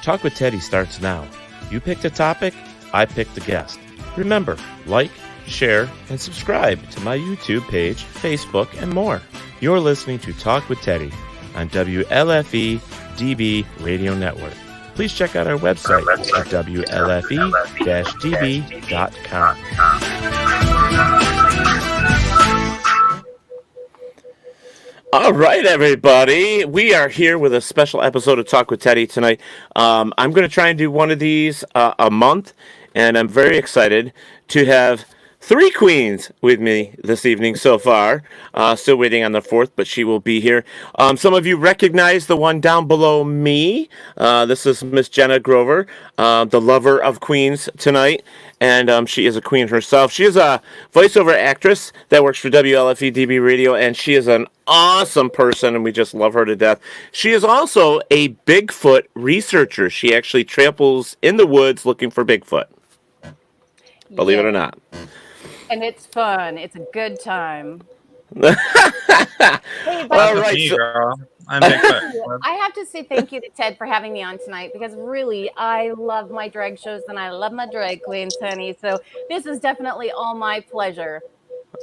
Talk with Teddy starts now. You picked a topic, I picked a guest. Remember, like, share, and subscribe to my YouTube page, Facebook, and more. You're listening to Talk with Teddy on WLFE DB Radio Network. Please check out our website at WLFE-DB.com. All right, everybody. We are here with a special episode of Talk with Teddy tonight. I'm going to try and do one of these a month, and I'm very excited to have 3 queens with me this evening so far. Still waiting on the 4th, but she will be here. Some of you recognize the one down below me. This is Miss Jenna Grover, the lover of queens tonight, and she is a queen herself. She is a voiceover actress that works for WLFE DB Radio, and she is an awesome person, and we just love her to death. She is also a Bigfoot researcher. She actually tramples in the woods looking for Bigfoot. Believe it or not. And it's fun. It's a good time. All right, girl. I'm Bigfoot. I have to say thank you to Ted for having me on tonight, because really, I love my drag shows and I love my drag queens, honey. So this is definitely all my pleasure.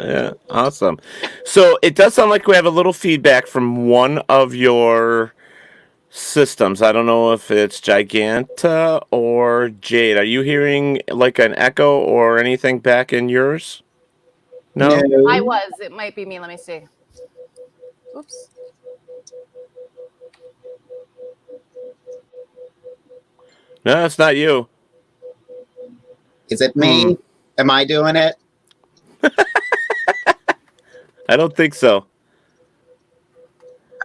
Yeah, awesome. So it does sound like we have a little feedback from one of your systems. I don't know if it's Giganta or Jade. Are you hearing like an echo or anything back in yours? No? I was. It might be me. Let me see. Oops. No, it's not you. Is it me? Am I doing it? I don't think so.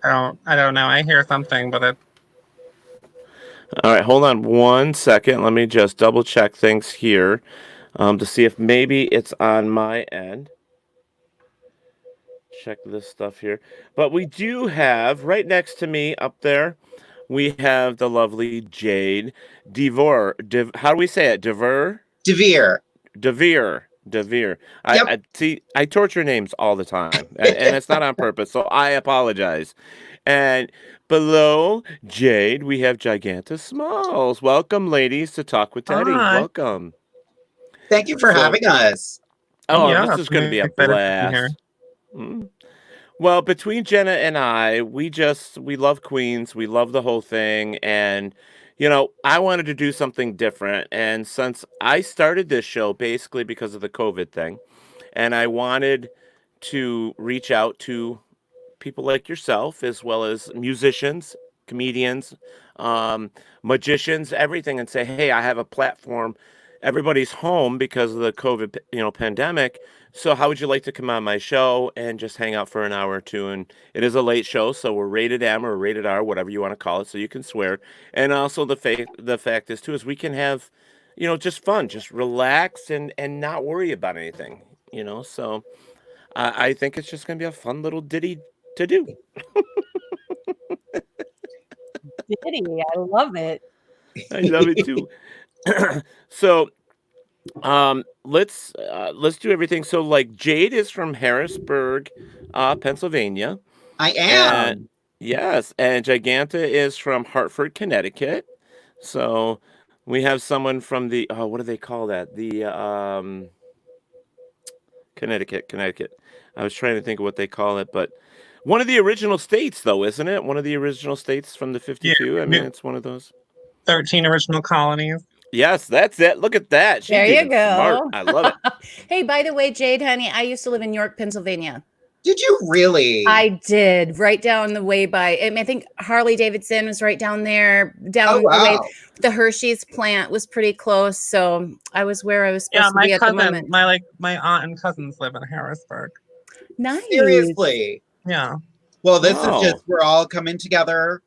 I don't know. I hear something, but it. All right, hold on 1 second. Let me just double check things here to see if maybe it's on my end. Check this stuff here. But we do have, right next to me up there, we have the lovely Jade. DeVere. How do we say it? DeVere? DeVere. DeVere. Yep. I torture names all the time, and it's not on purpose, so I apologize. And below Jade, we have Giganta Smalls. Welcome, ladies, to Talk with Teddy. Hi. Welcome. Thank you for having us. Oh, Yeah, this is going to be a excited to be here. blast. Well, between Jenna and I, we love Queens. We love the whole thing. And, you know, I wanted to do something different. And since I started this show basically because of the COVID thing, and I wanted to reach out to people like yourself, as well as musicians, comedians, magicians, everything, and say, hey, I have a platform. Everybody's home because of the COVID, pandemic. So how would you like to come on my show and just hang out for an hour or two? And it is a late show, so we're rated M or rated R, whatever you want to call it, so you can swear. And also the fact is, too, is we can have, just fun, just relax and not worry about anything, So I think it's just going to be a fun little ditty to do. Ditty, I love it. I love it, too. So let's do everything. So like Jade is from Harrisburg, Pennsylvania. I am. Yes, and Giganta is from Hartford, Connecticut. So we have someone from the what do they call that? The Connecticut. I was trying to think of what they call it, but one of the original states, though, isn't it? One of the original states from the 52. Yeah. I mean, it's one of those 13 original colonies. Yes, that's it. Look at that. She's There you even go. smart. I love it. Hey, by the way, Jade, honey, I used to live in York, Pennsylvania. Did you really? I did, right down the way by, I think Harley Davidson was right down there, down Oh, wow. the way. The Hershey's plant was pretty close, so I was where I was supposed to be at the moment. my aunt and cousins live in Harrisburg. Nice. Seriously. Yeah. Well, this Wow. is just, we're all coming together.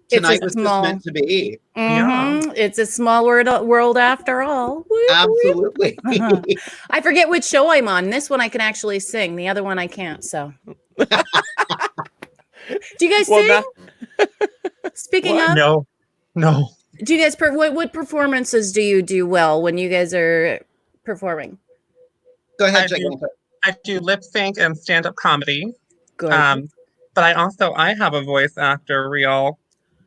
Tonight was just meant to be. Mhm. It's a small world after all. Woo. Absolutely. I forget which show I'm on. This one I can actually sing. The other one I can't. So, do you guys sing? Speaking of, No. do you guys what performances do you do well when you guys are performing? Go ahead, I do- Giganta. I do lip sync and stand up comedy. Good. But I have a voice actor reel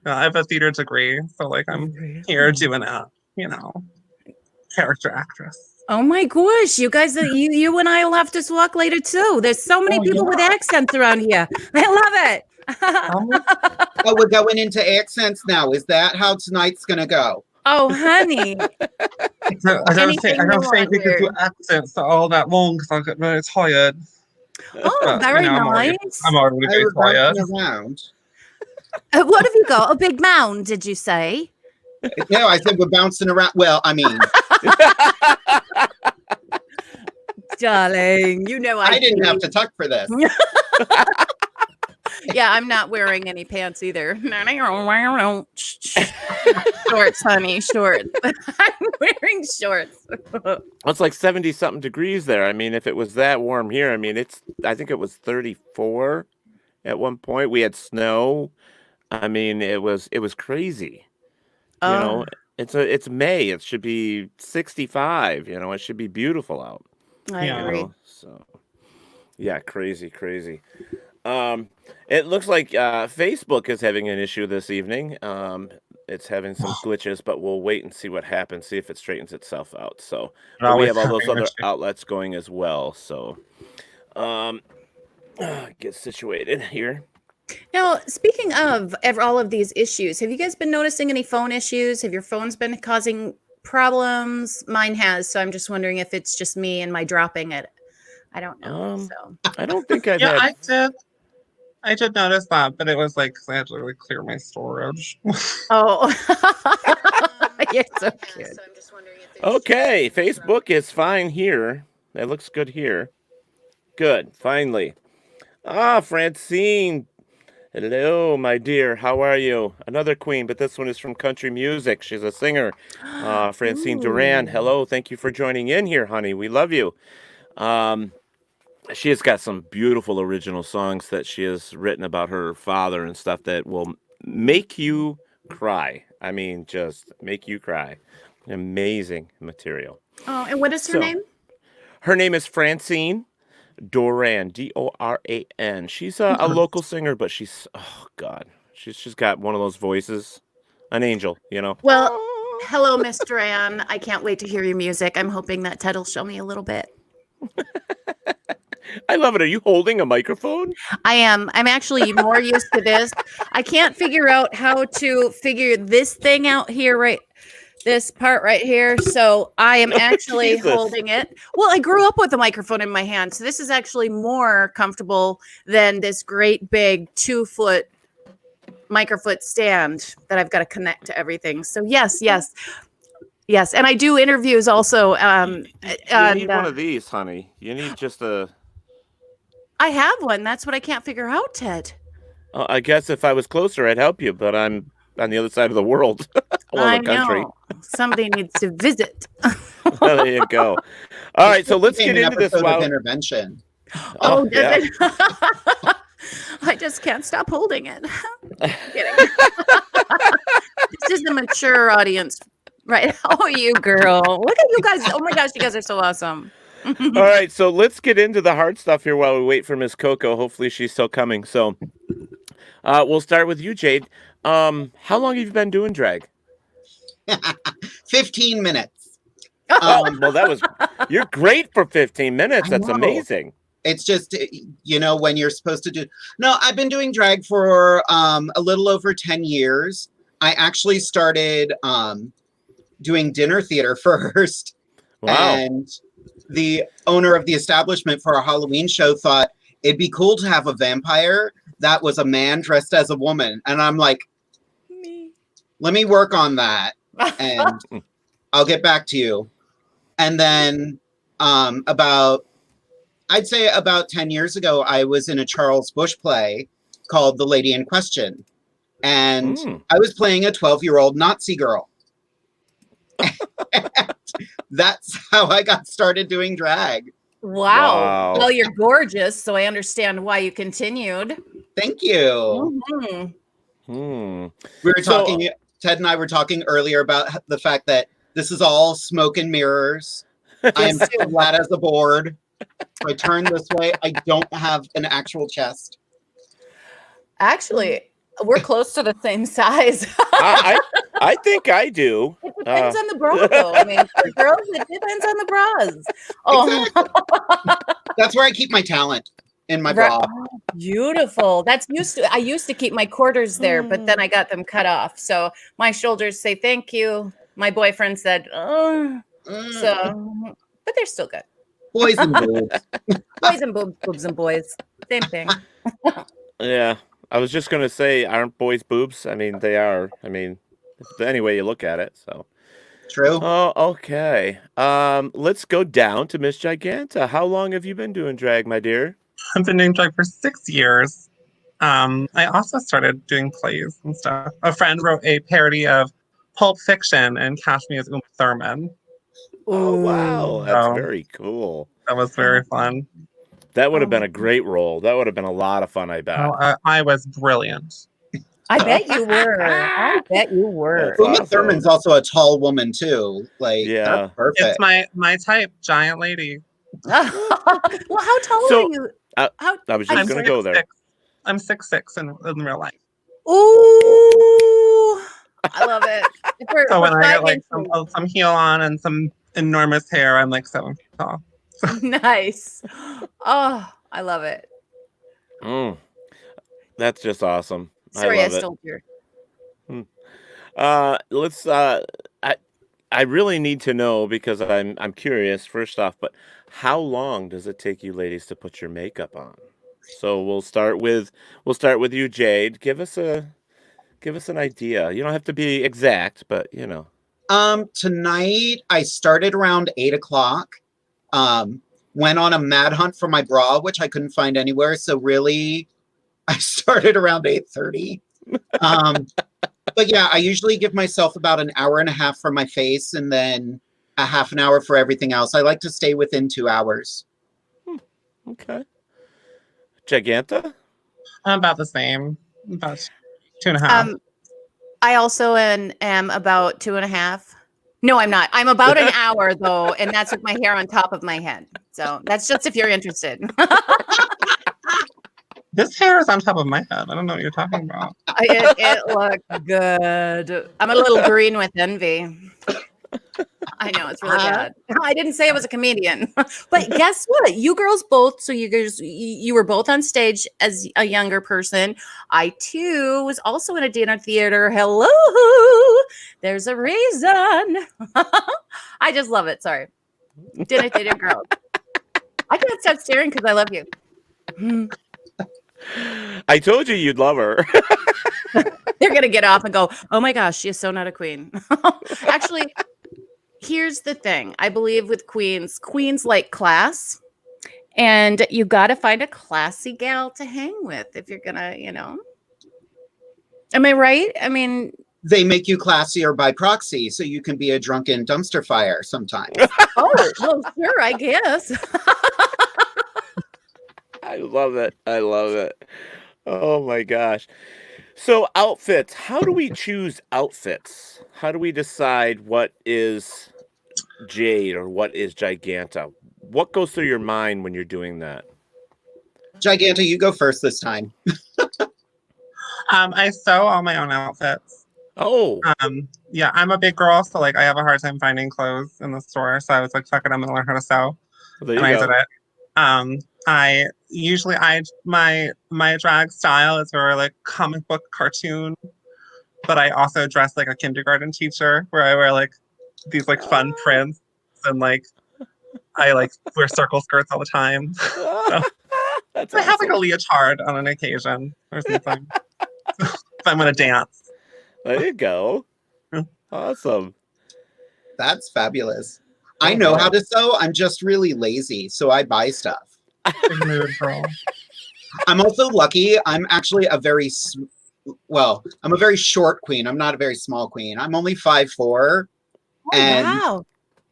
I have a theater degree, so like I'm here doing a, character actress. Oh my gosh, you guys, you and I will have to walk later too. There's so many people with accents around here. I love it. Oh, we're going into accents now. Is that how tonight's gonna go? Oh, honey. I don't think we could do accents all that long because I get very tired. Oh, But, very I'm nice. already I very was tired. bouncing around. What have you got? A big mound, did you say? No, I said we're bouncing around. Well, I mean, Darling, you know I didn't have to tuck for this. Yeah, I'm not wearing any pants either. Shorts, honey, shorts. I'm wearing shorts. It's like 70 something degrees there. I mean, if it was that warm here, I mean, I think it was 34 at one point. We had snow. I mean, it was crazy. You know, it's May. It should be 65, it should be beautiful out. I agree. So yeah, crazy. It looks like Facebook is having an issue this evening. It's having some glitches, but we'll wait and see what happens, see if it straightens itself out. So but we have all those other outlets going as well. So get situated here. Now, speaking of all of these issues, have you guys been noticing any phone issues? Have your phones been causing problems? Mine has, so I'm just wondering if it's just me and my dropping it. I don't know. I don't think I've Yeah, had... I did notice that, but it was like because I had to really clear my storage. Oh, you're so cute. Okay, Facebook is fine here. It looks good here. Good, finally. Francine. Hello, my dear. How are you? Another queen, but this one is from country music. She's a singer. Francine Duran. Hello, thank you for joining in here, honey. We love you. She has got some beautiful original songs that she has written about her father and stuff that will make you cry. I mean, just make you cry. Amazing material. Oh, and what is her name? Her name is Francine Doran, Doran. She's a local singer, but she's, oh God, she's got one of those voices, an angel, Well, hello, Miss Duran. I can't wait to hear your music. I'm hoping that Ted will show me a little bit. I love it. Are you holding a microphone? I am. I'm actually more used to this. I can't figure out how to figure this thing out here, right? This part right here. So I am actually holding it. Well, I grew up with a microphone in my hand. So this is actually more comfortable than this great big 2-foot microfoot stand that I've got to connect to everything. So yes. And I do interviews also. You need one of these, honey. You need just a... I have one. That's what I can't figure out, Ted. I guess if I was closer, I'd help you, but I'm on the other side of the world. I know. Somebody needs to visit. There you go. All right, so let's get into this. Intervention. Oh, does it? I just can't stop holding it. Kidding. This is a mature audience, right? Oh, you girl. Look at you guys. Oh my gosh, you guys are so awesome. All right, so let's get into the hard stuff here while we wait for Miss Koko. Hopefully she's still coming. So we'll start with you, Jade. How long have you been doing drag? 15 minutes. Well, you're great for 15 minutes. That's amazing. It's just, when you're supposed to do... No, I've been doing drag for a little over 10 years. I actually started doing dinner theater first. Wow. And the owner of the establishment for our Halloween show thought it'd be cool to have a vampire that was a man dressed as a woman. And I'm like, let me work on that. And I'll get back to you. And then I'd say about 10 years ago, I was in a Charles Busch play called The Lady in Question. And I was playing a 12-year-old Nazi girl. That's how I got started doing drag. Wow. Well, you're gorgeous, so I understand why you continued. Thank you. Mm-hmm. We were talking, Ted and I were talking earlier about the fact that this is all smoke and mirrors. I am flat as a board. If I turn this way, I don't have an actual chest. Actually, We're close to the same size. I think I do. It depends on the bra, though. I mean, for girls, it depends on the bras. Oh, That's where I keep my talent, in my Right. bra. Beautiful. I used to keep my quarters there, but then I got them cut off. So my shoulders say thank you. My boyfriend said, oh, so, but they're still good. Boys and boobs. Boys and boobs and boys. Same thing. Yeah. I was just gonna say, aren't boys boobs? I mean, they are. I mean, any way you look at it. So. True. Oh, okay. Let's go down to Miss Giganta. How long have you been doing drag, my dear? I've been doing drag for 6 years. I also started doing plays and stuff. A friend wrote a parody of Pulp Fiction and cast me as Uma Thurman. Oh, wow. That's So- very cool. That was very fun. That would have been a great role. That would have been a lot of fun, I bet. Oh, I was brilliant. I bet you were. I bet you were. That's Uma awesome. Thurman's also a tall woman too. Like, Yeah. that's perfect. It's my type, giant lady. Well, how tall So- are you? I was just I'm going to go there. 6'6". I'm 6'6" in real life. Ooh, I love it. So when I get like some heel on and some enormous hair, I'm like 7 feet tall. Nice. Oh, I love it. That's just awesome. Sorry, I love it. stole your. Let's. I really need to know because I'm curious. First off, but how long does it take you ladies to put your makeup on? So we'll start with you, Jade. Give us an idea. You don't have to be exact, but you know. Tonight I started around 8 o'clock. Went on a mad hunt for my bra, which I couldn't find anywhere. So really, I started around 8:30. But yeah, I usually give myself about an hour and a half for my face and then a half an hour for everything else. I like to stay within 2 hours. Okay. Giganta? About the same. About 2.5. I also am about 2.5. No, I'm not. I'm about an hour though, and that's with my hair on top of my head. So that's just if you're interested. This hair is on top of my head. I don't know what you're talking about. It looks good. I'm a little green with envy. I know it's really bad. I didn't say I was a comedian, but guess what? You girls both. So you were both on stage as a younger person. I too was also in a dinner theater. Hello, there's a reason. I just love it. Sorry, dinner theater girls. I can't stop staring because I love you. I told you you'd love her. They're gonna get off and go, oh my gosh, she is so not a queen. Actually, here's the thing. I believe with queens like class, and you got to find a classy gal to hang with if you're gonna, Am I right? I mean, They make you classier by proxy, so you can be a drunken dumpster fire sometimes. oh, well, sure, I guess. I love it. I love it. Oh my gosh. So outfits. How do we choose outfits? How do we decide what is Jade or what is Giganta? What goes through your mind when you're doing that? Giganta, you go first this time. I sew all my own outfits. Oh, Yeah, I'm a big girl, so like I have a hard time finding clothes in the store. So I was like, fuck it, I'm gonna learn how to sew. there And you I did go. it. My drag style is very like comic book cartoon, but I also dress like a kindergarten teacher where I wear like these like fun prints and like I like wear circle skirts all the time. That's I have like a awesome. leotard on an occasion or something. If I'm gonna dance. There you go. Awesome. That's fabulous. I know how to sew. I'm just really lazy, so I buy stuff. Big mood girl. I'm also lucky. I'm actually I'm a very short queen. I'm not a very small queen. I'm only 5'4", and wow.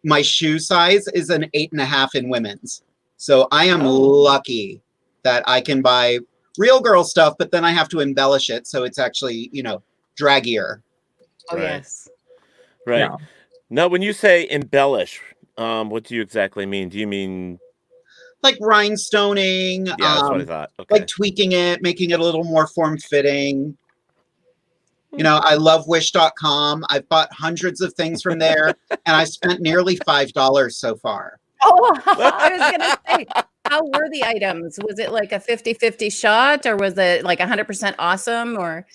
my shoe size is an 8.5 in women's. So I am lucky that I can buy real girl stuff, but then I have to embellish it so it's actually, draggier. Oh, Right. yes. Right. Yeah. Now, when you say embellish, what do you exactly mean? Do you mean? Like rhinestoning, Yeah, that's what I thought. Okay. like tweaking it, making it a little more form-fitting. You know, I love wish.com. I've bought hundreds of things from there, and I spent nearly $5 so far. Oh, I was going to say, how were the items? Was it like a 50-50 shot, or was it like 100% awesome, or?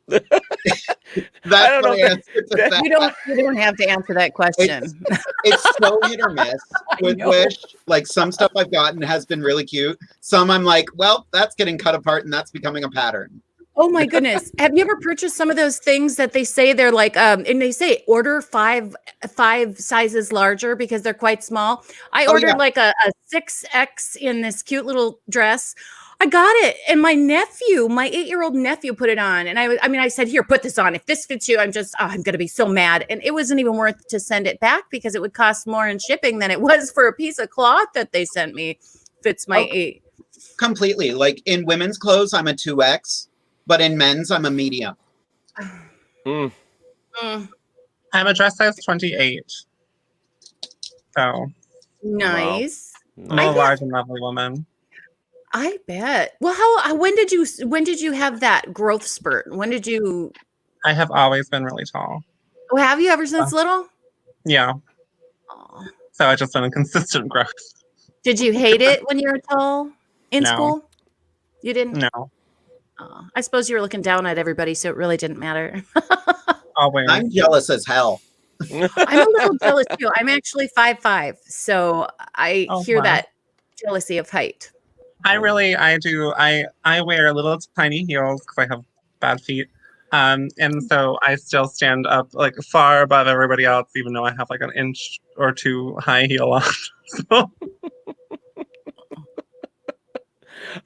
That's my answer to that. You don't have to answer that question. It's so hit or miss with Wish. Like, some stuff I've gotten has been really cute. Some I'm like, well, that's getting cut apart and that's becoming a pattern. Oh my goodness. Have you ever purchased some of those things that they say they're like, and they say order five sizes larger because they're quite small? I ordered like a 6X in this cute little dress. I got it. And my 8-year-old nephew put it on. And I said, here, put this on. If this fits you, I'm going to be so mad. And it wasn't even worth to send it back because it would cost more in shipping than it was for a piece of cloth that they sent me. Fits my 8. Completely. Like, in women's clothes, I'm a 2X. But in men's, I'm a medium. I'm a dress size 28. So nice. Wow. I'm a large and lovely woman. I bet. Well, when did you have that growth spurt? I have always been really tall. Oh, have you ever since little? Yeah. Aww. So it's just been a consistent growth. Did you hate it when you were tall in school? You didn't? No. I suppose you were looking down at everybody, so it really didn't matter. Always. I'm jealous as hell. I'm a little jealous too. I'm actually 5'5", so I hear that jealousy of height. I do. I wear little tiny heels because I have bad feet. And so I still stand up like far above everybody else, even though I have like an inch or two high heel on. So.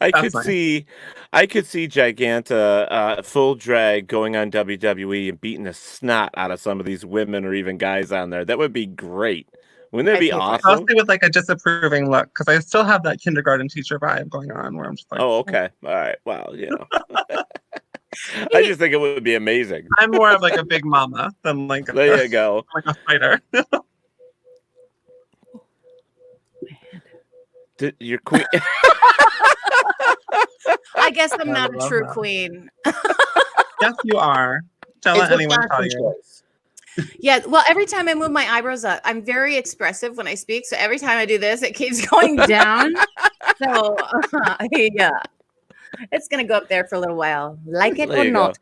I could see Giganta full drag going on WWE and beating the snot out of some of these women or even guys on there. That would be great. Wouldn't that be awesome? Mostly with like a disapproving look, because I still have that kindergarten teacher vibe going on where I'm just like, oh, okay. All right. Well, you know. I just think it would be amazing. I'm more of like a big mama than like there you go. Like a fighter. Your queen. I guess I'm not a true queen. Yes, you are. Don't let anyone tell you. Yeah, well, every time I move my eyebrows up, I'm very expressive when I speak. So every time I do this, it keeps going down. So yeah, it's gonna go up there for a little while, like it or not.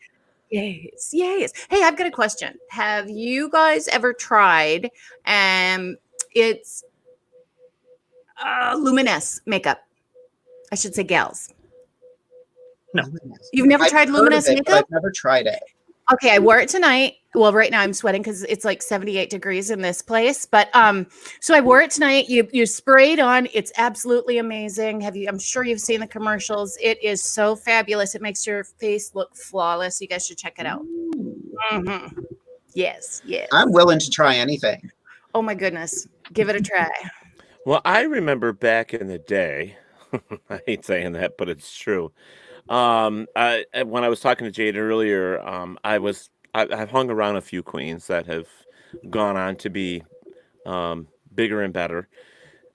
Yes. Hey, I've got a question. Have you guys ever tried? It's luminous makeup. I should say gals. No. You've never tried luminous makeup? I've never tried it. Okay, I wore it tonight. Well, right now I'm sweating because it's like 78 degrees in this place. But so I wore it tonight. You spray it on. It's absolutely amazing. I'm sure you've seen the commercials. It is so fabulous. It makes your face look flawless. You guys should check it out. Mm-hmm. Yes. I'm willing to try anything. Oh my goodness. Give it a try. Well, I remember back in the day, I hate saying that, but it's true. When I was talking to Jade earlier, I've hung around a few queens that have gone on to be bigger and better,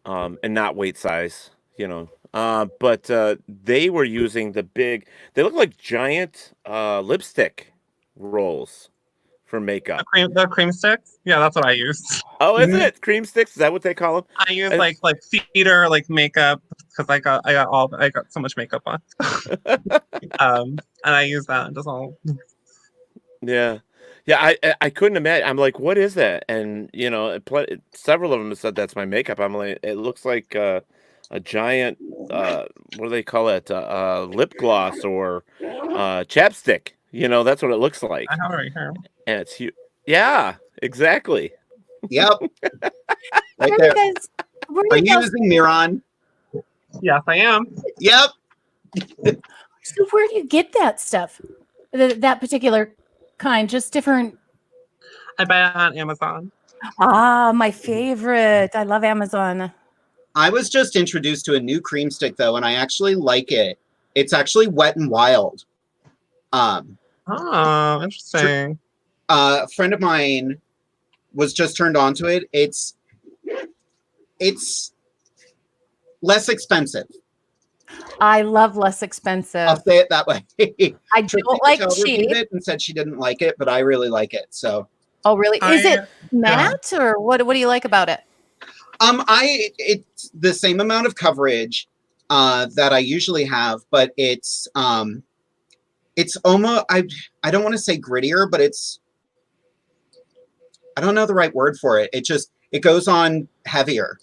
and not weight size, you know. But they were using they look like giant lipstick rolls for makeup. The cream sticks? Yeah, that's what I use. Oh, is it cream sticks? Is that what they call them? I use like theater makeup because I got so much makeup on. And I use that just all. Yeah. I couldn't imagine. I'm like, what is that? And you know, several of them have said that's my makeup. I'm like, it looks like a giant what do they call it? Lip gloss or chapstick. You know, that's what it looks like. I have it right here. And it's huge. Yeah, exactly. Yep. Right there. Are you using Miron? Yes, I am. Yep. So where do you get that stuff? That particular kind, just different. I buy it on Amazon. Ah, my favorite. I love Amazon. I was just introduced to a new cream stick though, and I actually like it. It's actually Wet n Wild. Oh, interesting. A friend of mine was just turned on to it. It's less expensive. I love less I'll expensive. say it that way. I Trixie don't like Patel reviewed cheap. it and said she didn't like it, but I really like it. So, Oh, really? Is it Yeah. matte or what? What do you like about it? it's the same amount of coverage that I usually have, but it's almost I don't want to say grittier, but I don't know the right word for it. It goes on heavier.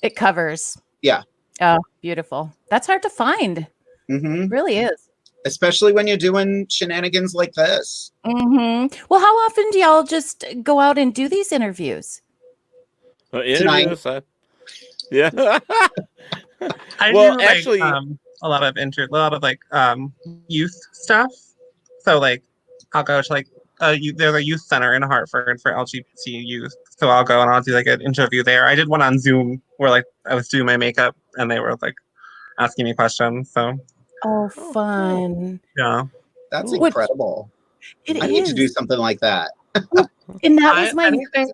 It covers. Yeah. Oh, beautiful. That's hard to find. Mm-hmm. It really is. Especially when you're doing shenanigans like this. Mm-hmm. Well, how often do y'all just go out and do these interviews? Interviews, yeah. I Well, do actually, like a lot of like youth stuff. So like I'll go to like there's a youth center in Hartford for LGBT youth. So I'll go and I'll do like an interview there. I did one on Zoom where like I was doing my makeup and they were like asking me questions. So Oh, fun. yeah. That's Cool. incredible. It I need to do is. something like that. And that was my Anything.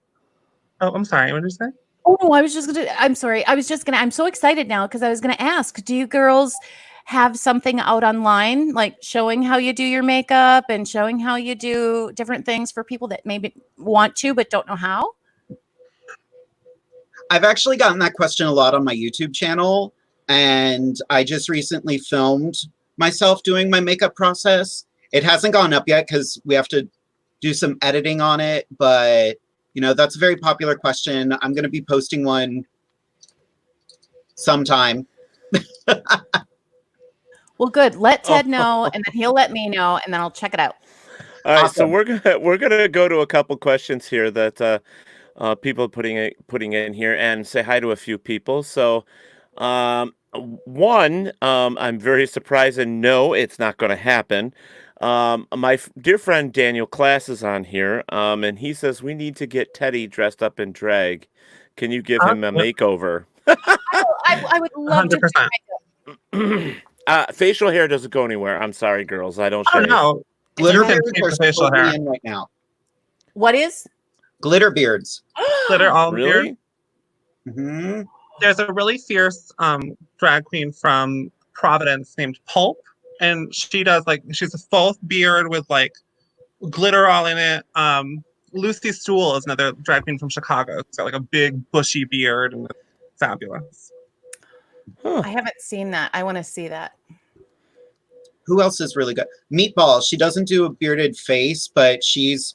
Oh, I'm sorry. What did you say? Oh no, I'm sorry. I'm so excited now because I was gonna ask, do you girls have something out online like showing how you do your makeup and showing how you do different things for people that maybe want to but don't know how? I've actually gotten that question a lot on my YouTube channel, and I just recently filmed myself doing my makeup process. It hasn't gone up yet because we have to do some editing on it, but that's a very popular question. I'm going to be posting one sometime. Well, good. Let Ted know, and then he'll let me know, and then I'll check it out. All right, so Awesome. we're gonna go to a couple questions here that people putting in here and say hi to a few people. So, one, I'm very surprised, and no, it's not going to happen. My dear friend Daniel Class is on here, and he says we need to get Teddy dressed up in drag. Can you give him a makeover? I would love to. 100%. Facial hair doesn't go anywhere. I'm sorry, girls. I don't Oh shave. no. Glitter You can beards keep are the facial supposedly hair. in right now. What is? Glitter beards. Glitter all beard. Really? Hmm. There's a really fierce drag queen from Providence named Pulp, and she's a full beard with like glitter all in it. Lucy Stool is another drag queen from Chicago. It's got like a big bushy beard and it's fabulous. Huh. I haven't seen that. I want to see that. Who else is really good? Meatball. She doesn't do a bearded face, but she's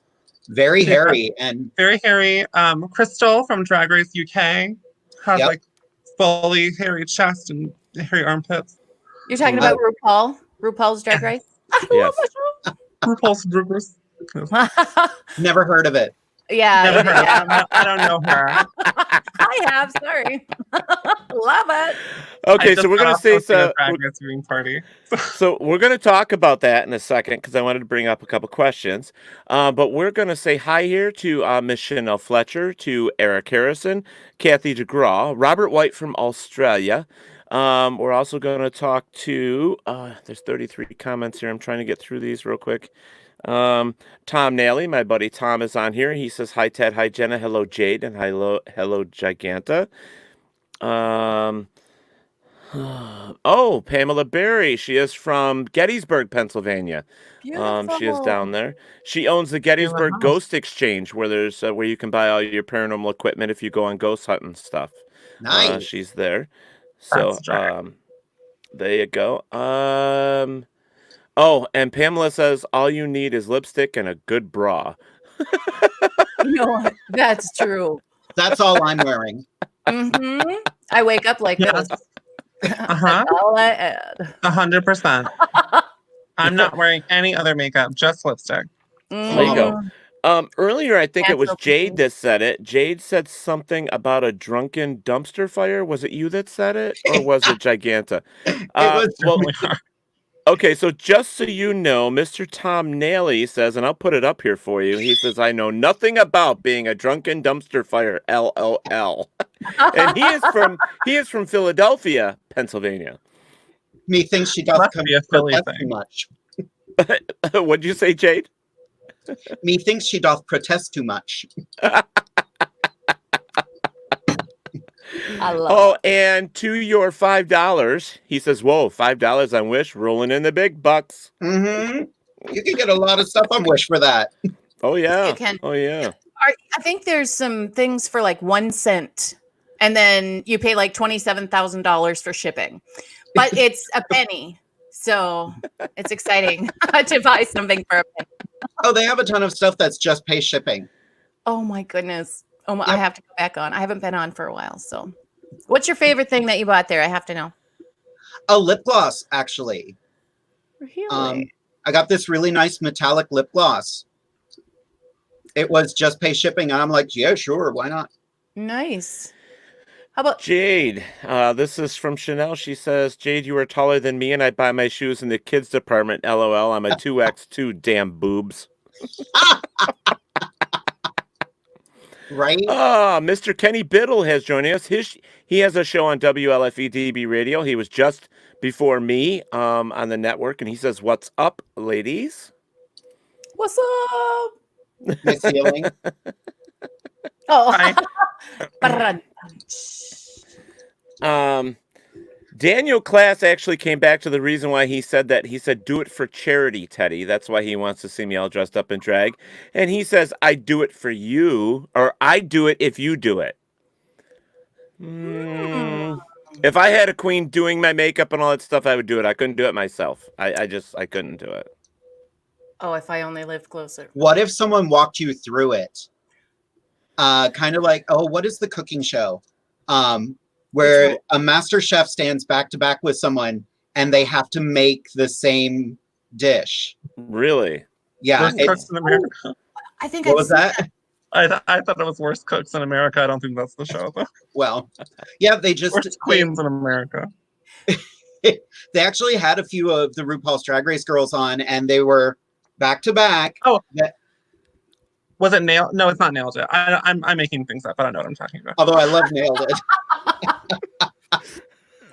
very hairy and Very hairy. Crystal from Drag Race UK has Yep. like fully hairy chest and hairy armpits. You're talking about RuPaul? RuPaul's Drag Race? Yes. RuPaul's Drag Race. never heard of it. Yeah. Never heard of her. I don't know her. I have. Sorry. Love it. Okay, so we're gonna say so. Drag Race viewing party. So we're going to talk about that in a second because I wanted to bring up a couple questions. But we're going to say hi here to Miss Chanel Fletcher, to Eric Harrison, Kathy DeGraw, Robert White from Australia. We're also going to talk to, there's 33 comments here. I'm trying to get through these real quick. Tom Nally, my buddy Tom is on here. He says, hi, Ted. Hi, Jenna. Hello, Jade. And hello, Giganta. Oh, Pamela Berry. She is from Gettysburg, Pennsylvania. Beautiful. She is down there. She owns the Gettysburg Ghost Exchange, where there's where you can buy all your paranormal equipment if you go on ghost hunting stuff. Nice. She's there. So there you go. Oh, and Pamela says all you need is lipstick and a good bra. You know what? That's true. That's all I'm wearing. Mm-hmm. I wake up like Yes. this. Uh-huh. That's all I add. 100%. I'm not wearing any other makeup, just lipstick. There you go. Earlier, I think it was Cancel Jade me. that said it. Jade said something about a drunken dumpster fire. Was it you that said it, or was it Giganta? It was Well, Really hard. okay, so just so you know, Mr. Tom Nally says, and I'll put it up here for you. He says, I know nothing about being a drunken dumpster fire, LOL. And he is from Philadelphia, Pennsylvania. methinks she doth Must be a Philly protest too thing. much. What'd you say, Jade? Methinks she doth protest too much. I love Oh, and to your $5, he says, "Whoa, $5 on Wish, rolling in the big bucks." Mm-hmm. You can get a lot of stuff on Wish for that. Oh yeah. You can. Oh yeah. I think there's some things for like 1 cent, and then you pay like $27,000 for shipping, but it's a penny, so it's exciting to buy something for a penny. Oh, they have a ton of stuff that's just pay shipping. Oh my goodness! Oh, I Yep. have to go back on. I haven't been on for a while. So, what's your favorite thing that you bought there? I have to know. A lip gloss, actually. Really? I got this really nice metallic lip gloss. It was just pay shipping, and I'm like, yeah, sure, why not? Nice. How about Jade, this is from Chanel. She says, "Jade, you are taller than me, and I buy my shoes in the kids department. LOL. I'm a 2X2. Damn boobs." Right? Mr. Kenny Biddle has joined us. He has a show on WLFE-DB radio. He was just before me on the network, and he says, "What's up, ladies?" what's up? Miss Healing. Oh, Daniel Class actually came back to the reason why he said that. He said, "Do it for charity, Teddy." That's why he wants to see me all dressed up in drag. And he says, "I do it for you," or "I do it if you do it." If I had a queen doing my makeup and all that stuff, I would do it. I couldn't do it myself. I couldn't do it. oh, if I only lived closer. What if someone walked you through it? Kind of like, oh, what is the cooking show? Where a master chef stands back to back with someone and they have to make the same dish. Really? Yeah. Worst Cooks in America. I think What was that? I thought it was Worst Cooks in America. I don't think that's the show, though. Well, yeah, they just Worst Queens in America. they actually had a few of the RuPaul's Drag Race girls on, and they were back to back. Oh. That- Was it Nailed? No, it's not Nailed It. I'm making things up, but I know what I'm talking about. Although I love Nailed It.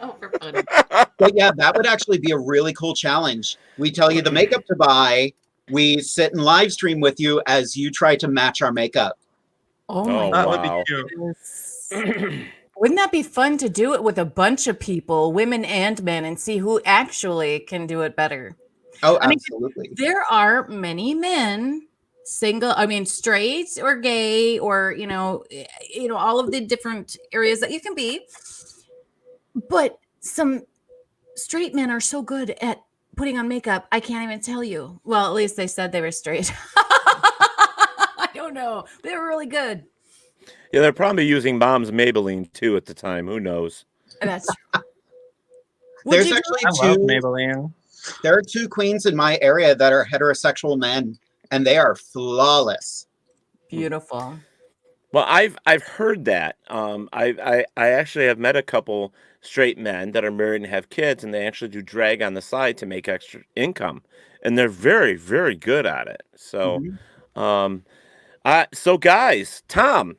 Oh, for fun. But yeah, that would actually be a really cool challenge. We tell you the makeup to buy. We sit and live stream with you as you try to match our makeup. Oh my Oh, That wow. would be cute. goodness. Wouldn't that be fun to do it with a bunch of people, women and men, and see who actually can do it better? Oh, I mean, absolutely. There are many men, straight or gay, or all of the different areas that you can be. But some straight men are so good at putting on makeup, I can't even tell you. Well, at least they said they were straight. I don't know. They were really good. Yeah, they're probably using Mom's Maybelline too at the time. Who knows? That's true. Would There's you do actually I love two. Maybelline. There are two queens in my area that are heterosexual men, and they are flawless. Beautiful. Well, I've heard that. I actually have met a couple straight men that are married and have kids, and they actually do drag on the side to make extra income, and they're very, very good at it. So, so guys, Tom,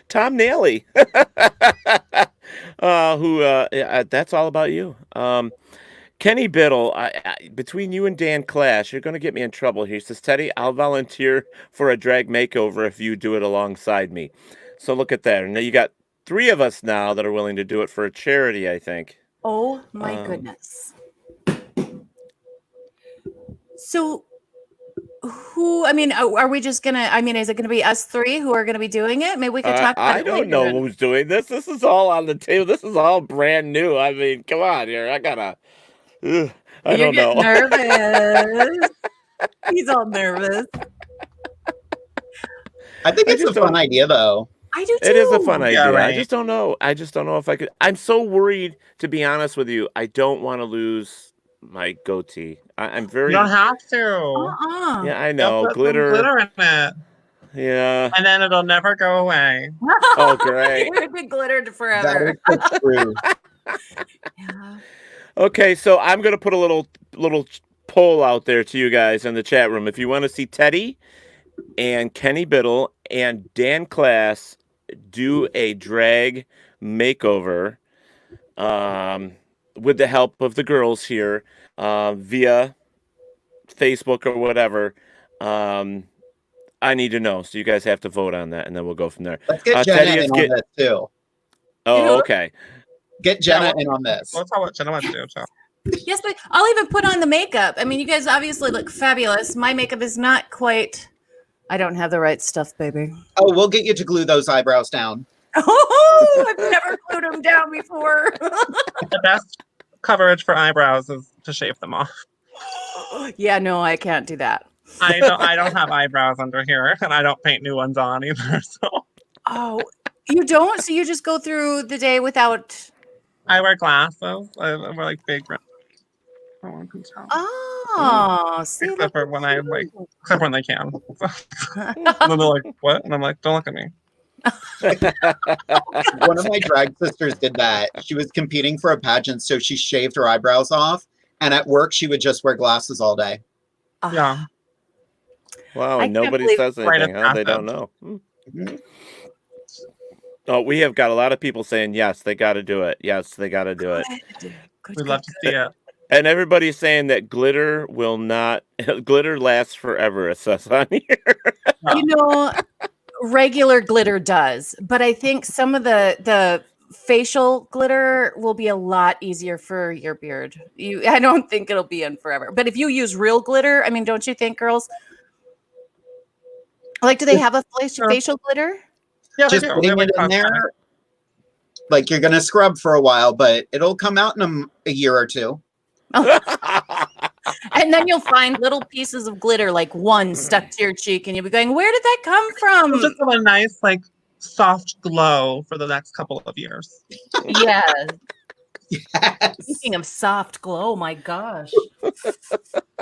Tom Naily, that's all about you. Kenny Biddle, between you and Dan Clash, you're going to get me in trouble here. He says, "Teddy, I'll volunteer for a drag makeover if you do it alongside me." So look at that. Now you got 3 of us now that are willing to do it for a charity, I think. Oh my goodness. So are we just gonna, is it gonna be us 3 who are gonna be doing it? Maybe we could talk about I it don't later. know who's doing this. This is all on the table. This is all brand new. I mean, come on here. I don't know. Nervous. He's all nervous. I think I it's a just fun don't- idea, though. I do too. It is a fun idea. Yeah, right. I just don't know. I just don't know if I could. I'm so worried, to be honest with you. I don't want to lose my goatee. I'm very. You don't have to. Yeah, I They'll know. put some Glitter. glitter in it, Yeah. and then it'll never go away. Oh, great. It would be glittered That forever. is so true. Yeah. Okay, so I'm gonna put a little poll out there to you guys in the chat room. If you want to see Teddy and Kenny Biddle and Dan Class do a drag makeover, with the help of the girls here, via Facebook or whatever, I need to know. So you guys have to vote on that, and then we'll go from there. Let's get Teddy Jenna is in on this too. Oh, okay. Get Jenna in on this. Let's talk what Jenna wants to do. So. Yes, but I'll even put on the makeup. I mean, you guys obviously look fabulous. My makeup is not quite. I don't have the right stuff, baby. Oh, we'll get you to glue those eyebrows down. Oh, I've never glued them down before. The best coverage for eyebrows is to shave them off. Yeah, no, I can't do that. I don't have eyebrows under here, and I don't paint new ones on either. So. Oh, you don't? So you just go through the day without. I wear glasses. I wear like big. No one can tell. Oh, see, Except for when I like, except when they can. And then they're like, "What?" And I'm like, "Don't look at me." One of my drag sisters did that. She was competing for a pageant, so she shaved her eyebrows off, and at work she would just wear glasses all day. Yeah. Wow, I can't nobody believe- says anything, huh? They don't know. Oh, we have got a lot of people saying yes, they got to do it. Yes, they got to do it. We'd love to see it. And everybody's saying that glitter will not. Glitter lasts forever. It says on here. You know, regular glitter does, but I think some of the facial glitter will be a lot easier for your beard. I don't think it'll be in forever. But if you use real glitter, I mean, don't you think, girls? Like, do they have a facial glitter? Yeah, Just they do. putting They're it in like there, like you're gonna scrub for a while, but it'll come out in a year or two. And then you'll find little pieces of glitter, like one stuck to your cheek, and you'll be going, "Where did that come from?" It'll just have a nice, like, soft glow for the next couple of years. Yeah. Yes. Speaking of soft glow, my gosh.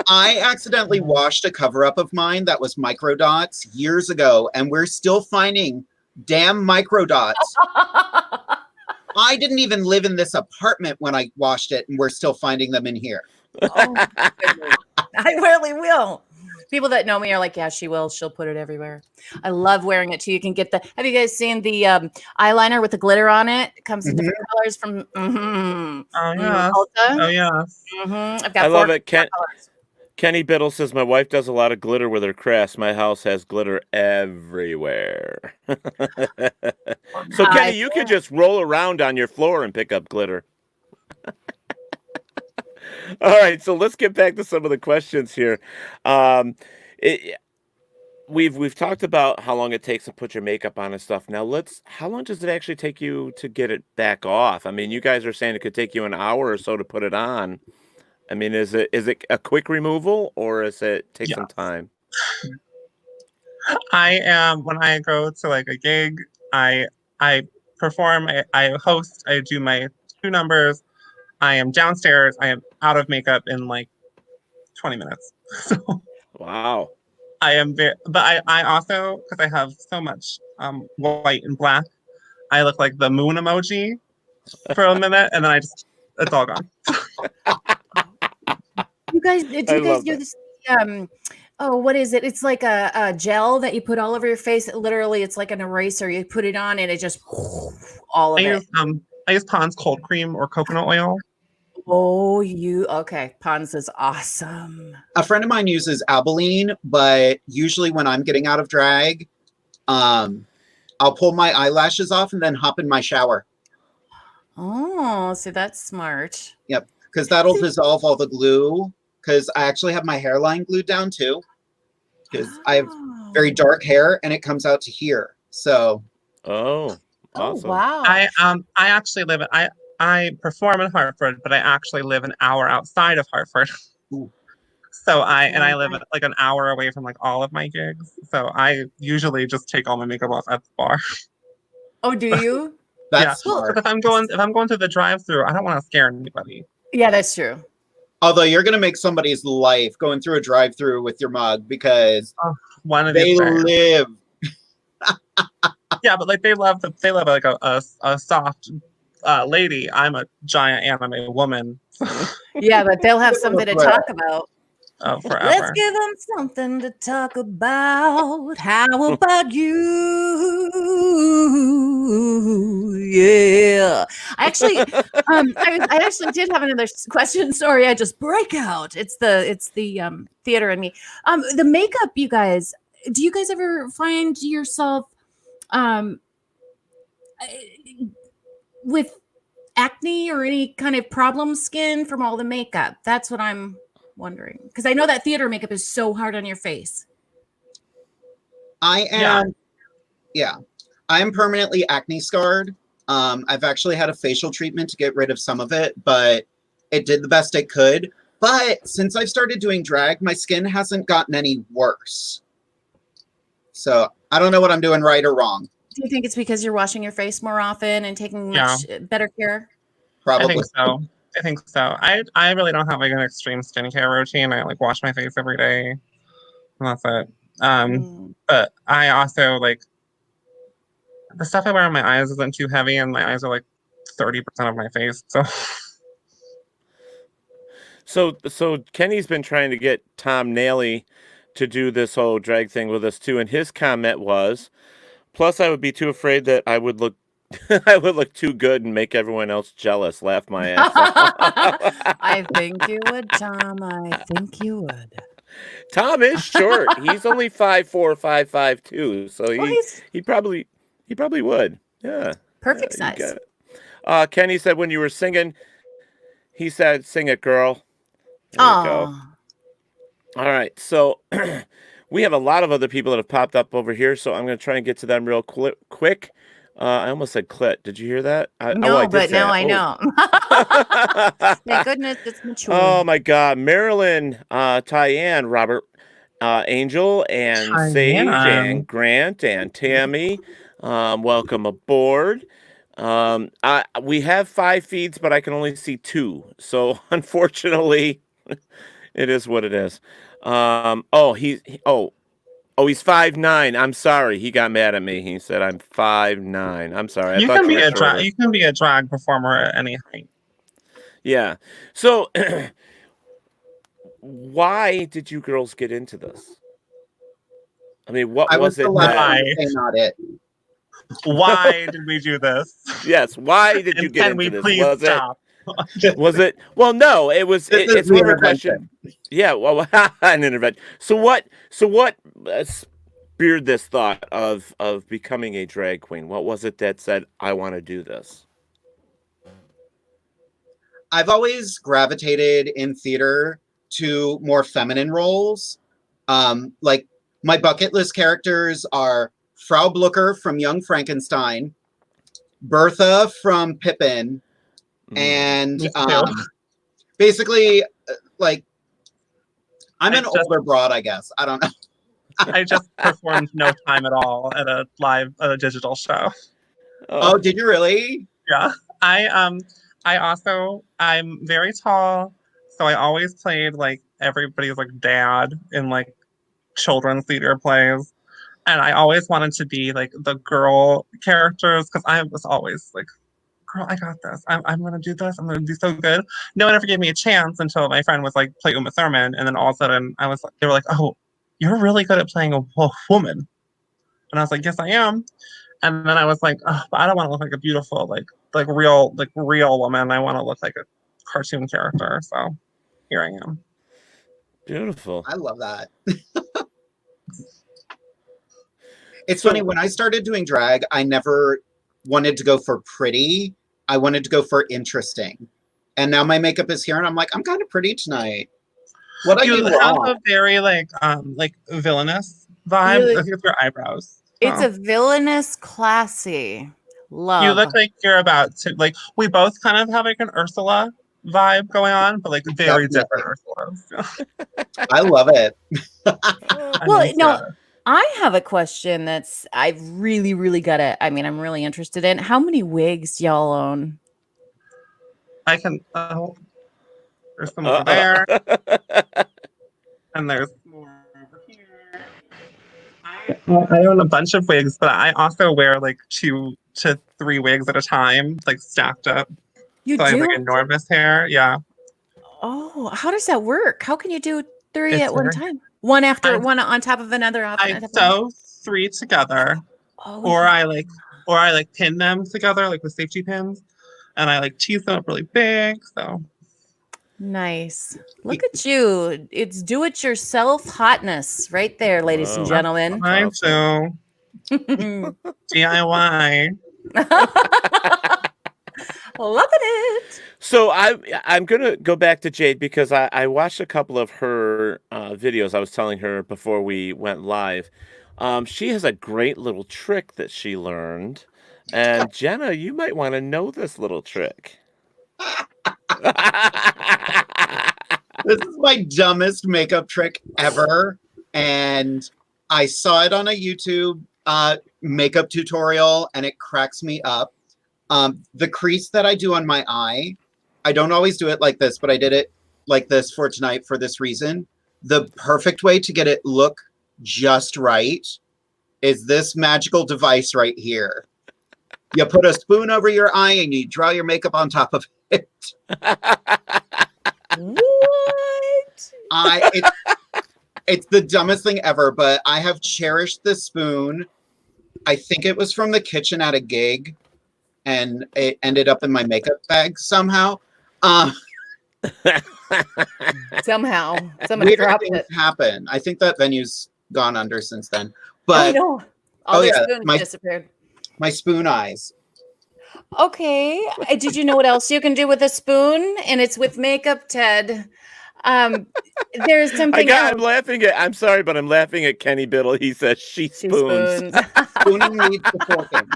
I accidentally washed a cover up of mine that was micro dots years ago, and we're still finding damn micro dots. I didn't even live in this apartment when I washed it, and we're still finding them in here. Oh, my goodness. I really will. People that know me are like, yeah, she will. She'll put it everywhere. I love wearing it too. You can get the. Have you guys seen the eyeliner with the glitter on it? It comes in different colors from. Oh yeah. Ulta. Oh yeah. I've got I love 4 it. colors. Kenny Biddle says my wife does a lot of glitter with her crafts. My house has glitter everywhere. So Kenny, you could just roll around on your floor and pick up glitter. All right, so let's get back to some of the questions here. We've talked about how long it takes to put your makeup on and stuff. Now how long does it actually take you to get it back off? I mean, you guys are saying it could take you an hour or so to put it on. I mean, is it a quick removal or is it take some time? I am when I go to like a gig, I perform, I host, I do my 2 numbers. I am downstairs. I am out of makeup in like 20 minutes. So Wow. I am but I also, because I have so much white and black, I look like the moon emoji for a minute, and then it's all gone. You guys, did you guys do this? Oh, what is it? It's like a gel that you put all over your face. Literally, it's like an eraser. You put it on, and it just all of it. I use Pond's cold cream or coconut oil. Oh, okay. Pond's is awesome. A friend of mine uses Albolene, but usually when I'm getting out of drag, I'll pull my eyelashes off and then hop in my shower. Oh, so that's smart. Yep, because that'll dissolve all the glue. Because I actually have my hairline glued down too. Because I have very dark hair and it comes out to here. So. Oh, awesome. Oh, wow. I actually live in I perform in Hartford, but I actually live an hour outside of Hartford. Ooh. So I live like an hour away from like all of my gigs. So I usually just take all my makeup off at the bar. Oh, do you? That's yeah. smart. If I'm going to the drive-through, I don't want to scare anybody. Yeah, that's true. Although you're going to make somebody's life going through a drive-through with your mug because One of they these days. live. Yeah, but like they love like a soft lady. I'm a giant anime woman. Yeah, but they'll have something to talk about. Forever. Let's give them something to talk about. How about you? Yeah. I actually did have another question. Sorry, I just break out. It's the theater in me. The makeup, you guys. do you guys ever find yourself with acne or any kind of problem skin from all the makeup? That's what I'm wondering, because I know that theater makeup is so hard on your face. I am, I am permanently acne scarred. I've actually had a facial treatment to get rid of some of it, but it did the best it could. But since I've started doing drag, my skin hasn't gotten any worse. So I don't know what I'm doing right or wrong. Do you think it's because you're washing your face more often and taking much better care? I Probably. think so. I really don't have like an extreme skincare routine. I like wash my face every day, and that's it. But I also like the stuff I wear on my eyes isn't too heavy, and my eyes are like 30% of my face. So Kenny's been trying to get Tom Nally to do this whole drag thing with us too, and his comment was, plus I would be too afraid that I would look I would look too good and make everyone else jealous. Laugh my ass off. I think you would, Tom. I think you would. Tom is short. He's only 5'4", 5'5" too. So he probably would. Yeah. Perfect you size. got it. Kenny said when you were singing, he said, "Sing it, girl." There we go. All right. So we have a lot of other people that have popped up over here, so I'm going to try and get to them real quick. I almost said clit. Did you hear that? No, but now I know. Thank goodness it's mature. Oh, my God. Marilyn, Tyann, Robert, Angel, and Sage, and Grant, and Tammy. Welcome aboard. We have 5 feeds, but I can only see 2. So, unfortunately, it is what it is. He's 5'9". I'm sorry. He got mad at me. He said I'm 5'9". I'm sorry. You can be a drag performer at any height. Yeah. So why did you girls get into this? I mean, what was it? Why? Not it. Why did we do this? Yes. Why did you get into this? Please stop? Was it? Well, no. It was. It's more of a question. Yeah. Well, an intervention. So what speared this thought of becoming a drag queen? What was it that said, "I want to do this"? I've always gravitated in theater to more feminine roles. Like my bucket list characters are Frau Blucher from Young Frankenstein, Bertha from Pippin, and basically, like, I'm an older broad, I guess. I don't know. I just performed No Time at All at a digital show. Oh, did you really? Yeah. I'm very tall, so I always played like everybody's like dad in like children's theater plays. And I always wanted to be like the girl characters because I was always like, girl, I got this. I'm gonna do this. I'm gonna do so good. No one ever gave me a chance until my friend was like, play Uma Thurman, and then all of a sudden they were like, oh, you're really good at playing a woman. And I was like, yes, I am. And then I was like, oh, but I don't want to look like a beautiful, like real woman. I want to look like a cartoon character. So here I am. Beautiful. I love that. It's funny, when I started doing drag, I never wanted to go for pretty. I wanted to go for interesting. And now my makeup is here and I'm like, I'm kind of pretty tonight. What you have a very like villainous vibe with your eyebrows. It's a villainous, classy love. You look like you're about to we both kind of have like an Ursula vibe going on, but like very different Ursulas. I love it. Well, no, I have a question that's I've really, really got to. I mean, I'm really interested in. How many wigs y'all own? I can. There's some over there, and there's more over here. I own a bunch of wigs, but I also wear like 2 to 3 wigs at a time, like stacked up. You do? I have like enormous hair. Yeah. Oh, how does that work? How can you do 3 at one time? One on top of another. I sew 3 together, or I pin them together like with safety pins, and I like tease them up really big. So Nice. Look at you. It's do-it-yourself hotness right there, ladies and Whoa. gentlemen. Mine Awesome. too. DIY. Loving it. So I'm gonna go back to Jade because I watched a couple of her videos. I was telling her before we went live. She has a great little trick that she learned, and Jenna, you might want to know this little trick. This is my dumbest makeup trick ever. And I saw it on a YouTube makeup tutorial and it cracks me up. The crease that I do on my eye, I don't always do it like this, but I did it like this for tonight for this reason. The perfect way to get it look just right is this magical device right here. You put a spoon over your eye and you draw your makeup on top of it. What? It's the dumbest thing ever, but I have cherished this spoon. I think it was from the kitchen at a gig, and it ended up in my makeup bag somehow. Somehow. Somebody Weird dropped things it. happen. I think that venue's gone under since then. But no. All their yeah, spoons disappeared. my spoon eyes. Okay. Did you know what else you can do with a spoon? And it's with makeup, Ted. There's something else. I'm sorry, but I'm laughing at Kenny Biddle. He says she spoons. Spooning needs the forking.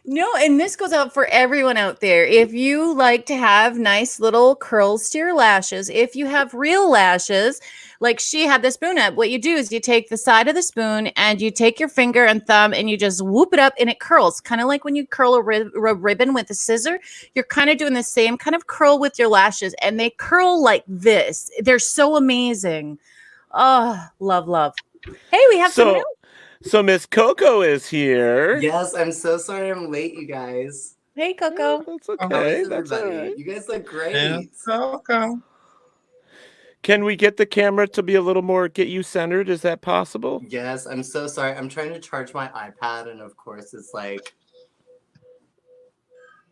No, and this goes out for everyone out there. If you like to have nice little curls to your lashes, if you have real lashes, like she had the spoon up, what you do is you take the side of the spoon and you take your finger and thumb and you just whoop it up and it curls. Kind of like when you curl a ribbon with a scissor, you're kind of doing the same kind of curl with your lashes and they curl like this. They're so amazing. Oh, love, love. Hey, we have someone else. So Miss Koko is here. Yes, I'm so sorry I'm late, you guys. Hey, Koko. Yeah, that's How okay. is That's all everybody? right. You guys look great. Yeah, Koko. Can we get the camera to be a little more get you centered? Is that possible? Yes, I'm so sorry. I'm trying to charge my iPad, and of course, it's like.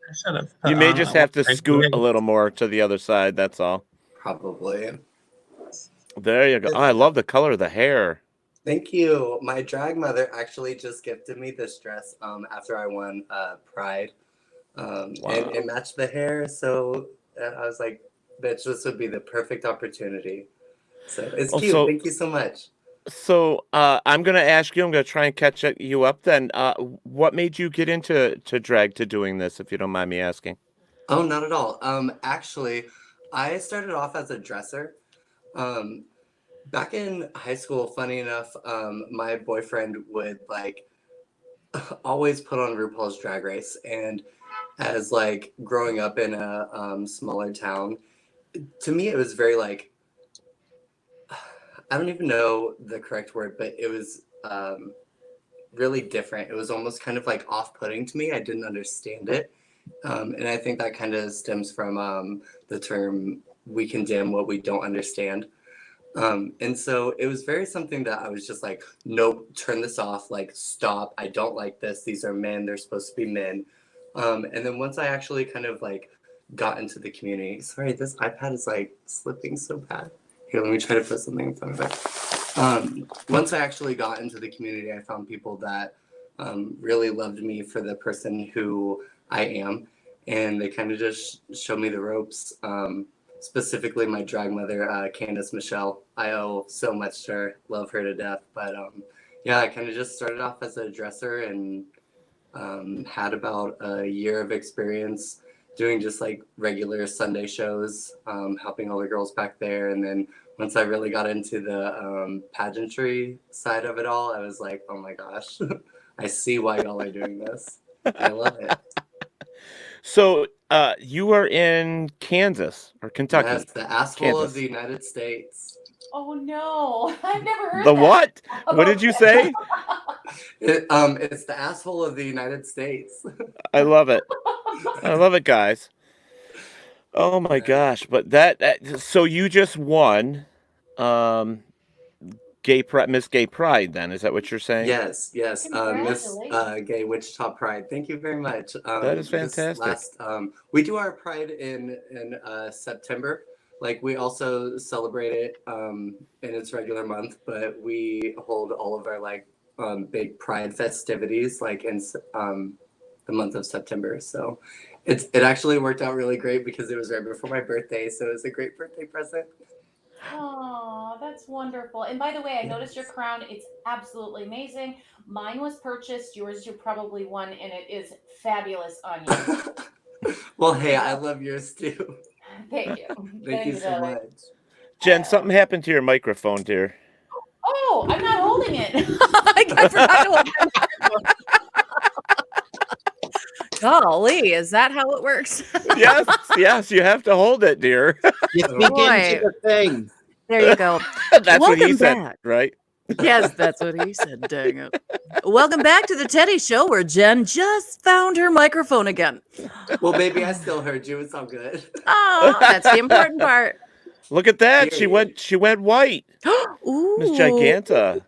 I should have You may just have to right scoot here. a little more to the other side. That's all. Probably. There you go. Oh, I love the color of the hair. Thank you. My drag mother actually just gifted me this dress after I won Pride. And it matched the hair, so I was like, bitch, this would be the perfect opportunity. So it's cute. Thank you so much. So I'm going to ask you, I'm going to try and catch you up then. What made you get into drag to doing this, if you don't mind me asking? Oh, not at all. Actually, I started off as a dresser. Back in high school, funny enough, my boyfriend would like always put on RuPaul's Drag Race, and as like growing up in a smaller town, to me it was very like, I don't even know the correct word, but it was really different. It was almost kind of like off-putting to me. I didn't understand it, and I think that kind of stems from the term "we condemn what we don't understand." And so it was very something that I was just like, nope, turn this off, like stop, I don't like this, these are men, they're supposed to be men. And then once I actually kind of like got into the community, sorry, this iPad is like slipping so bad. Here, let me try to put something in front of it. Once I actually got into the community, I found people that really loved me for the person who I am, and they kind of just showed me the ropes. Specifically my drag mother, Candace Michelle. I owe so much to her, love her to death. But yeah, I kind of just started off as a dresser and had about a year of experience doing just like regular Sunday shows, helping all the girls back there. And then once I really got into the pageantry side of it all, I was like, oh my gosh, I see why y'all are doing this. I love it. So you are in Kansas or Kentucky? Yes, the asshole of the United States. Oh no, I've never heard the that. What? What did you say? It's the asshole of the United States. I love it. I love it, guys. Oh my gosh! But so you just won, Miss Gay Pride. Then is that what you're saying? Yes, Miss Gay Wichita Pride. Thank you very much. That is fantastic. We do our Pride in September. Like we also celebrate it in its regular month, but we hold all of our like big Pride festivities like in the month of September. So it actually worked out really great because it was right before my birthday, so it was a great birthday present. Oh, that's wonderful. And by the way, I noticed your crown. It's absolutely amazing. Mine was purchased. Yours, you probably won, and it is fabulous on you. Well, hey, I love yours too. Thank you. Thank you so darling. much. Jen, something happened to your microphone, dear. Oh, I'm not holding it. I forgot to hold it. Golly, is that how it works? Yes, you have to hold it, dear. You speak into the thing. There you go. That's what he Welcome said, back. right? Yes, that's what he said. Dang it. Welcome back to the Teddy Show, where Jen just found her microphone again. Well, baby, I still heard you. It's all good. Oh, that's the important part. Look at that. Period. She went white. Ooh. Miss Giganta.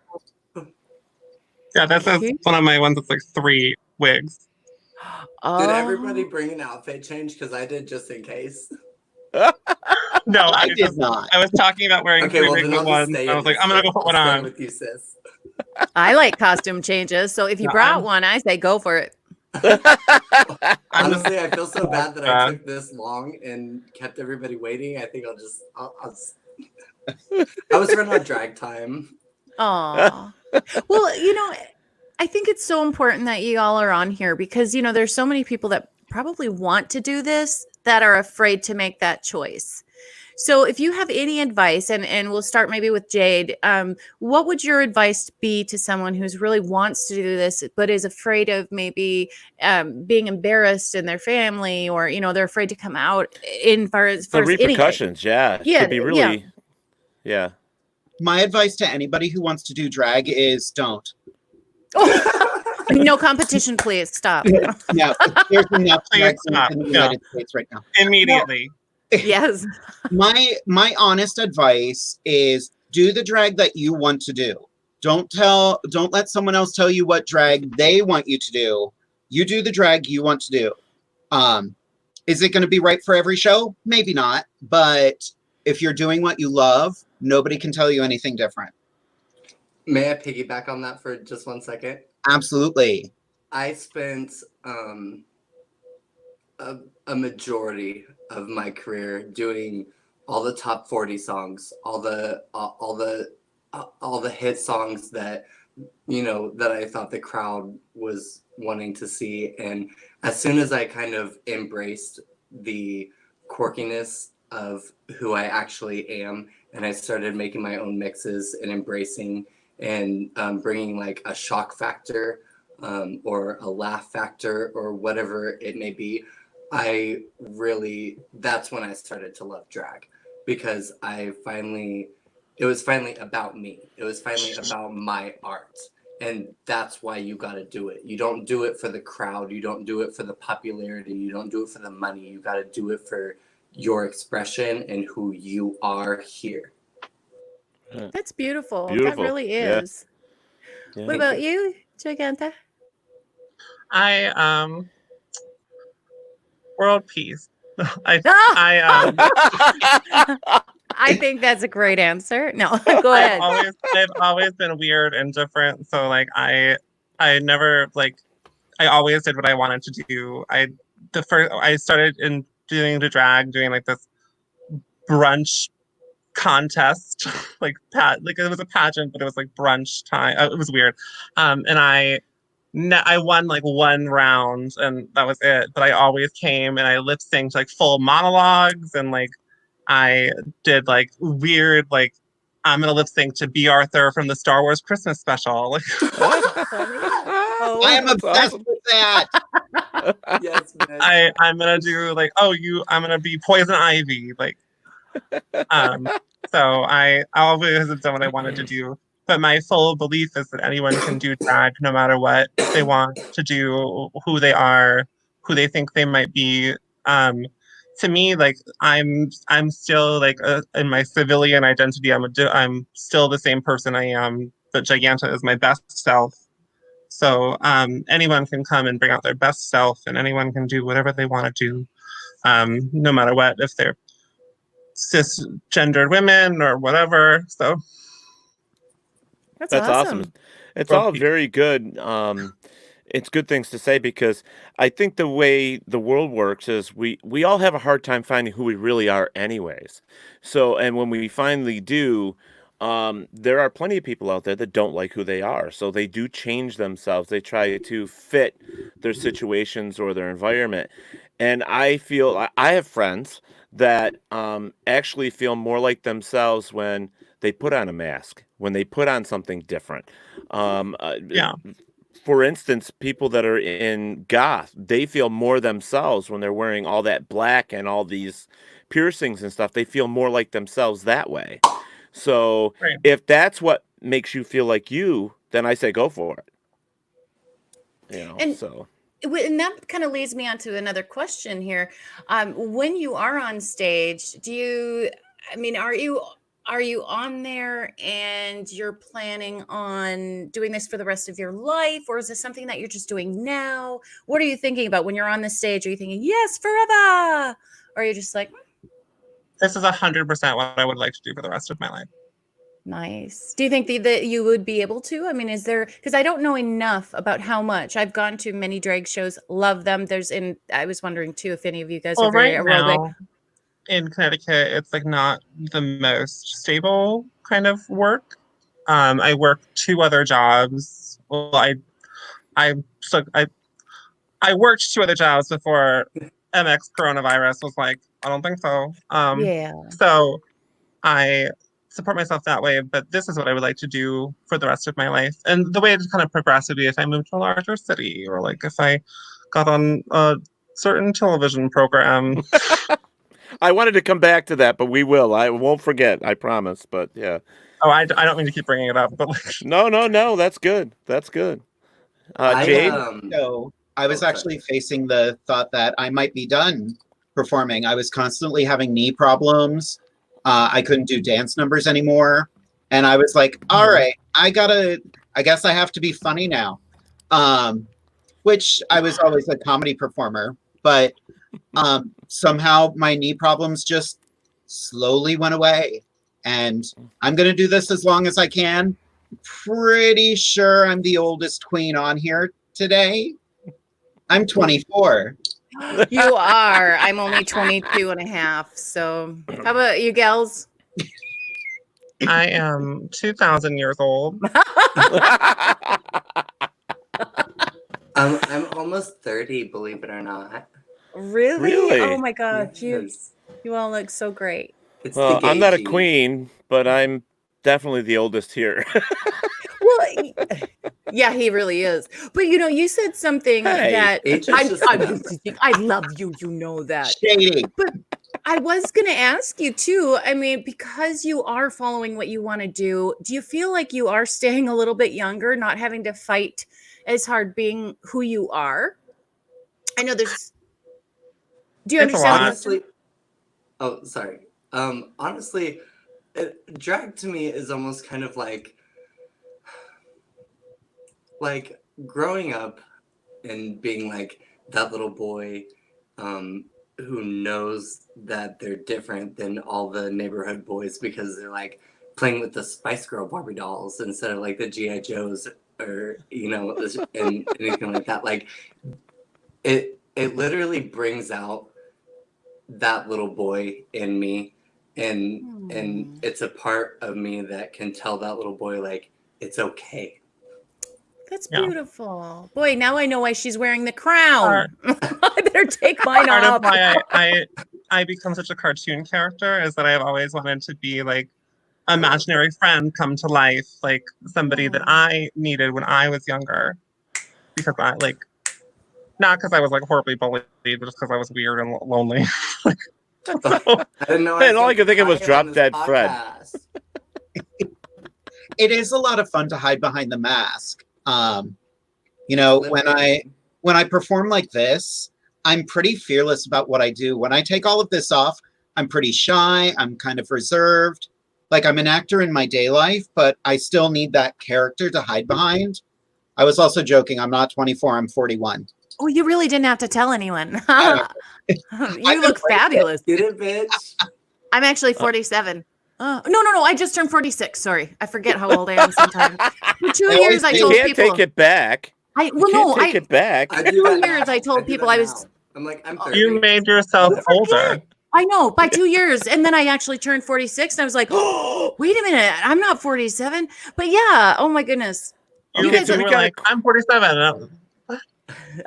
Yeah, this is one of my ones that's like 3 wigs. Did everybody bring an outfit change? Because I did just in case. No, I did not. I was talking about wearing Okay, 3 well, wigs then at I'll just once. stay I was like, I'm gonna go put one on. with you, sis. I like costume changes, so if you No, brought one, I say go for it. Honestly, I feel so bad that I took this long and kept everybody waiting. I think I'll I was running on drag time. Aw. Well, I think it's so important that you all are on here because, there's so many people that probably want to do this that are afraid to make that choice. So if you have any advice, and we'll start maybe with Jade, what would your advice be to someone who's really wants to do this, but is afraid of maybe being embarrassed in their family, or, they're afraid to come out in far as The anything? repercussions, yeah. Could be really, yeah. My advice to anybody who wants to do drag is don't. Oh, no competition, please stop. No, there's enough drag Please stop. in the No. United States right now. Immediately. Yes. My honest advice is do the drag that you want to do. Don't let someone else tell you what drag they want you to do. You do the drag you want to do. Is it going to be right for every show? Maybe not, but if you're doing what you love, nobody can tell you anything different. May I piggyback on that for just 1 second? Absolutely. I spent a majority of my career doing all the top 40 songs, all the hit songs that that I thought the crowd was wanting to see. And as soon as I kind of embraced the quirkiness of who I actually am, and I started making my own mixes and embracing and bringing like a shock factor or a laugh factor or whatever it may be, that's when I started to love drag, because it was finally about me. It was finally about my art. And that's why you got to do it. You don't do it for the crowd. You don't do it for the popularity. You don't do it for the money. You got to do it for your expression and who you are here. That's beautiful. Beautiful. That really is. Yeah. What about you, Giganta? World peace. I think that's a great answer. No, go ahead. I've always been weird and different. So like I never I always did what I wanted to do. I started in doing the drag, doing like this brunch contest, like it was a pageant, but it was like brunch time. It was weird. And I won like 1 round and that was it. But I always came and I lip synced like full monologues, and like I did like weird, like I'm gonna lip sync to B. Arthur from the Star Wars Christmas special. Like, I am obsessed with that. Yes, man. I'm gonna do like, I'm gonna be Poison Ivy. Like, so I always have done what I wanted to do. But my full belief is that anyone can do drag no matter what they want to do, who they are, who they think they might be. To me, like I'm still like in my civilian identity. I'm still the same person I am, but Giganta is my best self. So anyone can come and bring out their best self, and anyone can do whatever they want to do, no matter what. If they're cisgendered women or whatever. So That's That's awesome. awesome. It's Both all people. very good. It's good things to say because I think the way the world works is we all have a hard time finding who we really are anyways. So, and when we finally do, there are plenty of people out there that don't like who they are. So they do change themselves. They try to fit their situations or their environment. And I feel I have friends that actually feel more like themselves when they put on a mask, when they put on something different. Um, uh, Yeah. for instance, people that are in goth, they feel more themselves when they're wearing all that black and all these piercings and stuff. They feel more like themselves that way. So Right. if that's what makes you feel like you, then I say go for it. And So and that kind of leads me on to another question here. When you are on stage, are you on there and you're planning on doing this for the rest of your life, or is this something that you're just doing now? What are you thinking about when you're on the stage? Are you thinking yes forever, or are you just like This is 100% what I would like to do for the rest of my life. nice? Do you think that you would be able to? I mean, is there, because I don't know enough about how much. I've gone to many drag shows, love them. I was wondering too if any of you guys Well, are very right aerobic. now in Connecticut, it's like not the most stable kind of work. I work 2 other jobs. Well, I took I worked 2 other jobs before MX coronavirus was like, I don't think so. Yeah. So I support myself that way, but this is what I would like to do for the rest of my life. And the way to kind of progress would be if I moved to a larger city, or like if I got on a certain television program. I wanted to come back to that, but we will. I won't forget. I promise. But yeah. Oh, I don't mean to keep bringing it up, but like, No. That's good. That's good. Jade? So I was sorry. actually facing the thought that I might be done performing. I was constantly having knee problems. I couldn't do dance numbers anymore. And I was like, all right, I guess I have to be funny now. Which I was always a comedy performer, but somehow my knee problems just slowly went away. And I'm going to do this as long as I can. Pretty sure I'm the oldest queen on here today. I'm 24. You are. I'm only 22 and a half. So how about you gals? I am 2,000 years old. I'm almost 30, believe it or not. Really? Really? Oh my gosh. Yes. You all look so great. It's Well, the I'm not a gay gene. queen, but I'm definitely the oldest here. Well, yeah, he really is. But you said something Hey. that Age is just a number. I love you. You know that. Shady. But I was going to ask you too. I mean, because you are following what you want to do you feel like you are staying a little bit younger, not having to fight as hard being who you are? I know there's. Do you It's a understand? lot. Honestly, oh, sorry. Honestly, drag to me is almost kind of like growing up and being like that little boy who knows that they're different than all the neighborhood boys because they're like playing with the Spice Girl Barbie dolls instead of like the G.I. Joes or and anything like that. Like it literally brings out that little boy in me, and it's a part of me that can tell that little boy like it's okay. That's Yeah. beautiful. Boy, now I know why she's wearing the crown. I better take mine Part off. of why I become such a cartoon character is that I've always wanted to be like imaginary friend come to life, like somebody that I needed when I was younger, because I like not because I was like horribly bullied, but just because I was weird and lonely. I didn't know. Man, all I could think of was cry Drop on this Dead Fred. podcast. It is a lot of fun to hide behind the mask. When I perform like this, I'm pretty fearless about what I do. When I take all of this off, I'm pretty shy. I'm kind of reserved. Like I'm an actor in my day life, but I still need that character to hide behind. I was also joking. I'm not 24. I'm 41. Oh, you really didn't have to tell anyone. I You look fabulous. Get it, bitch. I'm actually 47. No. I just turned 46. Sorry. I forget how old I am sometimes. For 2 I years, always I say- You told can't people. take it back. I You can't take it back. I do that 2 years, now. I told do people that I was. now. I'm like, I'm 30. You made yourself You older. forget. I know, by 2 years. And then I actually turned 46 and I was like, oh, wait a minute. I'm not 47. But yeah, oh my goodness. You Okay, guys so are we were like, I'm 47.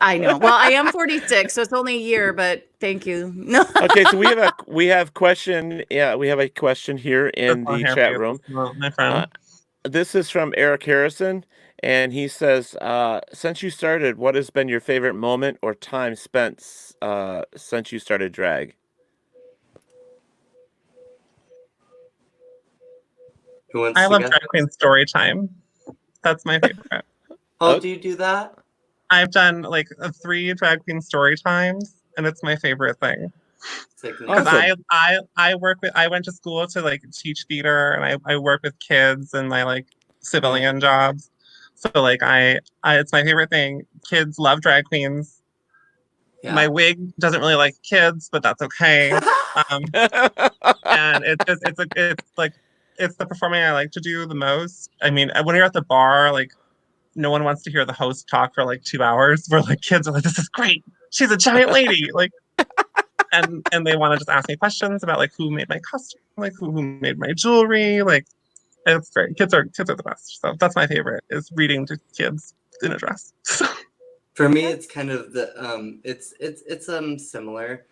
I know. Well, I am 46, so it's only a year, but thank you. No. Okay, so we have question. Yeah, we have a question here in the chat room. My friend. This is from Eric Harrison, and he says, "Since you started, what has been your favorite moment or time spent since you started drag?" Who wants I to love go? drag queen story time. That's my favorite. Oh, do you do that? I've done like 3 drag queen story times, and it's my favorite thing. Because Awesome. I went to school to like teach theater, and I work with kids in my like civilian jobs. So like it's my favorite thing. Kids love drag queens. Yeah. My wig doesn't really like kids, but that's okay. And it's the performing I like to do the most. I mean, when you're at the bar, like no one wants to hear the host talk for like 2 hours. Where like kids are like, "This is great. She's a giant lady." Like, and they want to just ask me questions about like who made my costume, like who made my jewelry. Like, it's great. Kids are the best. So that's my favorite, is reading to kids in a dress. For me, it's kind of the it's similar.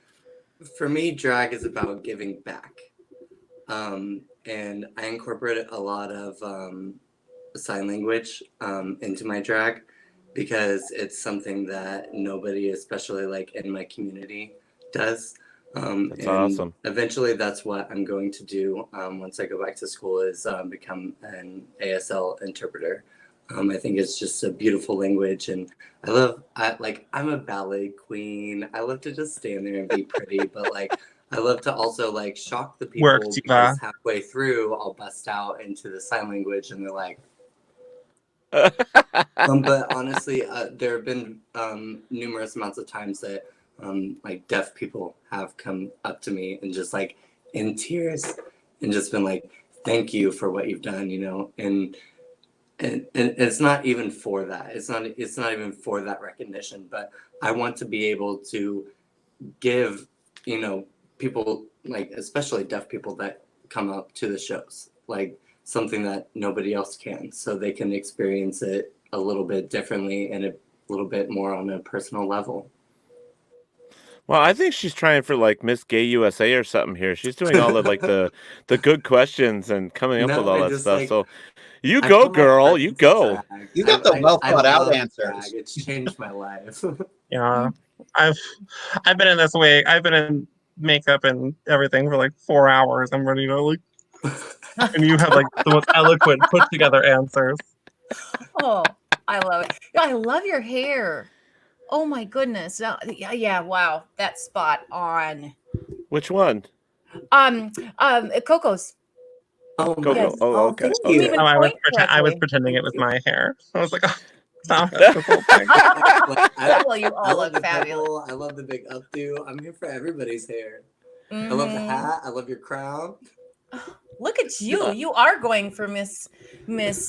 For me, drag is about giving back, and I incorporate a lot of sign language into my drag because it's something that nobody, especially like in my community, does. That's and awesome. Eventually, that's what I'm going to do once I go back to school, is become an ASL interpreter. I think it's just a beautiful language, and I'm a ballet queen. I love to just stand there and be pretty, but like I love to also like shock the people, because halfway through I'll bust out into the sign language, and they're like. But honestly, there have been numerous amounts of times that like deaf people have come up to me and just like in tears and just been like, "Thank you for what you've done," and it's not even for that. It's not even for that recognition. But I want to be able to give people, like especially deaf people that come up to the shows, like something that nobody else can, so they can experience it a little bit differently and a little bit more on a personal level. Well, I think she's trying for like Miss Gay USA or something here. She's doing all of like the good questions and coming up with all that stuff. Like, so you go, girl. You go. You got the well thought out answers. Drag. It's changed my life. Yeah, I've been in this wig. I've been in makeup and everything for like 4 hours. I'm ready to like, and you have like the most eloquent, put together answers. Oh, I love it. I love your hair. Oh my goodness. Yeah, wow. That's spot on. Which one? Coco's. Oh, Coco. Yes. Oh, okay. Thank Okay. you. I was pretending it was my hair. I was like, oh, stop it. This whole thing. Well, you all look fabulous. Purple. I love the big updo. I'm here for everybody's hair. Mm-hmm. I love the hat. I love your crown. Look at you. You are going for Miss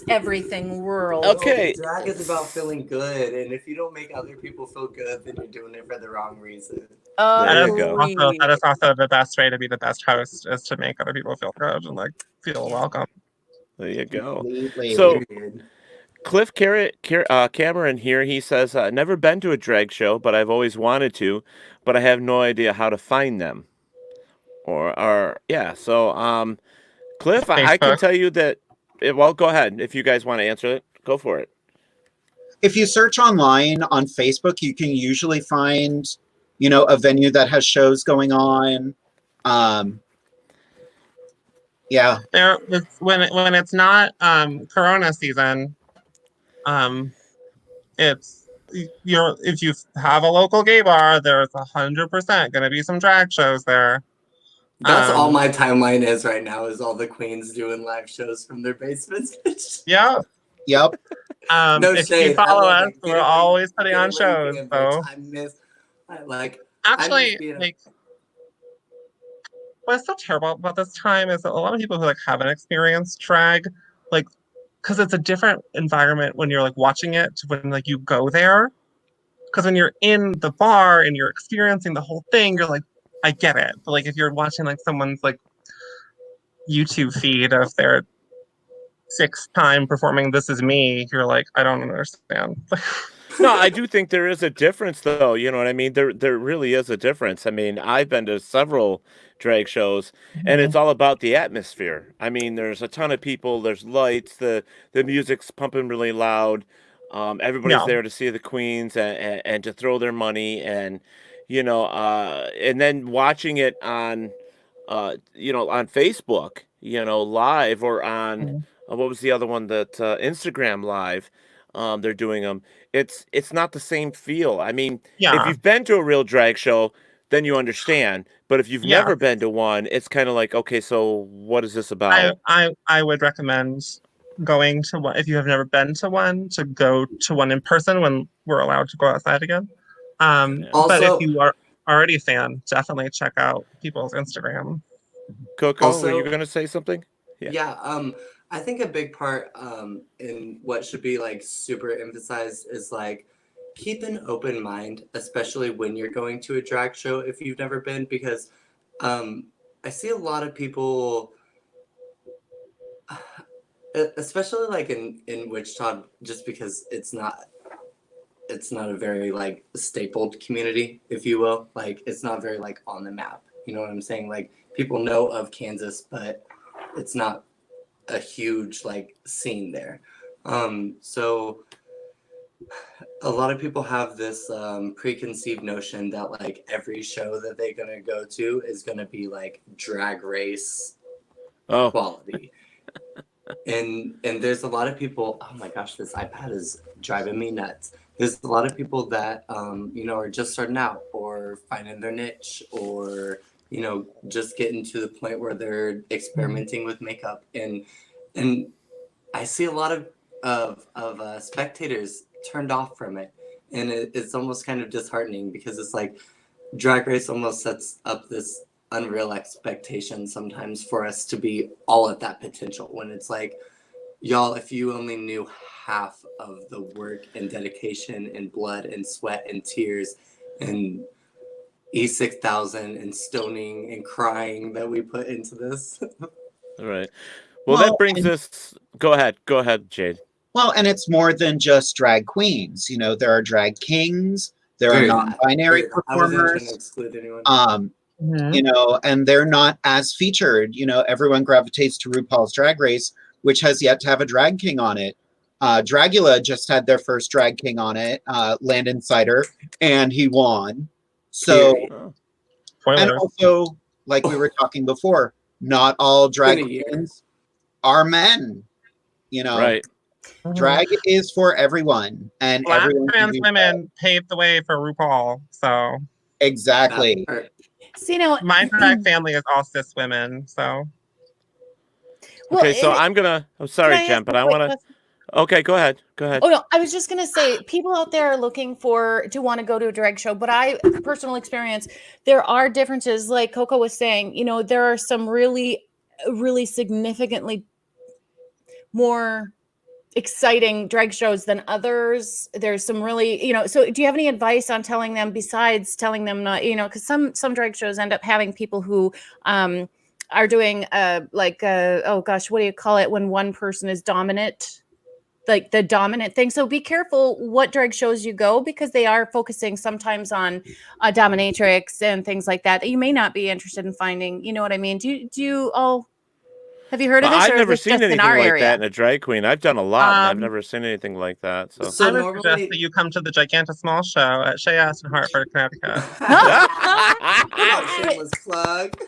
Everything World. Okay. Drag is about feeling good, and if you don't make other people feel good, then you're doing it for the wrong reason. There you go. That is also the best way to be the best host, is to make other people feel good and like feel welcome. There you go. Completely. So Cliff Cameron here, he says, never been to a drag show, but I've always wanted to, but I have no idea how to find them. So Cliff, I can tell you that, well, go ahead. If you guys want to answer it, go for it. If you search online on Facebook, you can usually find, a venue that has shows going on. Yeah. When it's not Corona season, if you have a local gay bar, there's 100% going to be some drag shows there. That's all my timeline is right now, is all the queens doing live shows from their basements. Yeah. Yep. No if shade. you follow us, it. we're always putting on shows. So I miss what's so terrible about this time is that a lot of people who like haven't experienced drag, like, because it's a different environment when you're like watching it to when like you go there. Because when you're in the bar and you're experiencing the whole thing, you're like, I get it. But like if you're watching like someone's like YouTube feed of their sixth time performing This Is Me, you're like, I don't understand. No, I do think there is a difference, though. You know what I mean? There really is a difference. I mean, I've been to several drag shows, and it's Mhm. all about the atmosphere. I mean, there's a ton of people. There's lights. The music's pumping really loud. Everybody's Yeah. there to see the queens and to throw their money, and and then watching it on on Facebook, live, or on Mhm. what was the other one, that Instagram Live. They're doing them. It's not the same feel. I mean, if Yeah. you've been to a real drag show, then you understand. But if you've Yeah. never been to one, it's kind of like, okay, so what is this I, about? I I would recommend going to one if you have never been to one to go to one in person when we're allowed to go outside again. Yeah. But if Also, you are already a fan, definitely check out people's Instagram. Coco, were you also, gonna say something? Yeah. yeah, I think a big part in what should be like super emphasized is like keep an open mind, especially when you're going to a drag show if you've never been, because I see a lot of people, especially like in Wichita, just because it's not a very like stapled community, if you will. Like it's not very like on the map. You know what I'm saying? Like people know of Kansas, but it's not a huge like scene there. So a lot of people have this preconceived notion that like every show that they're gonna go to is gonna be like drag race Oh, quality. And there's a lot of people, oh my gosh, this iPad is driving me nuts. There's a lot of people that are just starting out or finding their niche, or just getting to the point where they're experimenting with makeup, and I see a lot of spectators turned off from it, and it's almost kind of disheartening because it's like Drag Race almost sets up this unreal expectation sometimes for us to be all at that potential, when it's like, y'all, if you only knew half of the work and dedication and blood and sweat and tears and E6000 and stoning and crying that we put into this. all right. Well, that Well, brings and us. Go ahead, Jade. and it's more than just drag queens. You know, there are drag kings, there are Very that. non-binary Very that. I wasn't trying to performers. exclude anyone. Um, Mhm. and they're not as featured. You know, everyone gravitates to RuPaul's Drag Race, which has yet to have a drag king on it. Dragula just had their first drag king on it, Landon Cider, and he won. So, Period. Oh. and Spoilers. also, like we were talking before, not all drag Been a year. queens are men. You know, Right. Mhm. drag is for everyone, and Black everyone can trans do women paved the way for RuPaul. So exactly. See, now, my drag family is all cis women. So well, Okay, so I'm gonna. I'm can sorry, I ask Jen, a but I quick want to. question? Okay, go ahead. Go ahead. Oh no, I was just gonna say, people out there are looking to want to go to a drag show, but personal experience, there are differences. Like Coco was saying, there are some really, really significantly more exciting drag shows than others. There's some really, so do you have any advice on telling them, besides telling them not, because some drag shows end up having people who are doing oh gosh, what do you call it when one person is dominant? Like the dominant thing. So be careful what drag shows you go, because they are focusing sometimes on dominatrix and things like that you may not be interested in finding. You know what I mean? Do you all have you heard of Well, this, I've or is never this seen just in anything our like that area? in a drag queen. I've done a lot, and I've um, never seen anything like that. So. So I would suggest normally, that you come to the Giganta Small Show at Shayas in Hartford, Connecticut. come on, shameless plug.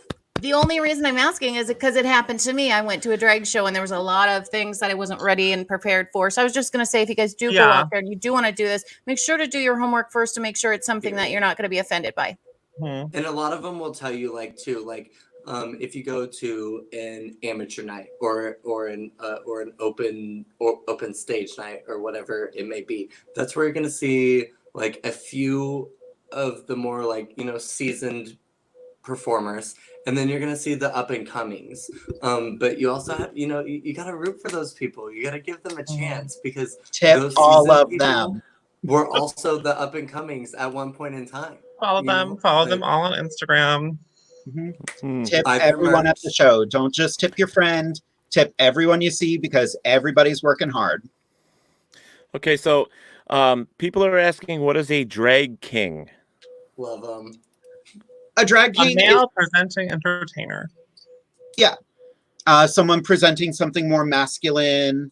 The only reason I'm asking is because it happened to me. I went to a drag show and there was a lot of things that I wasn't ready and prepared for. So I was just going to say, if you guys do go Yeah. out there and you do want to do this, make sure to do your homework first to make sure it's something that you're not going to be offended by. Mhm. And a lot of them will tell you like too, like if you go to an amateur night or an open stage night or whatever it may be, that's where you're gonna see like a few of the more like seasoned performers, and then you're gonna see the up and comings. But you also have, you gotta root for those people. You gotta give them a chance because Tip those all seasoned of people them. were also the up and comings at one point in time. Follow them. Follow them all on Instagram. Tip I everyone at the merch. show. Don't just tip your friend. Tip everyone you see because everybody's working hard. Okay, so people are asking, what is a drag king? Love them. A drag A king is male presenting entertainer. someone presenting something more masculine,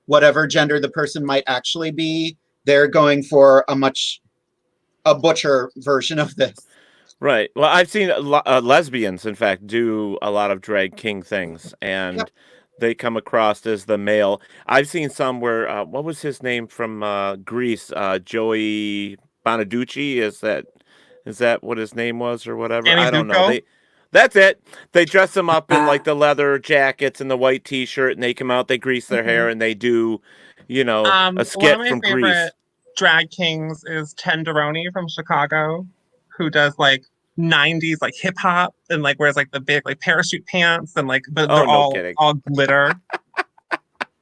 whatever gender the person might actually be. They're going for a butcher version of this. Right. Well, I've seen lesbians, in fact, do a lot of drag king things, and Yep. they come across as the male. I've seen some where, what was his name from Greece? Joey Bonaducci? Is that what his name was or whatever? Danny I don't know. Zuko? That's it. They dress them up in like the leather jackets and the white T-shirt, and they come out. They grease their hair, and they do, a One of skit my from favorite Greece. drag kings is Tenderoni from Chicago, who does like 90s like hip hop and like wears like the big like parachute pants and like but Oh, they're no kidding. all glitter.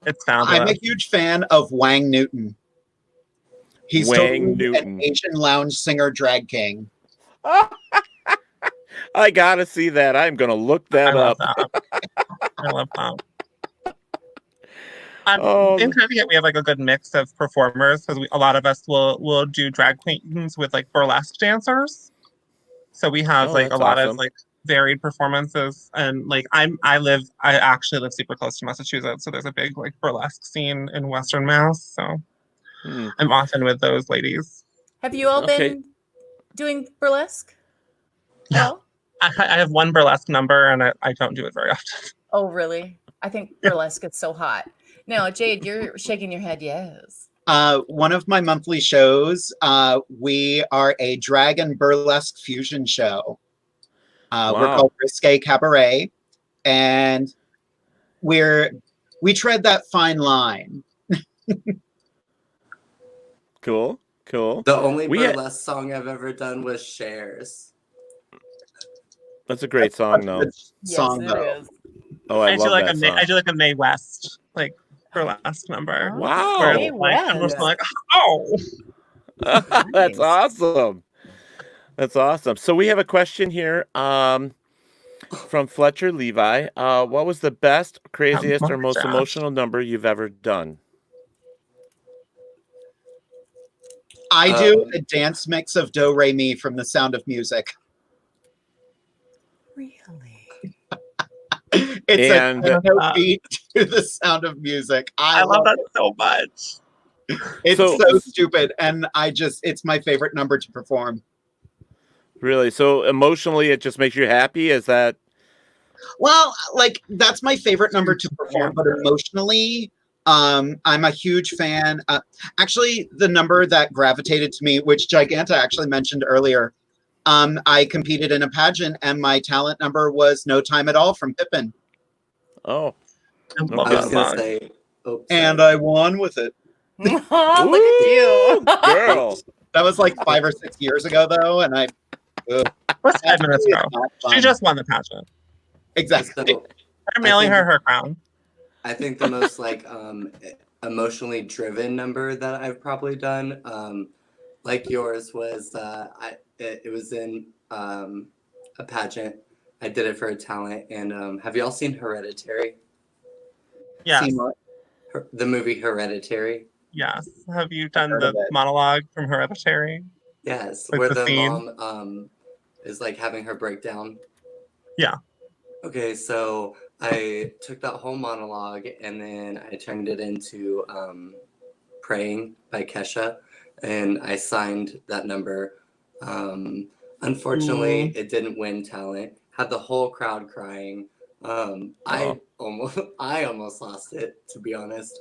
It's I'm fabulous. a huge fan of Wang Newton. He's Wang totally Newton. an Asian lounge singer drag king. I gotta see that. I'm gonna look that I love up. that. I love that. Oh. In Connecticut, we have like a good mix of performers because a lot of us will do drag queens with like burlesque dancers. So we have Oh, like a that's lot of awesome. like varied performances, and like I actually live super close to Massachusetts, so there's a big like burlesque scene in Western Mass. So Hmm. I'm often with those ladies. Have you all Okay. been doing burlesque? Yeah. Oh, I have one burlesque number, and I don't do it very often. oh, really? I think burlesque is so hot. Now, Jade, you're shaking your head. Yes. One of my monthly shows, we are a drag and burlesque fusion show. We're Wow. called Risque Cabaret, and we tread that fine line. Cool. The only We had- burlesque song I've ever done was Cher's. That's a great song, though. Good song, yes, it though. is. Oh, I do love like that song. I do like a Mae West like burlesque number. Wow. Where Mae it's like, I'm just West. like, oh. That's Nice. awesome. That's awesome. So we have a question here from Fletcher Levi. What was the best, craziest, or most Josh. emotional number you've ever done? I do a dance mix of Do Re Mi from The Sound of Music. Really? It's And- a techno beat to The Sound of Music. I love that so much. It's So- so stupid, and it's my favorite number to perform. Really? So emotionally, it just makes you happy? Is that? Well, like that's my favorite number to perform, but emotionally, I'm a huge fan. Actually, the number that gravitated to me, which Giganta actually mentioned earlier, I competed in a pageant, and my talent number was "No Time at All" from Pippin, Oh. I love I was that gonna song. say, oh, and sorry. I won with it. Oh, look at you. Girl. That was like 5 or 6 years ago, though, and What's 5 minutes it's ago? not She fun. just won the pageant. Exactly. So, I'm mailing think- her crown. I think the most like emotionally driven number that I've probably done, like yours, was it was in a pageant. I did it for a talent, and have you all seen Hereditary? Yes, Seen what? The movie Hereditary. yes. Have you done heard the of it. monologue from Hereditary? Yes, Like where the the scene? mom is like having her breakdown. Yeah. Okay, so I took that whole monologue and then I turned it into Praying by Kesha, and I signed that number. Unfortunately, it didn't win talent. Had the whole crowd crying. I almost lost it, to be honest.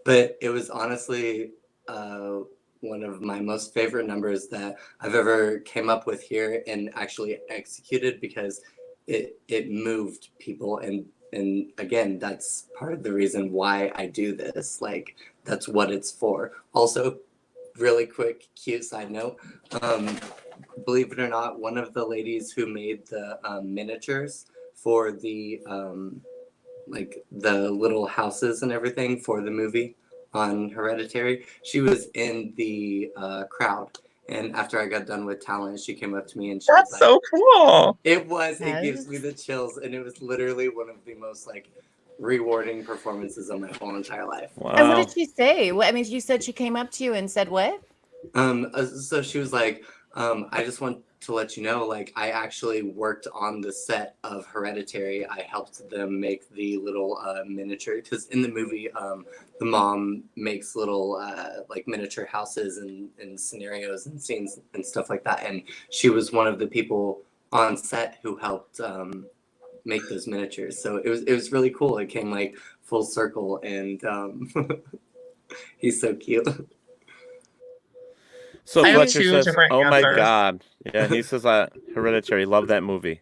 But it was honestly one of my most favorite numbers that I've ever came up with here and actually executed, because it moved people, and again, that's part of the reason why I do this. Like, that's what it's for. Also, really quick cute side note, believe it or not, one of the ladies who made the miniatures for the like the little houses and everything for the movie on Hereditary, she was in the crowd. And after I got done with talent, she came up to me and she That's was so cool. it gives me the chills, and it was literally one of the most like rewarding performances of my whole entire life. Wow. And what did she say? I mean, you said she came up to you and said what? So she was like, I just want to let you know, like, I actually worked on the set of Hereditary. I helped them make the little miniature, because in the movie, the mom makes little like miniature houses and scenarios and scenes and stuff like that. And she was one of the people on set who helped make those miniatures. So it was really cool. It came like full circle, and he's so cute. So I have Fletcher two says, different "Oh my answers. God, yeah." He says, "Hereditary, love that movie."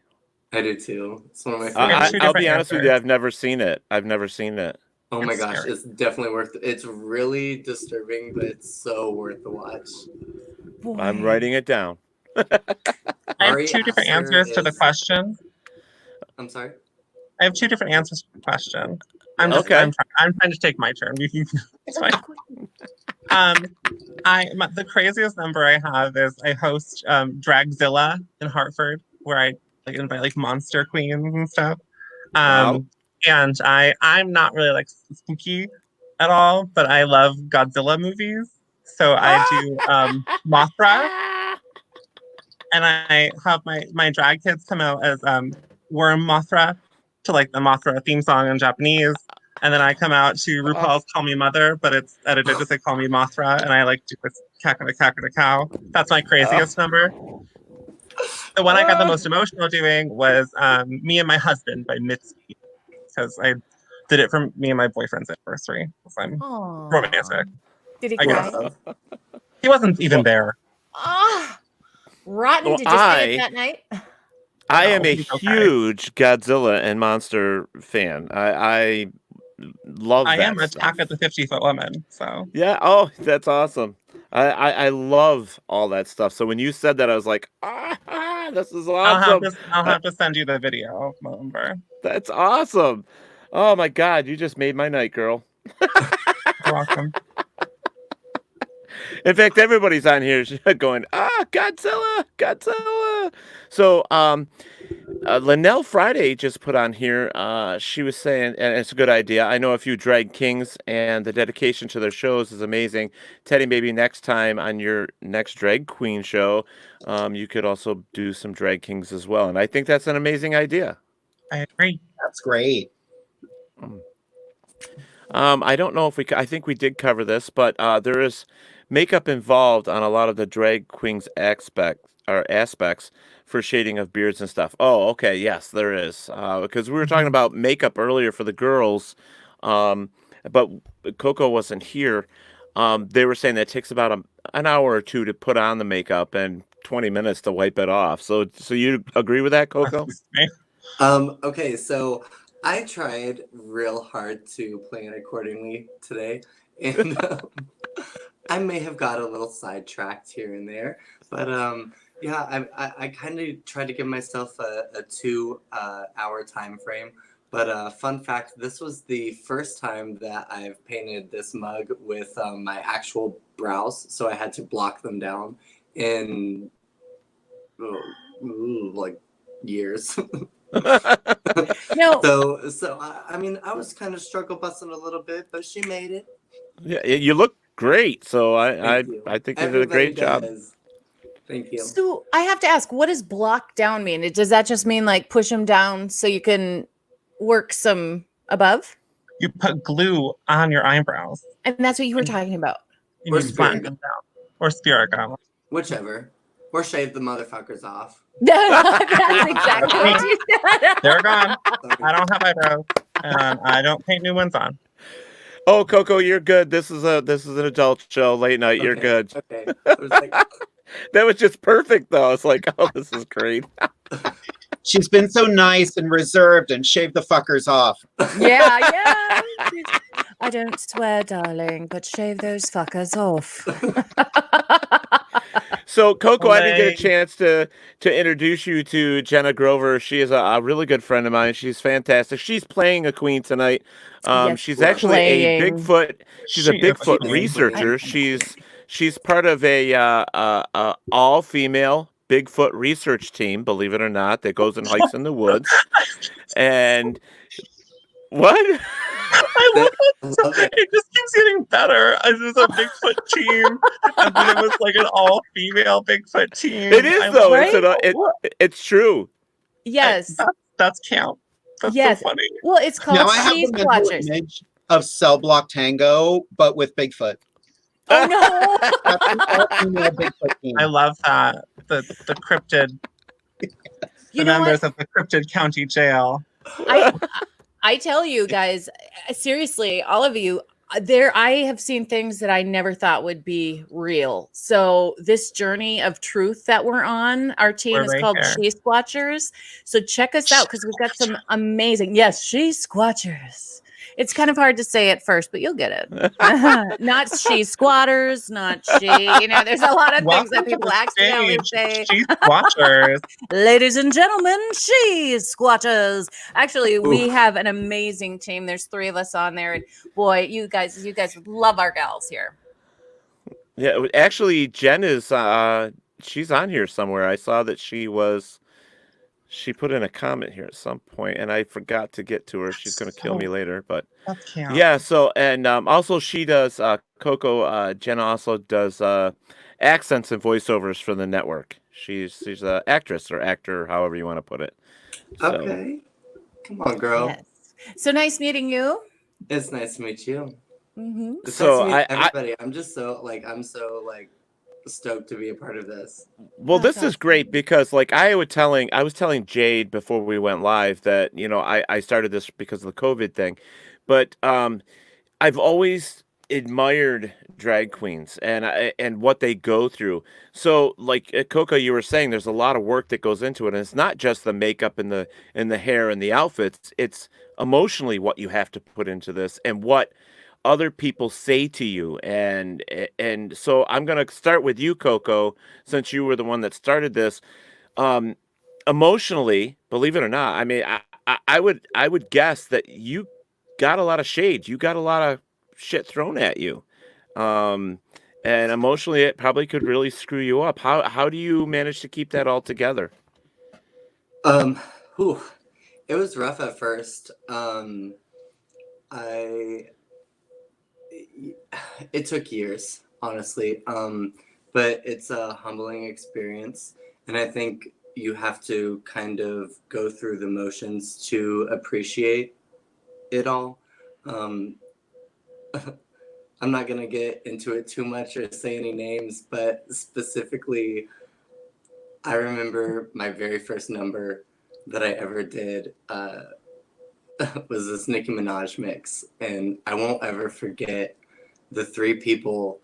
I do too. It's one of my I have favorites. two I'll be different honest with you, answers. I've never seen it. I've never seen it. Oh my It's gosh, scary. it's definitely worth it. It's really disturbing, but it's so worth the watch. I'm writing it down. I have Ari two different Aster answers to the is- question. I'm sorry? I have two different answers to the question. Okay. I'm trying to take my turn. It's fine. The craziest number I have is I host Dragzilla in Hartford, where I like invite like monster queens and stuff. Wow. And I'm not really like spooky at all, but I love Godzilla movies. So I do Mothra, and I have my drag kids come out as Worm Mothra to like the Mothra theme song in Japanese. And then I come out to RuPaul's Call Me Mother, but it's edited to say Call Me Mothra, and I like do this cackle cow. That's my craziest number. The one I got the most emotional doing was Me and My Husband by Mitski, because I did it for me and my boyfriend's anniversary. So I'm romantic. Did he I cry? guess. He wasn't even there. Rotten. Well, Did you say it that night? I am No, a he's okay. huge Godzilla and monster fan. I love that I am stuff. Attack of the 50-Foot Woman, so. Yeah. Oh, that's awesome. I love all that stuff. So when you said that, I was like, this is awesome. I'll have to send you the video number. That's awesome. Oh my God, you just made my night, girl. You're welcome. In fact, everybody's on here going, Godzilla. So, Linnell Friday just put on here, she was saying, and it's a good idea, I know a few drag kings, and the dedication to their shows is amazing. Teddy, maybe next time on your next drag queen show, you could also do some drag kings as well. And I think that's an amazing idea. I agree. That's great. I don't know if I think we did cover this, but there is makeup involved on a lot of the drag queens aspects for shading of beards and stuff. Oh, okay. Yes, there is. Because we were talking about makeup earlier for the girls, but Koko wasn't here. They were saying that it takes about an hour or two to put on the makeup and 20 minutes to wipe it off. So you agree with that, Koko? Okay, so I tried real hard to plan accordingly today, and I may have got a little sidetracked here and there, but yeah, I kind of tried to give myself a 2-hour time frame. But fun fact, this was the first time that I've painted this mug with my actual brows, so I had to block them down in like years. No. So I mean, I was kind of struggle busting a little bit, but she made it. Yeah, you look great. So I Thank you. think you did a great job. does. Thank you. So I have to ask, what does block down mean? Does that just mean like push them down so you can work some above? You put glue on your eyebrows. And that's what you were talking about. And Or you flatten spirit. them down. Or spirit gum. Whichever. Or shave the motherfuckers off. That's exactly what you said. They're gone. I don't have eyebrows. And I don't paint new ones on. Oh, Koko, you're good. This is an adult show, late night. You're Okay, good. Okay. I was like, That was just perfect, though. It's like, oh, this is great. She's been so nice and reserved and shaved the fuckers off. Yeah. I don't swear, darling, but shave those fuckers off. So, Coco, I didn't get a Olay. chance to introduce you to Jenna Grover. She is a really good friend of mine. She's fantastic. She's playing a queen tonight. Yes, She's Love actually it. a playing. Bigfoot. She's a She is a Bigfoot queen. researcher. She's part of a all female Bigfoot research team. Believe it or not, that goes and hikes in the woods. And what? I love it. Love it. It just keeps getting better. It was a Bigfoot team, and then it was like an all-female Bigfoot team. It is I though. love It's true. Yes. That's count. That's Yes. so funny. Well, it's called Now I have She the mental Squatchers. image of Cell Block Tango, but with Bigfoot. Oh no. That's an all-female Bigfoot team. I love that. The cryptid, You the know members what? of the cryptid county jail. I tell you guys, seriously, all of you, I have seen things that I never thought would be real. So this journey of truth that we're on, our team We're is right called there. She Squatchers. So check us out because we've got some amazing, yes, She Squatchers. It's kind of hard to say at first, but you'll get it. Not She Squatters, not She, there's a lot of things that Welcome to people the accidentally stage. say. She's watchers. Ladies and gentlemen, She Squatchers. Actually, we Oof. have an amazing team. There's 3 of us on there, and boy, you guys would love our gals here. Yeah, actually, Jen is she's on here somewhere. I saw that she put in a comment here at some point, and I forgot to get to her. She's going to kill me later, but That's count. yeah. So, and also she does Coco. Jenna also does accents and voiceovers for the network. She's an actress or actor, however you want to put it. So, Okay. Come on, girl. Yes. So nice meeting you. It's nice to meet you. Mm-hmm. It's So nice to meet I- everybody. I'm so stoked to be a part of this. well, That's this is great because, like, I was telling Jade before we went live that I started this because of the COVID thing, but I've always admired drag queens and what they go through. So, like Coco, you were saying, there's a lot of work that goes into it, and it's not just the makeup and the hair and the outfits. It's emotionally what you have to put into this and what other people say to you. And so I'm gonna start with you, Coco, since you were the one that started this. Um, Emotionally, believe it or not, I mean, I would guess that you got a lot of shade. You got a lot of shit thrown at you. And emotionally, it probably could really screw you up. How do you manage to keep that all together? Whew. It was rough at first. It took years, honestly. But it's a humbling experience, and I think you have to kind of go through the motions to appreciate it all. I'm not gonna get into it too much or say any names, but specifically, I remember my very first number that I ever did was this Nicki Minaj mix, and I won't ever forget the 3 people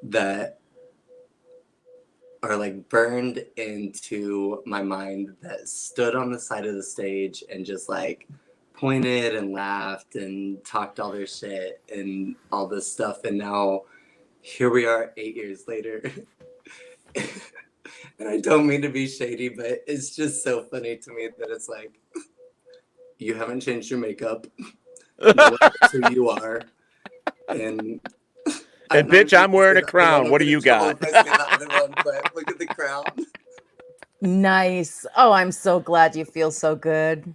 that are like burned into my mind that stood on the side of the stage and just like pointed and laughed and talked all their shit and all this stuff, and now here we are 8 years later. And I don't mean to be shady, but it's just so funny to me that it's like, you haven't changed your makeup. No one knows who you are. And bitch, I'm wearing a crown. What do you got? But look at the crown. Nice. Oh, I'm so glad you feel so good.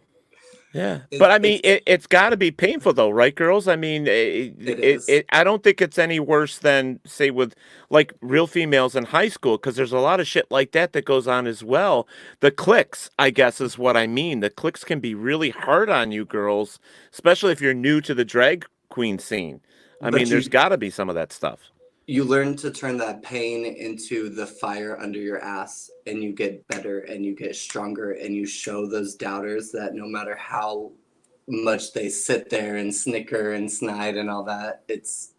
Yeah, but I mean, it's got to be painful though, right, girls? I mean, is. I don't think it's any worse than, say, with like real females in high school, because there's a lot of shit like that goes on as well. The cliques, I guess, is what I mean. The cliques can be really hard on you girls, especially if you're new to the drag queen scene. I mean, there's got to be some of that stuff. You learn to turn that pain into the fire under your ass, and you get better and you get stronger, and you show those doubters that no matter how much they sit there and snicker and snide and all that, it's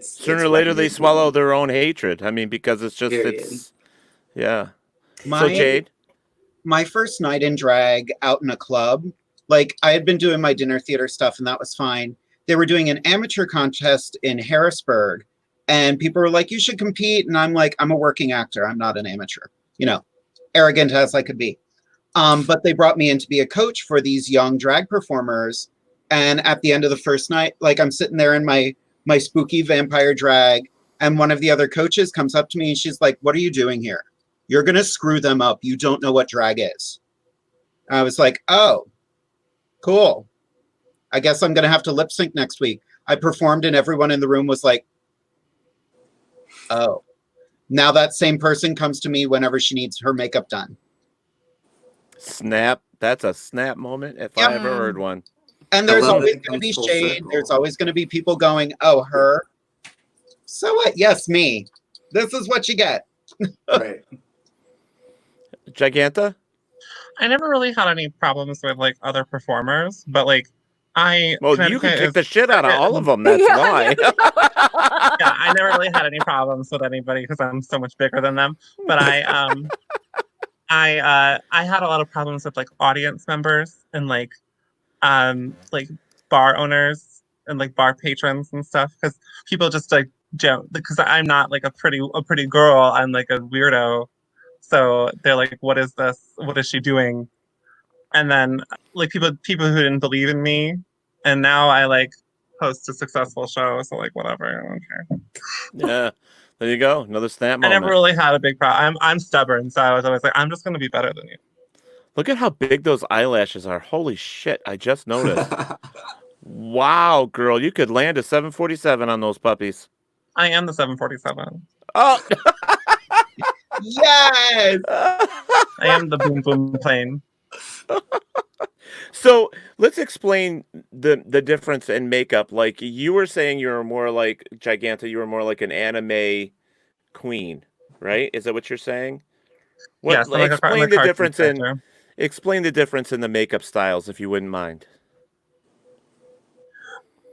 sooner or later they swallow their own hatred. I mean, because it's just Period. Yeah. My, So Jade, my first night in drag out in a club, like I had been doing my dinner theater stuff and that was fine. They were doing an amateur contest in Harrisburg, And people were like, you should compete. And I'm like, I'm a working actor. I'm not an amateur, you know, arrogant as I could be. But they brought me in to be a coach for these young drag performers. And at the end of the first night, like I'm sitting there in my spooky vampire drag. And one of the other coaches comes up to me and she's like, what are you doing here? You're going to screw them up. You don't know what drag is. I was like, oh, cool. I guess I'm going to have to lip sync next week. I performed and everyone in the room was like, oh. Now that same person comes to me whenever she needs her makeup done. Snap. That's a snap moment if I ever heard one. And there's always going to be shade. There's always going to be people going, oh, her. So what? Yes, me. This is what you get. Right. Giganta? I never really had any problems with like other performers, but like well, you can kick the shit out of all of them. That's why. Yeah, I never really had any problems with anybody because I'm so much bigger than them. But I had a lot of problems with like audience members and like bar owners and like bar patrons and stuff because people just like joke because I'm not like a pretty girl. I'm like a weirdo. So they're like, what is this? What is she doing? And then like people who didn't believe in me. And now I like host a successful show. So like whatever. I don't care. Yeah. There you go. Another snap moment. I never really had a big problem. I'm stubborn. So I was always like, I'm just going to be better than you. Look at how big those eyelashes are. Holy shit. I just noticed. Wow, girl. You could land a 747 on those puppies. I am the 747. Oh. Yes. I am the boom boom plane. So let's explain the difference in makeup. Like you were saying, you were more like Giganta. You were more like an anime queen, right? Is that what you're saying? Yes. Like, explain the difference character. explain the difference in the makeup styles, if you wouldn't mind.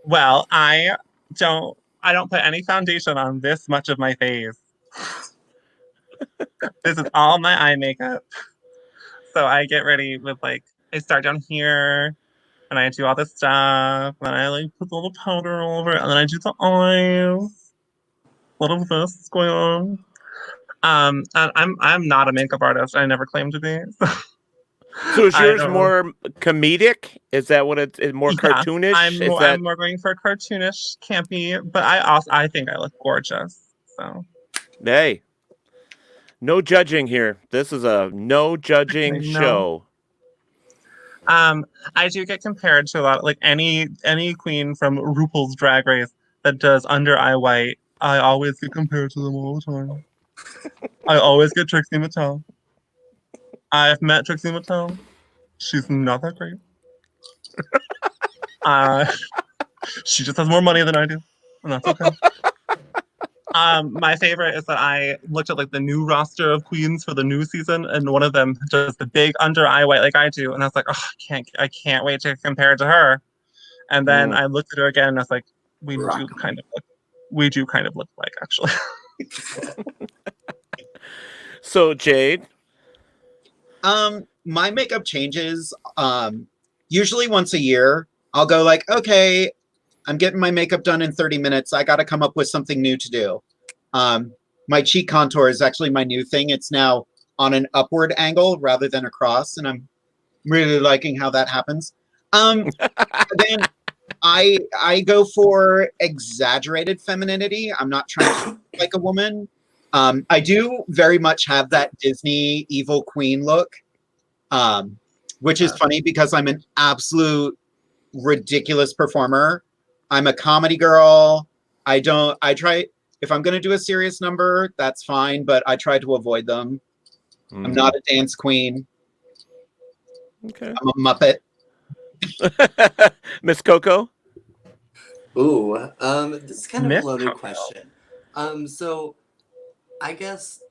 Well, I don't put any foundation on this much of my face. This is all my eye makeup. So I get ready with like, I start down here and I do all this stuff. And then I like put a little powder over it and then I do the eyes. A lot of this is going on. And I'm not a makeup artist. I never claimed to be. So is yours more comedic? Is that what it's more cartoonish? I'm more going for cartoonish, campy, but I think I look gorgeous. So hey. No judging here. This is a no judging show. I do get compared to a lot, like any queen from RuPaul's Drag Race that does under eye white. I always get compared to them all the time. I always get Trixie Mattel. I've met Trixie Mattel. She's not that great. She just has more money than I do, and that's okay. My favorite is that I looked at like the new roster of queens for the new season, and one of them does the big under eye white like I do, and I was like, oh, I can't wait to compare it to her. And then I looked at her again, and I was like, we do kind of look like actually. So Jade, my makeup changes usually once a year. I'll go like, okay, I'm getting my makeup done in 30 minutes. I got to come up with something new to do. My cheek contour is actually my new thing. It's now on an upward angle rather than across, and I'm really liking how that happens. Then I go for exaggerated femininity. I'm not trying to look like a woman. I do very much have that Disney evil queen look, which is funny because I'm an absolute ridiculous performer. I'm a comedy girl. If I'm going to do a serious number, that's fine, but I try to avoid them. I'm not a dance queen. Okay. I'm a Muppet. Miss Koko? Ooh, this is kind of a loaded question. So I guess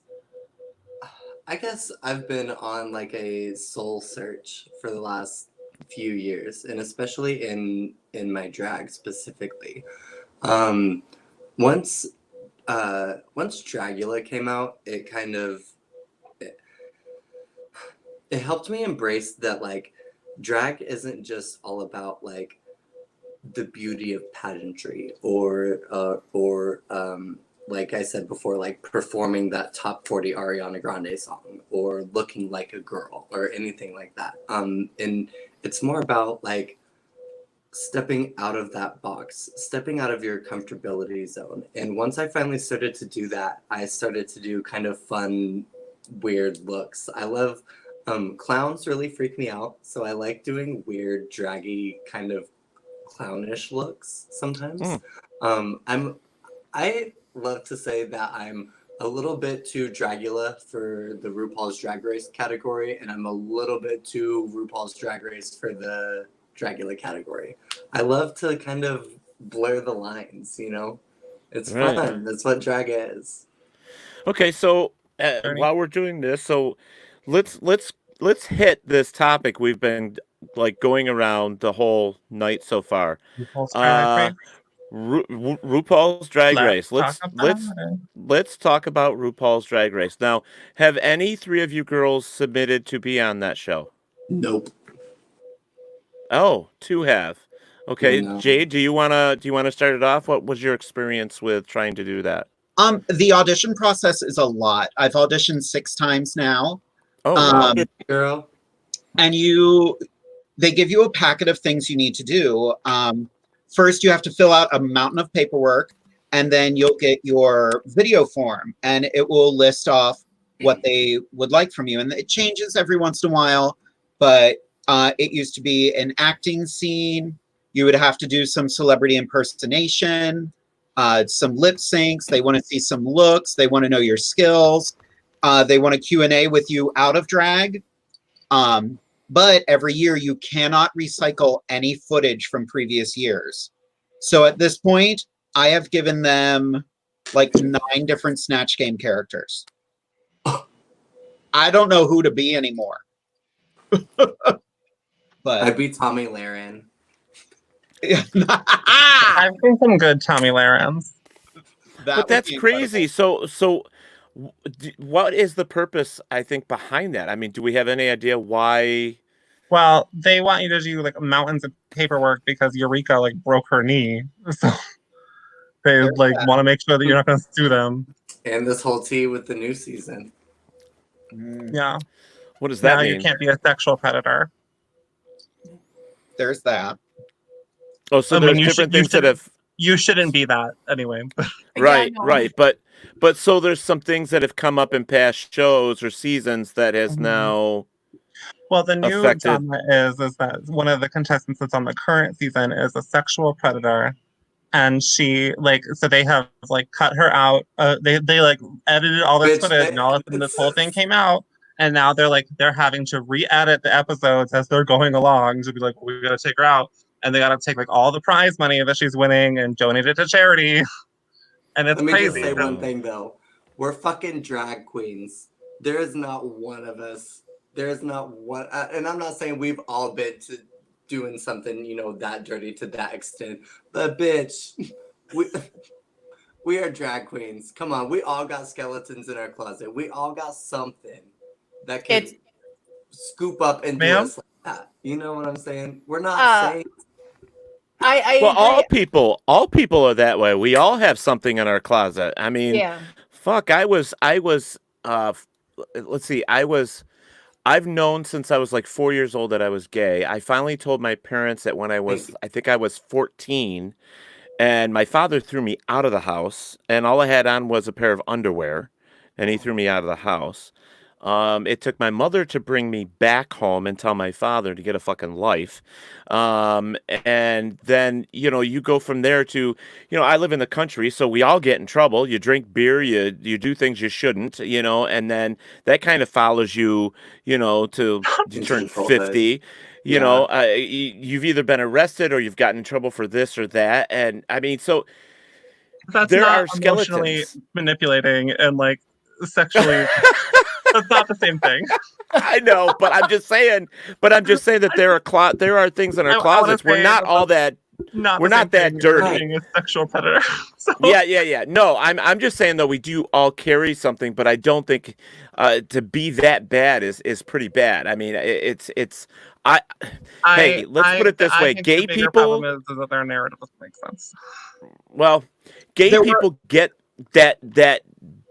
I've been on like a soul search for the last few years, and especially in my drag specifically. Once Dragula came out, it kind of it helped me embrace that like drag isn't just all about like the beauty of pageantry or like I said before, like performing that top 40 Ariana Grande song or looking like a girl or anything like that. And it's more about like stepping out of that box, stepping out of your comfortability zone. And once I finally started to do that, I started to do kind of fun, weird looks. I love clowns really freak me out. So I like doing weird, draggy, kind of clownish looks sometimes. I love to say that I'm a little bit too Dragula for the RuPaul's Drag Race category, and I'm a little bit too RuPaul's Drag Race for the Dragula category. I love to kind of blur the lines, you know? It's fun. That's what drag is. Okay, so while we're doing this, so let's hit this topic we've been like going around the whole night so far. RuPaul's Drag Race. RuPaul's Drag Race. Let's talk about RuPaul's Drag Race. Now, have any three of you girls submitted to be on that show? Nope. Oh, two have. Okay, No. Jade, do you wanna start it off? What was your experience with trying to do that? The audition process is a lot. I've auditioned 6 times now. Oh, Girl. And they give you a packet of things you need to do. First, you have to fill out a mountain of paperwork, and then you'll get your video form, and it will list off what they would like from you. And it changes every once in a while, but it used to be an acting scene. You would have to do some celebrity impersonation, some lip syncs. They want to see some looks. They want to know your skills. They want a Q&A with you out of drag. But every year you cannot recycle any footage from previous years. So at this point, I have given them like 9 different Snatch Game characters. I don't know who to be anymore. But I'd be Tommy Lahren. I've seen some good Tommy Lahrens. But that's crazy. So what is the purpose, I think, behind that? I mean, do we have any idea why? Well, they want you to do like mountains of paperwork because Eureka like broke her knee. So they like want to make sure that you're not going to sue them. And this whole tea with the new season. Yeah. What does that mean? You can't be a sexual predator. There's that. Oh, so there's different things that have... You shouldn't be that anyway. Right. But so there's some things that have come up in past shows or seasons that has now... Well, the new drama is that one of the contestants that's on the current season is a sexual predator. And she, so they have, cut her out. They edited all this footage, and all of a sudden this whole thing came out. And now they're having to re-edit the episodes as they're going along to be like, we got to take her out. And they got to take, all the prize money that she's winning and donate it to charity. And it's crazy. Let me just say one thing, though. We're fucking drag queens. There is not one of us. There is not one. And I'm not saying we've all been to doing something, that dirty to that extent. But, bitch, we are drag queens. Come on. We all got skeletons in our closet. We all got something that can scoop up and do us like that. You know what I'm saying? We're not saying... all people are that way. We all have something in our closet. I mean, fuck, I've known since I was 4 years old that I was gay. I finally told my parents that when I think I was 14, and my father threw me out of the house, and all I had on was a pair of underwear, and he threw me out of the house. It took my mother to bring me back home and tell my father to get a fucking life. And then, you go from there to, I live in the country, so we all get in trouble. You drink beer, you do things you shouldn't, and then that kind of follows you, to you turn 50. You've either been arrested or you've gotten in trouble for this or that. And I mean, so that's there not are skeletons. Manipulating and sexually. That's not the same thing. I know, but I'm just saying that there are things in our closets. We're not all that. We're not that dirty. Being a sexual predator. So. Yeah. No, I'm just saying though we do all carry something, but I don't think to be that bad is pretty bad. I mean, let's put it this way: gay people. Problem is that their narrative doesn't make sense. Well, gay people get that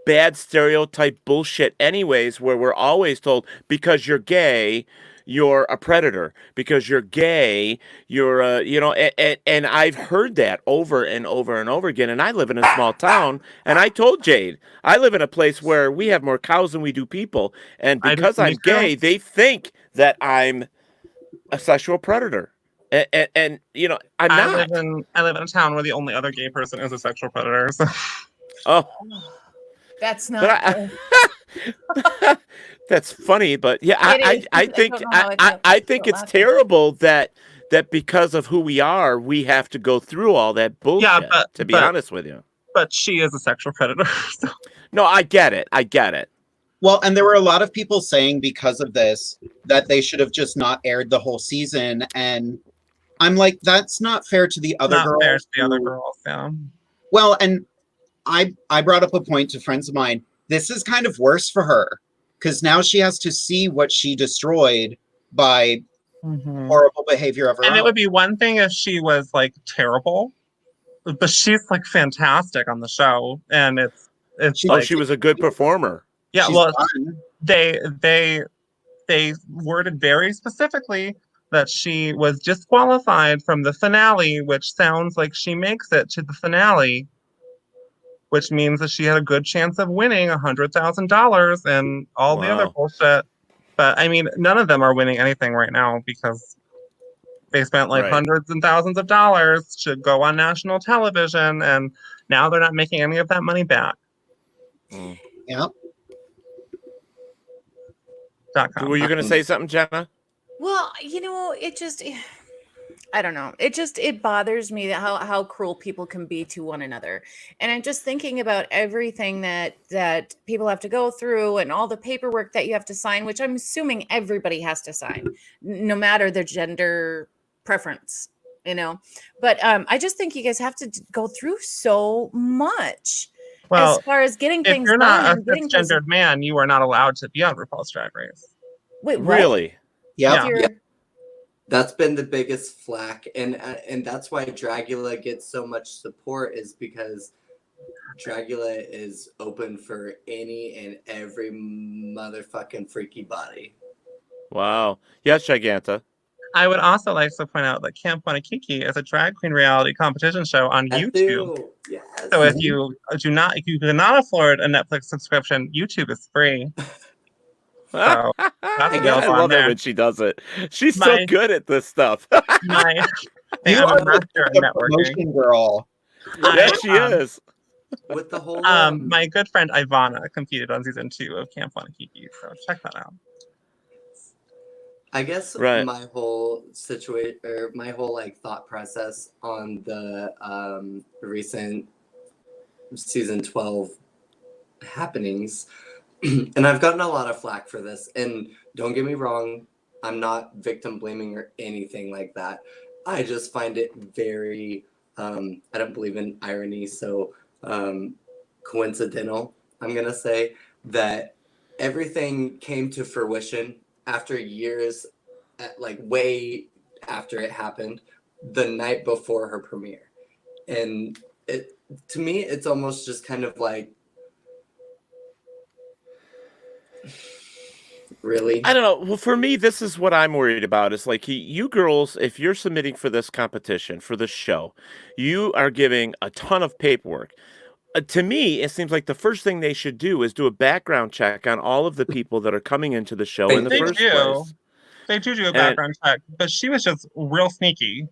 bad stereotype bullshit anyways, where we're always told because you're gay you're a predator, because you're gay you're and I've heard that over and over and over again, and I live in a small town, and I told Jade I live in a place where we have more cows than we do people, and because Me I'm too. gay they think that I'm a sexual predator, and I'm I not. live in a town where the only other gay person is a sexual predator. So. Oh, That's but not. that's funny, but yeah, It is. I don't think know how I think feel it's laughing. terrible that because of who we are, we have to go through all that bullshit. To be honest with you, but she is a sexual predator. So. no, I get it. Well, and there were a lot of people saying because of this that they should have just not aired the whole season, and I'm like, that's not fair to the other Not girls. fair to the other girls, yeah. Well, and I brought up a point to friends of mine. This is kind of worse for her because now she has to see what she destroyed by horrible behavior of her And own. it would be one thing if she was like terrible, but she's like fantastic on the show, and it's like, she was a good performer. yeah. She's Well, fun. they worded very specifically that she was disqualified from the finale, which sounds like she makes it to the finale, which means that she had a good chance of winning $100,000 and all the other Wow. bullshit. But I mean, none of them are winning anything right now because they spent like Right. hundreds and thousands of dollars to go on national television, and now they're not making any of that money back. Yeah. Were you going to say something, Jenna? Well, it just, I don't know. It bothers me that how cruel people can be to one another. And I'm just thinking about everything that people have to go through and all the paperwork that you have to sign, which I'm assuming everybody has to sign, no matter their gender preference, But I just think you guys have to go through so much. Well, as far as getting if things you're done not and a getting things. cisgendered man, you are not allowed to be on RuPaul's Drag Race. Wait, what? Really? Yep. If you're- That's been the biggest flack, and that's why Dragula gets so much support, is because Dragula is open for any and every motherfucking freaky body. Wow. Yes, Giganta. I would also like to point out that Camp Wanakiki is a drag queen reality competition show on YouTube. Yes. So if you cannot afford a Netflix subscription, YouTube is free. So that's I available on love it there. when she does it. She's so good at this stuff. You I'm are a master at the networking. promotion girl. Yeah, she is. With the whole my good friend Ivana competed on season 2 of Camp Wanakiki, so check that out. I guess Right. my whole situation, or my whole thought process on the recent season 12 happenings, and I've gotten a lot of flack for this, and don't get me wrong, I'm not victim blaming or anything like that. I just find it very, I don't believe in irony, so coincidental, I'm gonna say, that everything came to fruition after years, way after it happened, the night before her premiere. And to me, it's almost just kind of like, really? I don't know. Well, for me, this is what I'm worried about. Is like you girls, if you're submitting for this competition, for this show, you are giving a ton of paperwork. To me, it seems like the first thing they should do is do a background check on all of the people that are coming into the show in the first place. They do a background check, but she was just real sneaky.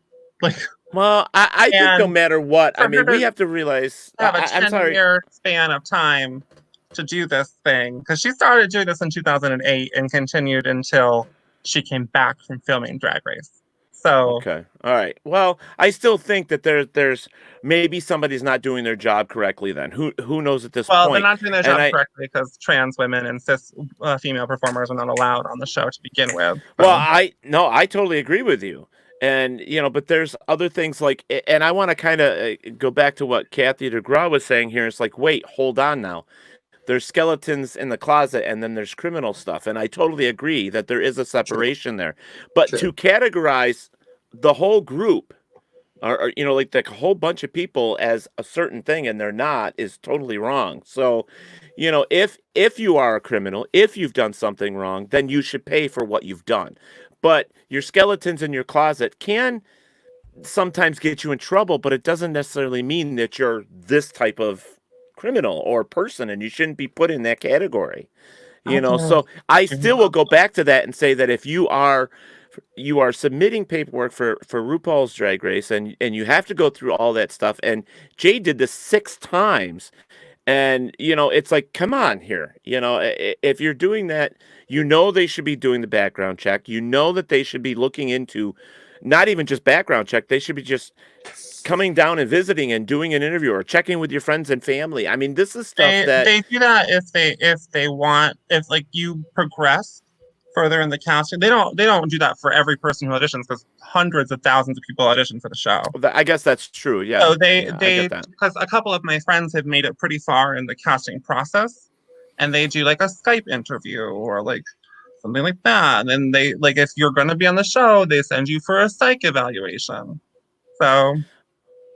Well, I think no matter what, I mean, we have to realize. Have a I'm sorry. 10-year span of time to do this thing, because she started doing this in 2008 and continued until she came back from filming Drag Race. So okay, all right. Well, I still think that there's maybe somebody's not doing their job correctly. Then who knows at this point? Well, they're not doing their job correctly because trans women and cis female performers are not allowed on the show to begin with. So. Well, I totally agree with you. And, but there's other things like, and I want to kind of go back to what Kathy DeGraw was saying here. It's like, wait, hold on now. There's skeletons in the closet and then there's criminal stuff. And I totally agree that there is a separation there. But to categorize the whole group or you know, like a whole bunch of people as a certain thing and they're not is totally wrong. So, you know, if you are a criminal, if you've done something wrong, then you should pay for what you've done. But your skeletons in your closet can sometimes get you in trouble, but it doesn't necessarily mean that you're this type of criminal or person and you shouldn't be put in that category. You know, so I still will go back to that and say that if you are submitting paperwork for RuPaul's Drag Race and you have to go through all that stuff, and Jade did this 6 times, and you know it's like, come on here, you know, if you're doing that, you know they should be doing the background check, you know that they should be looking into not even just background check, they should be just coming down and visiting and doing an interview or checking with your friends and family. I mean, this is stuff that They do that if they want, if like you progress further in the casting. They don't do that for every person who auditions, because hundreds of thousands of people audition for the show. I guess that's true. Yeah. So I they get that. because a couple of my friends have made it pretty far in the casting process, and they do like a Skype interview or like something like that. And then they, like, if you're going to be on the show, they send you for a psych evaluation. So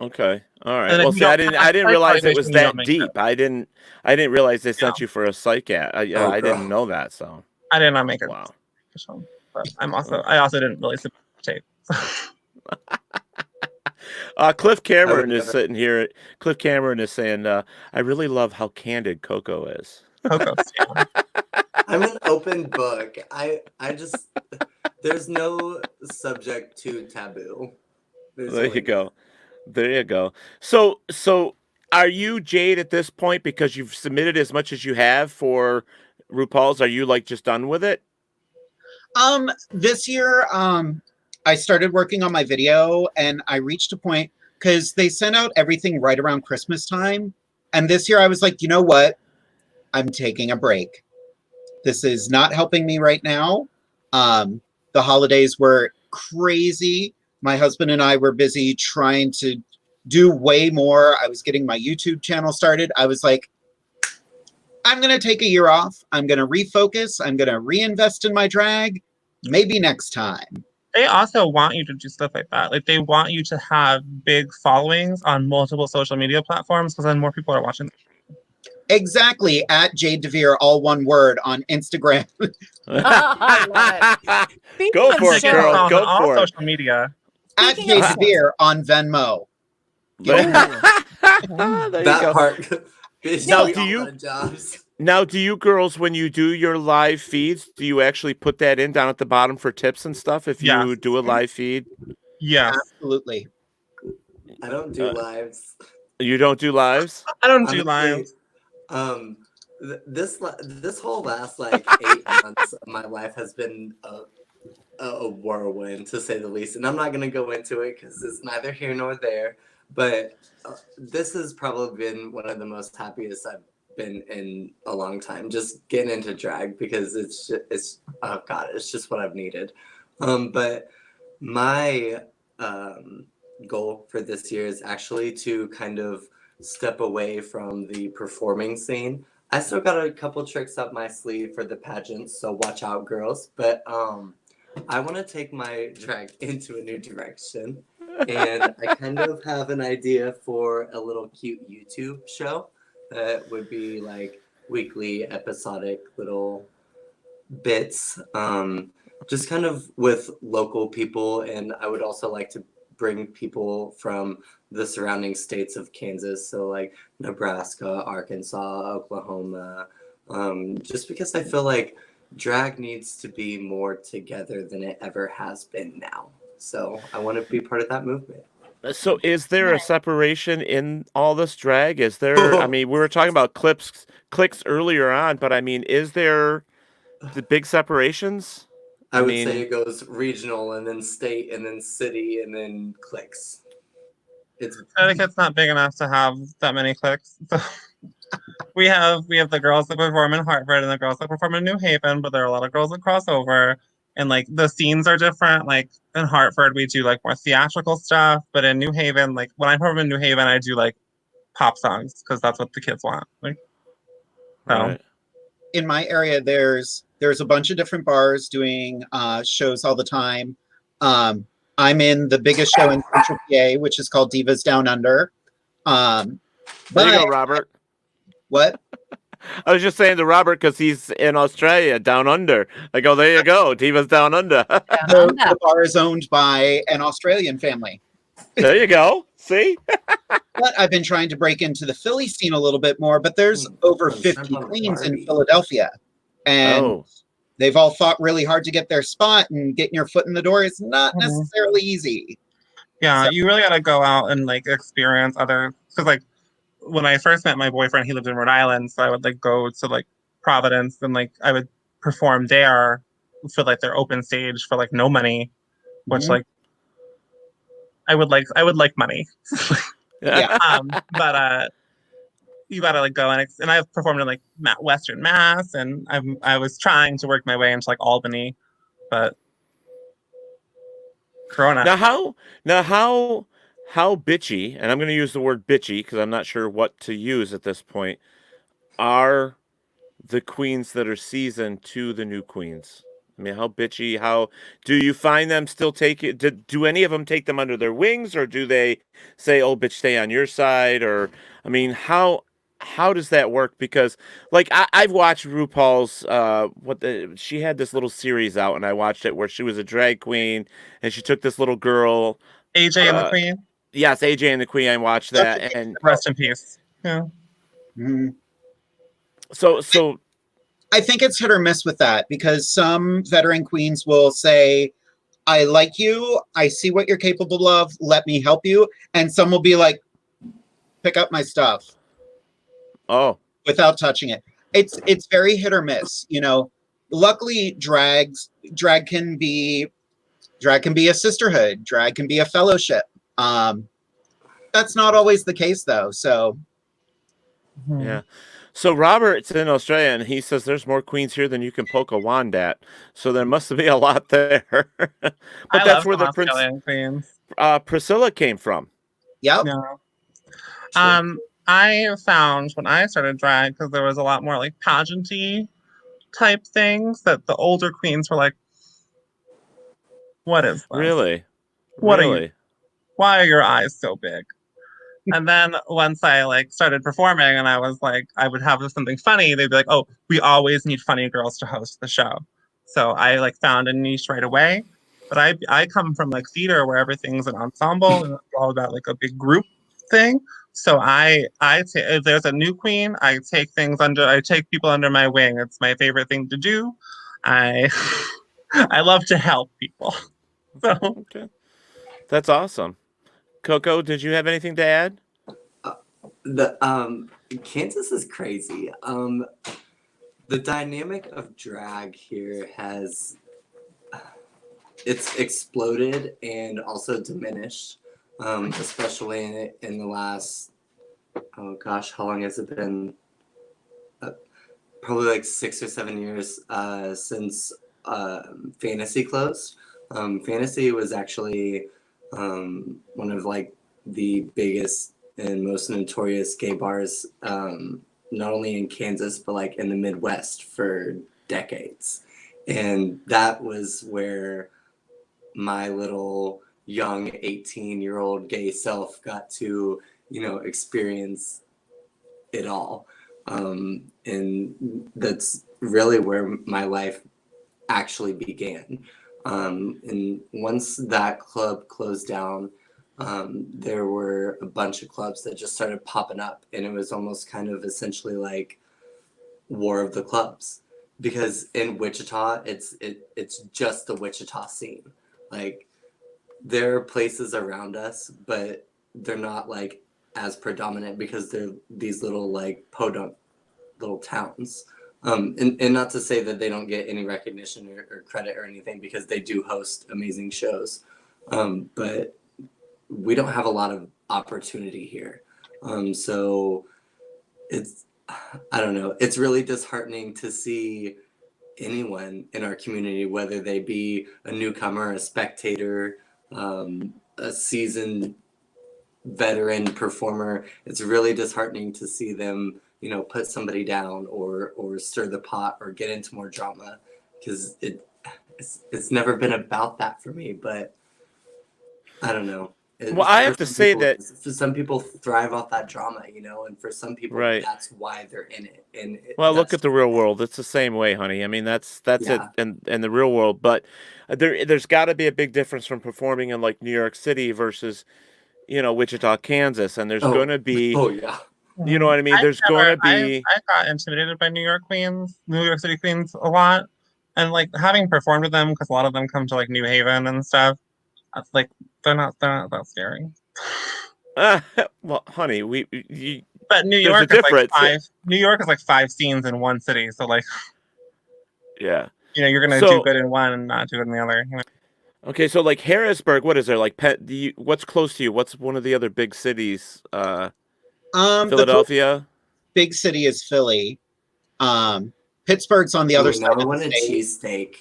Okay. All right. and if Well, you see, I don't didn't pass I didn't psych realize it was evaluation, you don't that make deep. it. I didn't realize they sent Yeah. you for a psych ad. I Oh, didn't girl. know that. So I did not make it. wow. But I also didn't really submit tape. Cliff Cameron is never- sitting here. Cliff Cameron is saying, "I really love how candid Coco is." Coco, yeah. I'm an open book. I just there's no subject too taboo. There's There only you go. There you go. So are you Jade at this point, because you've submitted as much as you have for RuPaul's? Are you like just done with it? This year, I started working on my video, and I reached a point because they sent out everything right around Christmas time. And this year I was like, you know what? I'm taking a break. This is not helping me right now. The holidays were crazy. My husband and I were busy trying to do way more. I was getting my YouTube channel started. I was like, I'm going to take a year off. I'm going to refocus. I'm going to reinvest in my drag. Maybe next time. They also want you to do stuff like that. Like, they want you to have big followings on multiple social media platforms, because then more people are watching. Exactly. At Jade DeVere, all one word, on Instagram. I love it. Speaking Go of for it, Get girl. us on Go all for it. social media. At Speaking Jade of- DeVere on Venmo. there you that go. part. Bitch, Now, we do all you- had jobs? Now, do you girls, when you do your live feeds, do you actually put that in down at the bottom for tips and stuff if you Yes. do a live feed? Yes. Absolutely. I don't do lives. You don't do lives? I don't do Honestly, lives. this whole last like 8 months of my life has been a whirlwind, to say the least, and I'm not gonna go into it because it's neither here nor there. But this has probably been one of the most happiest I've been in a long time. Just getting into drag, because it's oh god, it's just what I've needed. But my goal for this year is actually to kind of step away from the performing scene. I still got a couple tricks up my sleeve for the pageants, so watch out, girls. But I want to take my drag into a new direction, and I kind of have an idea for a little cute YouTube show that would be like weekly episodic little bits, just kind of with local people. And I would also like to bring people from the surrounding states of Kansas, so like Nebraska, Arkansas, Oklahoma, just because I feel like drag needs to be more together than it ever has been now. So I want to be part of that movement. So is there a separation in all this drag? Is there, I mean, we were talking about clicks earlier on, but I mean, is there the big separations? I would say it goes regional, and then state, and then city, and then cliques. Connecticut's not big enough to have that many clicks. So we have the girls that perform in Hartford and the girls that perform in New Haven, but there are a lot of girls that cross over, and like the scenes are different. Like in Hartford, we do like more theatrical stuff, but in New Haven, like when I perform in New Haven, I do like pop songs because that's what the kids want. Like, so. Right. In my area, there's a bunch of different bars doing shows all the time. I'm in the biggest show in Central PA, which is called Divas Down Under. There you But go, Robert. what? I was just saying to Robert because he's in Australia, down under. I go, there you go, Divas Down Under. The bar is owned by an Australian family. There you go. See? But I've been trying to break into the Philly scene a little bit more, but there's over 50 queens in Philadelphia. And they've all fought really hard to get their spot, and getting your foot in the door is not necessarily easy. Yeah, So- you really got to go out and like experience other, because like when I first met my boyfriend, he lived in Rhode Island, so I would like go to like Providence and like I would perform there for like their open stage for like no money, which like I would like money. Yeah. But you gotta like go and I've performed in like Western Mass, and I was trying to work my way into like Albany, but Corona. Now how bitchy, and I'm going to use the word bitchy because I'm not sure what to use at this point, are the queens that are seasoned to the new queens? I mean, how bitchy, how do you find them still take it? Do any of them take them under their wings, or do they say, oh, bitch, stay on your side? Or, I mean, how does that work? Because like I've watched RuPaul's she had this little series out, and I watched it where she was a drag queen and she took this little girl, AJ and the Queen. Yes, AJ and the Queen. I watched that, and rest in peace. Yeah. Mm-hmm. So I think it's hit or miss with that, because some veteran queens will say, I like you, I see what you're capable of, let me help you. And some will be like, pick up my stuff. Oh. Without touching it. It's very hit or miss. You know, luckily drag can be a sisterhood, drag can be a fellowship. That's not always the case though. So yeah. So Robert's in Australia, and he says there's more queens here than you can poke a wand at. So there must be a lot there. But that's where the queens. Priscilla came from. Yep. Yeah. I found when I started drag, because there was a lot more like pageanty type things, that the older queens were like, what is this? Really? What really? are you? Why are your eyes so big? And then once I like started performing and I was like, I would have something funny, they'd be like, oh, we always need funny girls to host the show. So I like found a niche right away. But I come from like theater where everything's an ensemble and it's all about like a big group thing. So if there's a new queen, I take people under my wing. It's my favorite thing to do. I love to help people. So okay. That's awesome. Koko, did you have anything to add? Kansas is crazy. The dynamic of drag here it's exploded and also diminished, especially in the last, oh gosh, how long has it been? Probably like 6 or 7 years since Fantasy closed. Fantasy was actually one of like the biggest and most notorious gay bars, not only in Kansas but like in the Midwest for decades, and that was where my little young 18-year-old gay self got to, experience it all, and that's really where my life actually began. And once that club closed down, there were a bunch of clubs that just started popping up, and it was almost kind of essentially like war of the clubs, because in Wichita, it's just the Wichita scene. Like, there are places around us, but they're not like as predominant because they're these little like podunk little towns. And not to say that they don't get any recognition or credit or anything, because they do host amazing shows. But we don't have a lot of opportunity here. So I don't know, it's really disheartening to see anyone in our community, whether they be a newcomer, a spectator, a seasoned veteran performer. It's really disheartening to see them, put somebody down or stir the pot or get into more drama, because it's never been about that for me. But I don't know. Well, I have to say that for some people thrive off that drama, and for some people right. that's why they're in it. And Well, look that's at the real world. It's the same way, honey. I mean, that's it yeah. in the real world. But there's got to be a big difference from performing in like New York City versus Wichita, Kansas, and there's going to be, Oh yeah. you know what I mean? There's going to be. I got intimidated by New York City queens a lot, and like having performed with them because a lot of them come to like New Haven and stuff. It's like they're not that scary. Well, honey, but New there's York a is like difference. New York is like 5 scenes in one city, so like yeah, you're gonna do good in one and not do it in the other. Okay, so like Harrisburg, what is there like? What's close to you? What's one of the other big cities? Philadelphia. The big city is Philly. Pittsburgh's on the other side. I want a cheesesteak.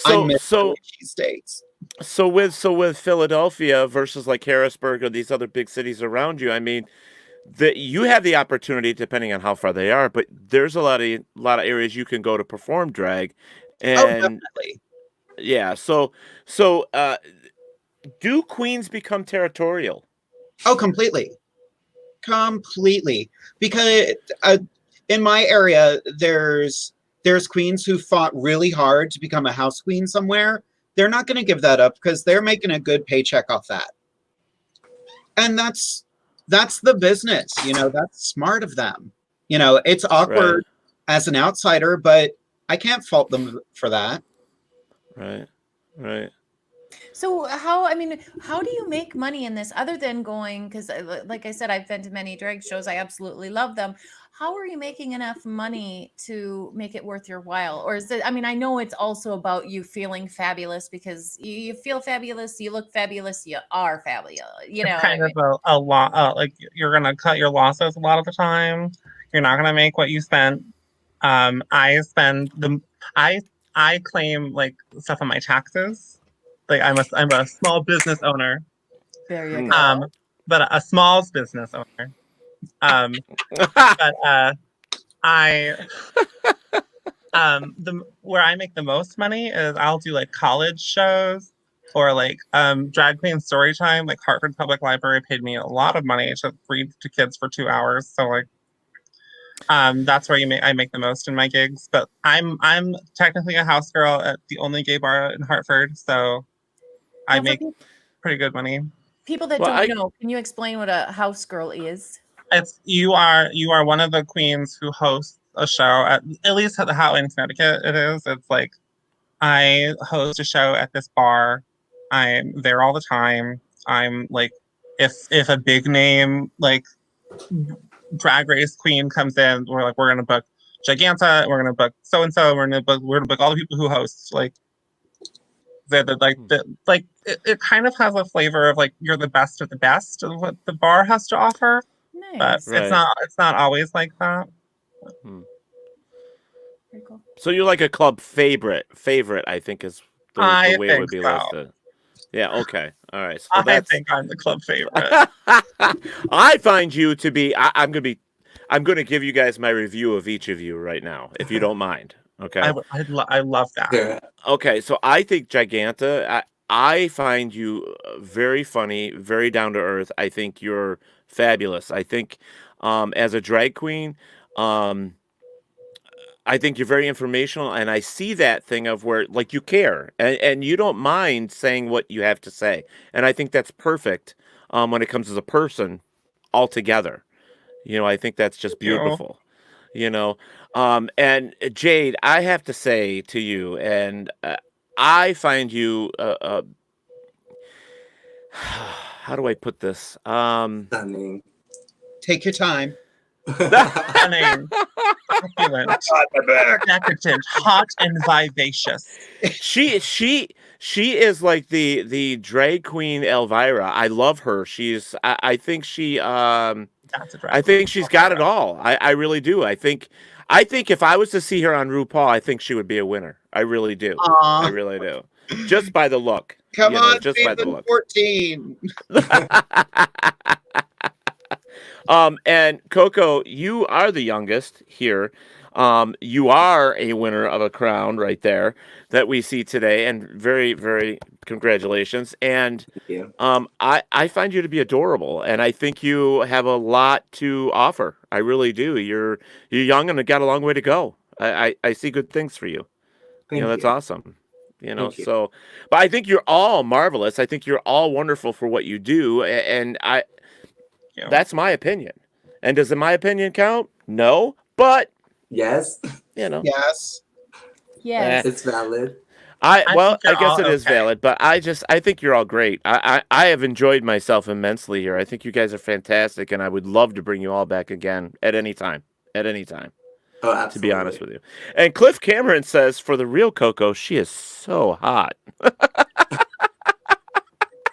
I miss cheesesteaks. So with Philadelphia versus like Harrisburg or these other big cities around you, I mean, you have the opportunity, depending on how far they are, but there's a lot of areas you can go to perform drag, and definitely. Yeah. So do queens become territorial? Oh, completely. Because in my area, there's queens who fought really hard to become a house queen somewhere. They're not going to give that up because they're making a good paycheck off that. And that's the business, that's smart of them. It's awkward as an outsider, but I can't fault them for that. Right. So how do you make money in this other than going, because like I said, I've been to many drag shows. I absolutely love them. How are you making enough money to make it worth your while? Or is it, I know it's also about you feeling fabulous because you feel fabulous, you look fabulous, you are fabulous. It's kind of a lot, like you're going to cut your losses a lot of the time. You're not going to make what you spent. I claim like stuff on my taxes. Like I'm a small business owner. There you go. But a small business owner. But where I make the most money is I'll do like college shows or like drag queen story time. Like Hartford Public Library paid me a lot of money to read to kids for 2 hours. So like that's where I make the most in my gigs. But I'm technically a house girl at the only gay bar in Hartford, so I make pretty good money. People that don't know, can you explain what a house girl is? It's you are one of the queens who hosts a show at least how in Connecticut it is. It's like I host a show at this bar. I'm there all the time. I'm like if a big name like drag race queen comes in, we're gonna book Giganta, we're gonna book so and so, we're gonna book all the people who host. Like it kind of has a flavor of like you're the best of the best of what the bar has to offer. Nice. But it's not always like that. Very cool. So you're like a club favorite, I think is the way it would be listed. Yeah, okay. All right. So I think I'm the club favorite. I find you to be I'm going to give you guys my review of each of you right now, if you don't mind. Okay. I love that. Yeah. Okay, so I think Giganta, I find you very funny, very down to earth. I think you're fabulous. I think as a drag queen, I think you're very informational, and I see that thing of where like you care and you don't mind saying what you have to say. And I think that's perfect when it comes as a person altogether. I think that's just beautiful. And Jade, I have to say to you, and I find you how do I put this? Stunning. Take your time. Stunning. Opulent. Decadent, hot and vivacious. She is like the drag queen Elvira. I love her. I think she I think she's got it all. I really do. I think if I was to see her on RuPaul, I think she would be a winner. I really do. Aww. I really do. Just by the look. Come on, just by the look. 14. And Koko, you are the youngest here. You are a winner of a crown right there that we see today, and very, very congratulations. And Thank you. I find you to be adorable, and I think you have a lot to offer. I really do. You're young and have got a long way to go. I see good things for you. Thank That's you. awesome. Thank you. So, but I think you're all marvelous. I think you're all wonderful for what you do, and Yeah. that's my opinion. And does my opinion count? No, but Yes, Yes. Yes. it's valid. I Well, think you're I guess all it is okay. valid, but I think you're all great. I have enjoyed myself immensely here. I think you guys are fantastic, and I would love to bring you all back again at any time. At any time, Oh, to absolutely. be honest with you. And Cliff Cameron says, for the real Coco, she is so hot.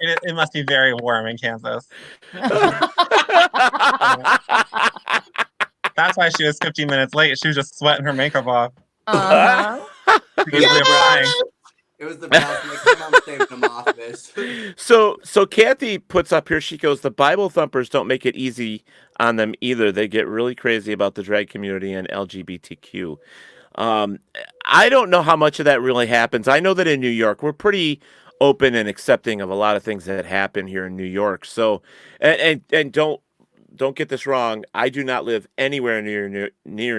It must be very warm in Kansas. That's why she was 15 minutes late. She was just sweating her makeup off. Uh-huh. It was the Yes! brows. It was the brows. My mom saved them off, miss. So Kathy puts up here, she goes, the Bible thumpers don't make it easy on them either. They get really crazy about the drag community and LGBTQ. I don't know how much of that really happens. I know that in New York, we're pretty open and accepting of a lot of things that happen here in New York. So, and don't get this wrong. I do not live anywhere near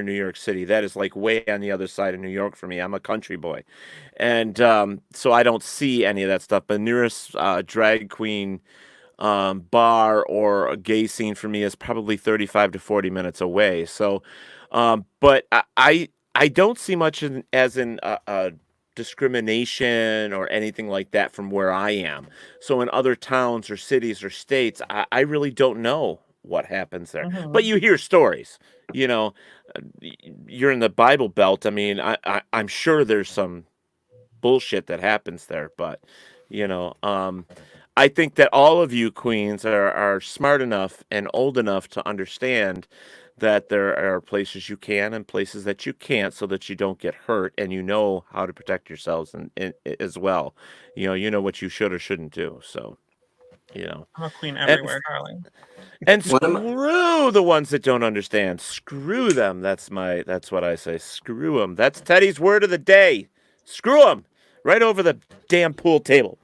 New York City. That is like way on the other side of New York for me. I'm a country boy, and so I don't see any of that stuff. The nearest drag queen bar or a gay scene for me is probably 35 to 40 minutes away. So, but I don't see much as in discrimination or anything like that from where I am. So in other towns or cities or states, I really don't know what happens there. But you hear stories. You're in the Bible Belt. I mean, I'm sure there's some bullshit that happens there, but I think that all of you queens are smart enough and old enough to understand that there are places you can and places that you can't, so that you don't get hurt, and you know how to protect yourselves and as well. You know what you should or shouldn't do. So, I'm a queen everywhere, darling. and One of my- screw the ones that don't understand. Screw them. That's what I say. Screw them. That's Teddy's word of the day. Screw them. Right over the damn pool table.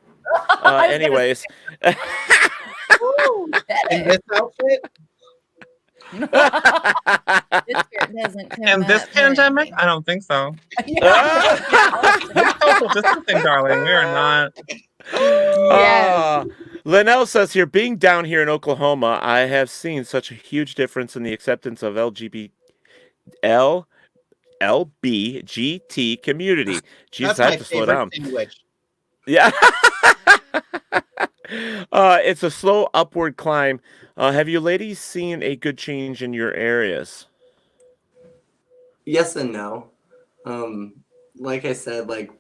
Anyways. Ooh, In this outfit, this skirt doesn't come In this up pandemic, very- I don't think so. Yeah. We're social distancing, darling. We are not. Yes. Linnell says here, being down here in Oklahoma, I have seen such a huge difference in the acceptance of LBGT community. Jeez, that's I my have to slow favorite down. sandwich. Yeah. It's a slow upward climb. Have you ladies seen a good change in your areas? Yes and no. Like I said, like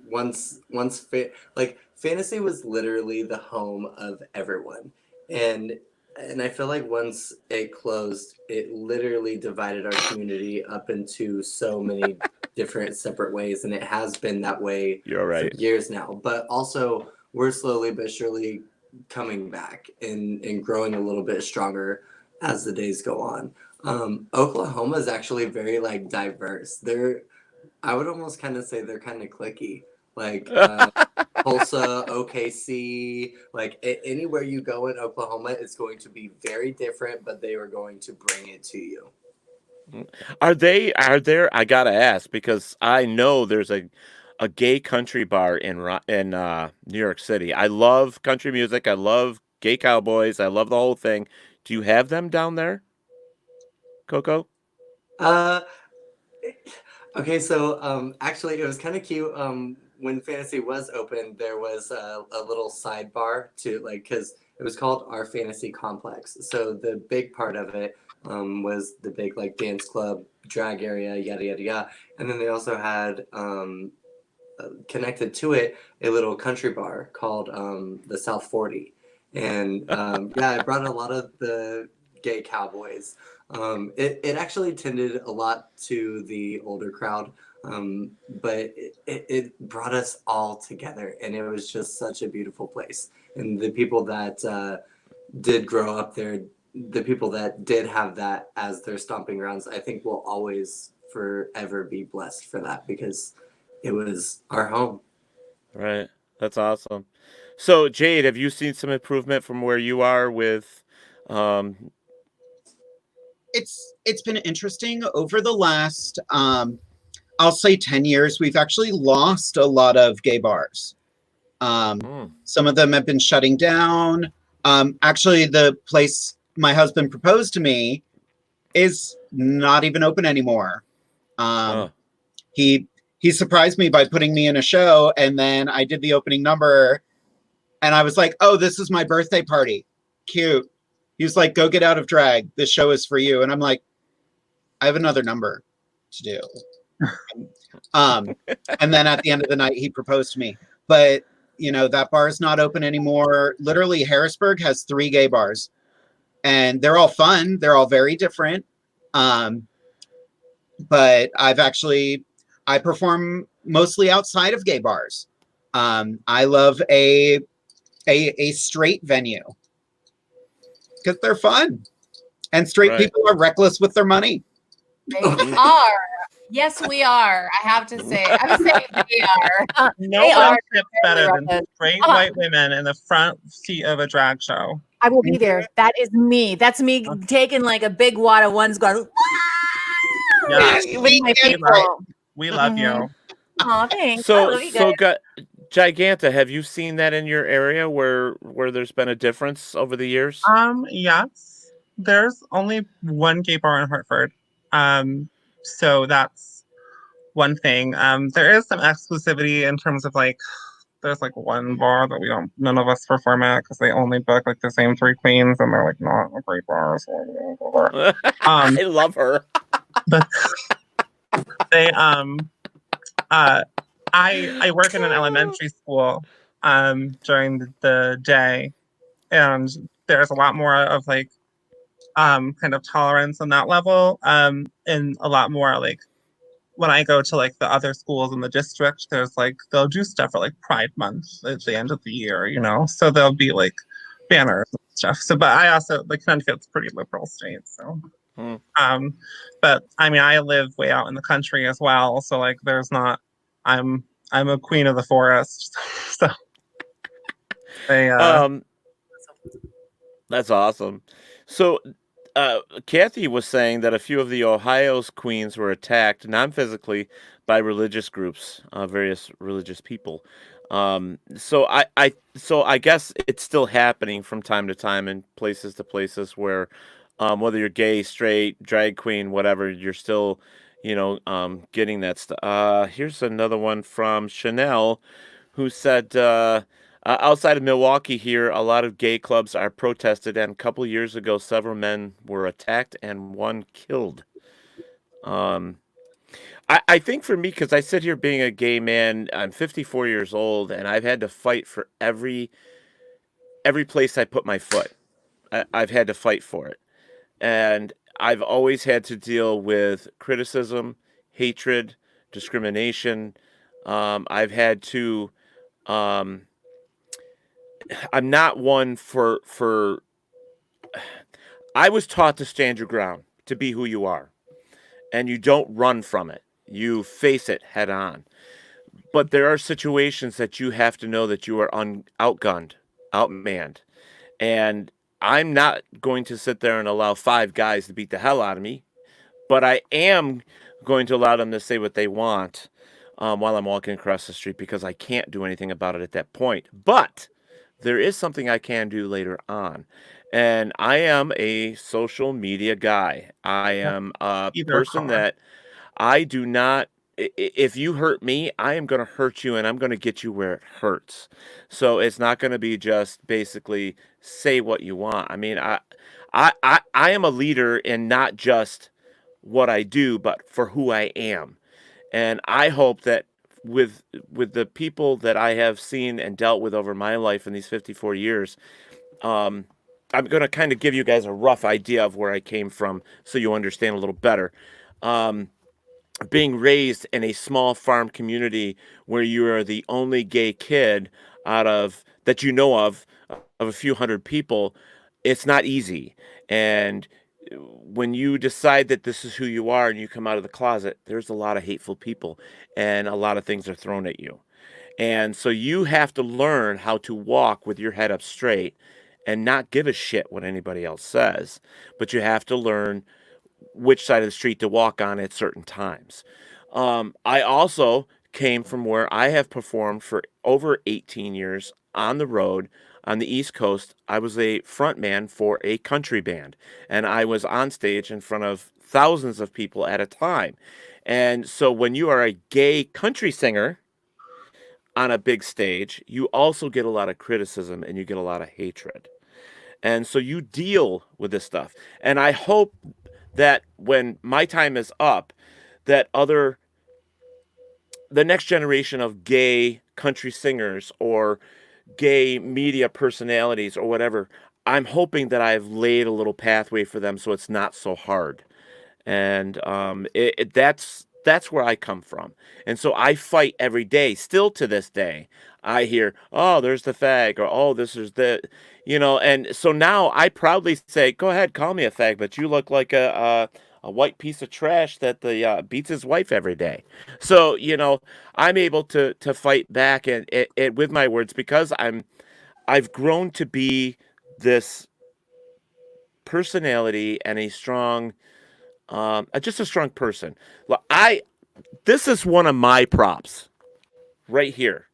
fantasy was literally the home of everyone, and I feel like once it closed, it literally divided our community up into so many different separate ways, and it has been that way You're right. for years now. But also, we're slowly but surely coming back and growing a little bit stronger as the days go on. Oklahoma is actually very like diverse. I would almost kind of say they're kind of cliquey. Like Tulsa, OKC, like anywhere you go in Oklahoma, it's going to be very different, but they are going to bring it to you. Are there, I gotta ask, because I know there's a gay country bar in New York City. I love country music. I love gay cowboys. I love the whole thing. Do you have them down there, Coco? Okay, so actually, it was kind of cute. When Fantasy was open, there was a little sidebar to because it was called Our Fantasy Complex. So the big part of it was the big dance club, drag area, yada yada yada, and then they also had connected to it a little country bar called the South 40, and yeah, I brought a lot of the gay cowboys. It actually tended a lot to the older crowd, but it brought us all together, and it was just such a beautiful place. And the people that did grow up there, the people that did have that as their stomping grounds, I think will always forever be blessed for that because it was our home. Right. That's awesome. So, Jade, have you seen some improvement from where you are with um It's been interesting over the last I'll say 10 years. We've actually lost a lot of gay bars. mm, Some of them have been shutting down. Actually, the place my husband proposed to me is not even open anymore. oh, He he surprised me by putting me in a show, and then I did the opening number, and I was like, "Oh, this is my birthday party. Cute." He was like, "Go get out of drag. This show is for you." And I'm like, "I have another number to do." And then at the end of the night, he proposed to me. But that bar is not open anymore. Literally, Harrisburg has 3 gay bars, and they're all fun. They're all very different. But I perform mostly outside of gay bars. I love a straight venue because they're fun, and straight right. people are reckless with their money. They are. Yes, we are. I have to say. I would say they are. No They one are fits better than reckless. straight white women in the front seat of a drag show. I will be there. That is me. That's me taking like a big wad of ones going Yeah. with my people. We love you. Oh, thanks. I So love you guys. Giganta, have you seen that in your area where there's been a difference over the years? Yes. There's only one gay bar in Hartford. So that's one thing. There is some exclusivity in terms of like, there's like one bar that none of us perform at because they only book like the same 3 queens and they're like not a great bar. So we don't go there. I love her. But they I work in an elementary school during the day, and there's a lot more of like kind of tolerance on that level, and a lot more like when I go to like the other schools in the district, there's like they'll do stuff for like Pride Month at the end of the year, so there'll be like banners and stuff. So but I also like Connecticut's a pretty liberal state, so but I mean I live way out in the country as well, so like there's not I'm a queen of the forest. So they That's awesome. So, Kathy was saying that a few of the Ohio's queens were attacked non-physically by religious groups, various religious people. So I guess it's still happening from time to time in places to places where, whether you're gay, straight, drag queen, whatever, you're still, getting that stuff. Here's another one from Chanel, who said, outside of Milwaukee here, a lot of gay clubs are protested, and a couple of years ago, several men were attacked and one killed. I think for me, because I sit here being a gay man, I'm 54 years old, and I've had to fight for every place I put my foot. I've had to fight for it. And I've always had to deal with criticism, hatred, discrimination. I've had to... I'm not one for I was taught to stand your ground, to be who you are, and you don't run from it. You face it head on. But there are situations that you have to know that you are outgunned, outmanned, and I'm not going to sit there and allow 5 guys to beat the hell out of me, but I am going to allow them to say what they want while I'm walking across the street because I can't do anything about it at that point. But there is something I can do later on. And I am a social media guy. I am a person that I do not, if you hurt me, I am going to hurt you and I'm going to get you where it hurts. So it's not going to be just basically say what you want. I mean, I am a leader in not just what I do, but for who I am. And I hope that with the people that I have seen and dealt with over my life in these 54 years, I'm going to kind of give you guys a rough idea of where I came from so you understand a little better. Being raised in a small farm community where you are the only gay kid out of that you know of a few hundred people, it's not easy. And when you decide that this is who you are and you come out of the closet, there's a lot of hateful people and a lot of things are thrown at you. And so you have to learn how to walk with your head up straight and not give a shit what anybody else says. But you have to learn which side of the street to walk on at certain times. I also came from where I have performed for over 18 years on the road on the East Coast. I was a frontman for a country band, and I was on stage in front of thousands of people at a time. And so when you are a gay country singer on a big stage, you also get a lot of criticism and you get a lot of hatred. And so you deal with this stuff. And I hope that when my time is up, that the next generation of gay country singers or gay media personalities or whatever, I'm hoping that I've laid a little pathway for them so it's not so hard. And that's where I come from. And so I fight every day, still to this day. I hear, oh, there's the fag, or oh, this is the, and so now I proudly say, go ahead, call me a fag, but you look like a white piece of trash that beats his wife every day. So I'm able to fight back and with my words because I've grown to be this personality and a strong, just a strong person. This is one of my props right here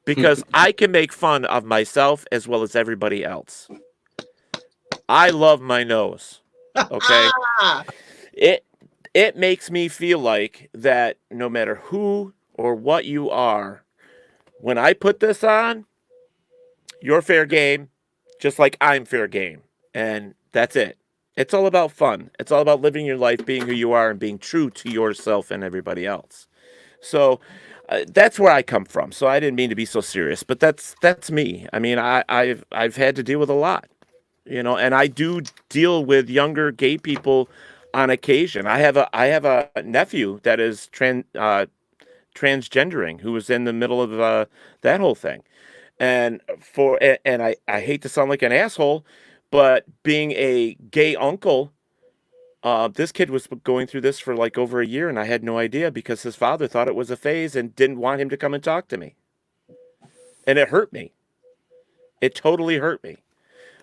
because I can make fun of myself as well as everybody else. I love my nose. Okay. It makes me feel like that no matter who or what you are, when I put this on, you're fair game, just like I'm fair game. And that's it. It's all about fun. It's all about living your life, being who you are, and being true to yourself and everybody else. So that's where I come from. So I didn't mean to be so serious, but that's me. I mean, I've had to deal with a lot, and I do deal with younger gay people on occasion. I have a nephew that is transgendering who was in the middle of that whole thing, and I hate to sound like an asshole, but being a gay uncle, this kid was going through this for like over a year, and I had no idea because his father thought it was a phase and didn't want him to come and talk to me, and it hurt me. It totally hurt me.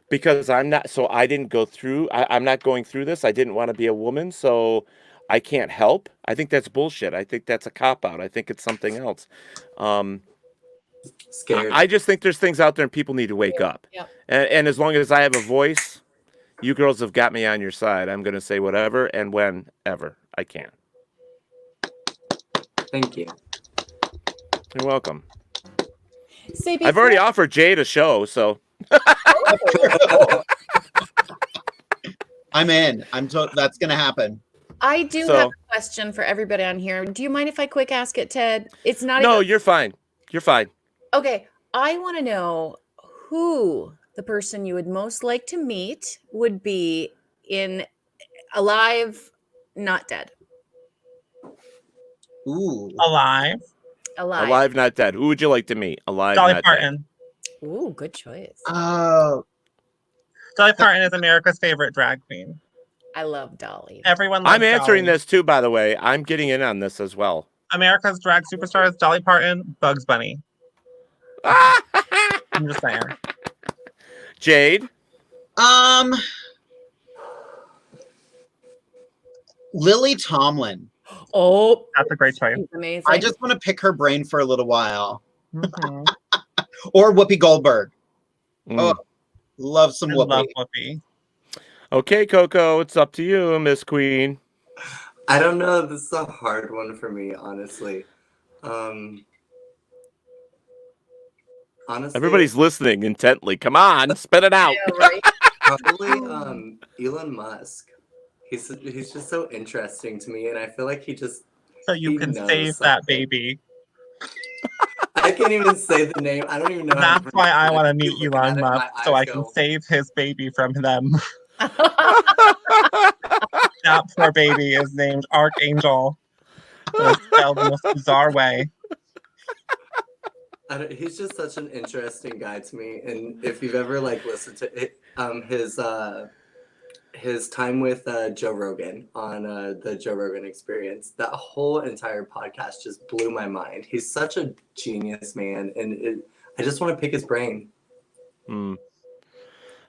Because I didn't go through, I'm not going through this. I didn't want to be a woman, so I can't help. I think that's bullshit. I think that's a cop-out. I think it's something else. Scared. I just think there's things out there and people need to wake up. Yep. And as long as I have a voice, you girls have got me on your side. I'm going to say whatever and whenever I can. Thank you. You're welcome. Say I've already offered Jade a show, so... I'm in. That's gonna happen. I do have a question for everybody on here. Do you mind if I quick ask it, Ted? It's not. No, you're fine. You're fine. Okay, I want to know who the person you would most like to meet would be in alive, not dead. Ooh. Alive. Alive, not dead. Who would you like to meet? Alive, Dolly not Parton. dead. Ooh, good choice. Oh. Dolly Parton is America's favorite drag queen. I love Dolly. Everyone loves I'm answering Dolly. this too, by the way. I'm getting in on this as well. America's drag superstars: Dolly Parton, Bugs Bunny. I'm just saying. Jade? Lily Tomlin. Oh, That's a great choice. she's amazing. I just want to pick her brain for a little while. Mhm. Or Whoopi Goldberg. Mm. Oh, love some I Whoopi. love Whoopi. Okay, Koko, it's up to you, Miss Queen. I don't know. This is a hard one for me, honestly. Honestly, Everybody's listening intently. Come on, spit it out. Yeah, right? probably Elon Musk. He's just so interesting to me, and I feel like So you He can knows save that something. baby. I can't even say the name. I don't even know. how to That's why I pronounce it. want to I meet keep looking Elon at it, my Musk so eyes I can go, save his baby from them. That poor baby is named Archangel. It's spelled in the most bizarre way. He's just such an interesting guy to me, and if you've ever listened to it, his his time with Joe Rogan on the Joe Rogan Experience. That whole entire podcast just blew my mind. He's such a genius, man, and I just want to pick his brain.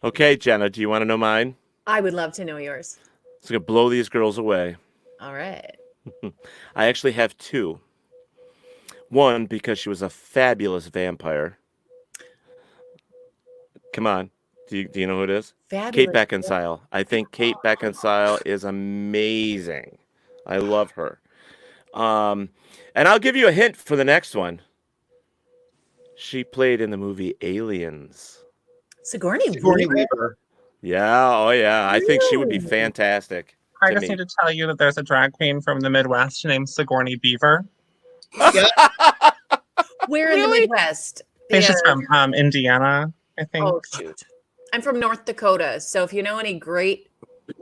Okay, Jenna, do you want to know mine? I would love to know yours. It's going to blow these girls away. All right. I actually have two. One, because she was a fabulous vampire. Come on. Do you know who it is? Fabulous. Kate Beckinsale. I think Kate Beckinsale is amazing. I love her. And I'll give you a hint for the next one. She played in the movie Aliens. Sigourney Sigourney Weaver? Weaver. Yeah, oh yeah. I think she would be Really? fantastic. I to just me. need to tell you that there's a drag queen from the Midwest named Sigourney Beaver. Yeah. Where in the Really? Midwest? I think she's Because- from Indiana, I think. Oh, shoot. I'm from North Dakota. So if you know any great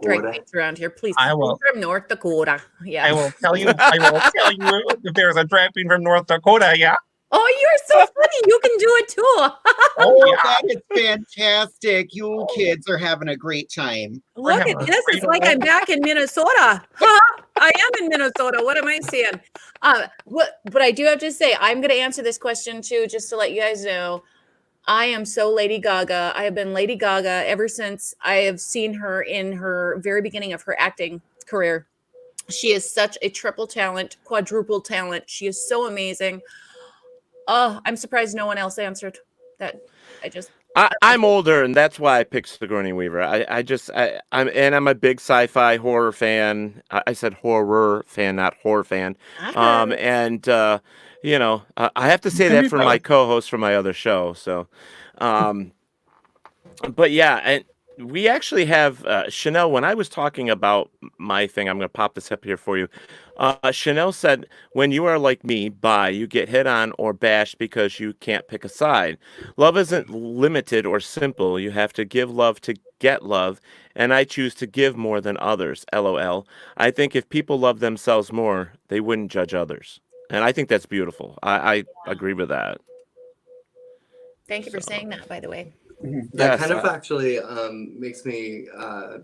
drag Dakota. queens around here, please. I will. I'm from North Dakota. Yeah. I will tell you if there's a drag queen from North Dakota, yeah. Oh, you're so funny. You can do it too. Oh, yeah. That is fantastic. You kids are having a great time. Look have at a this. It's freedom like I'm back in Minnesota. I am in Minnesota. What am I saying? But I do have to say, I'm going to answer this question too, just to let you guys know. I am so Lady Gaga. I have been Lady Gaga ever since I have seen her in her very beginning of her acting career. She is such a triple talent, quadruple talent. She is so amazing. Oh, I'm surprised no one else answered that. I'm older, and that's why I picked Sigourney Weaver. I'm a big sci-fi horror fan. I said horror fan, not horror fan. I have to say Can that be for both. my co-host for my other show. So, but yeah, and we actually have Chanel. When I was talking about my thing, I'm going to pop this up here for you. Chanel said, when you are like me, you get hit on or bashed because you can't pick a side. Love isn't limited or simple. You have to give love to get love, and I choose to give more than others. LOL. I think if people love themselves more, they wouldn't judge others. And I think that's beautiful. I agree with that. Thank you for saying that, by the way. That Yes, kind of actually makes me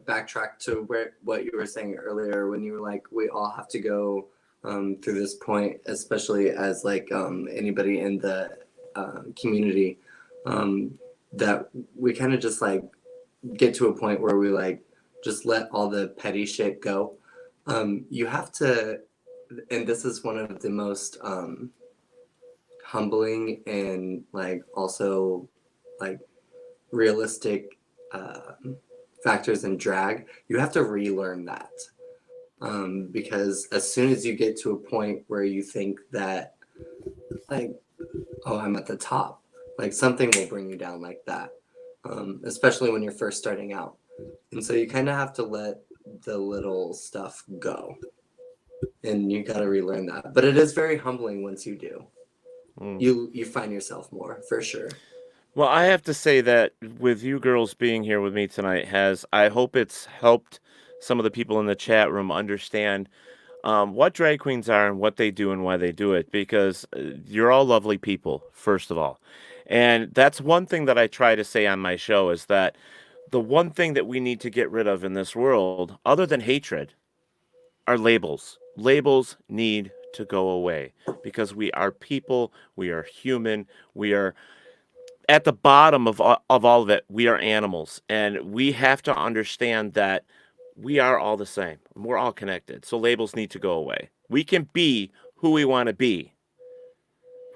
backtrack to what you were saying earlier when you were like, we all have to go through this point, especially as like anybody in the community, that we kind of just like get to a point where we like just let all the petty shit go. You have to, and this is one of the most humbling and like also like realistic factors in drag. You have to relearn that because as soon as you get to a point where you think that like, oh, I'm at the top, like something will bring you down like that, especially when you're first starting out. And so you kind of have to let the little stuff go, and you got to relearn that. But it is very humbling once you do. You find yourself more, for sure. Well, I have to say that with you girls being here with me tonight I hope it's helped some of the people in the chat room understand what drag queens are and what they do and why they do it, because you're all lovely people, first of all. And that's one thing that I try to say on my show is that the one thing that we need to get rid of in this world, other than hatred, are labels. Labels need to go away because we are people, we are human, we are at the bottom of all of it, we are animals, and we have to understand that we are all the same. We're all connected. So labels need to go away. We can be who we want to be.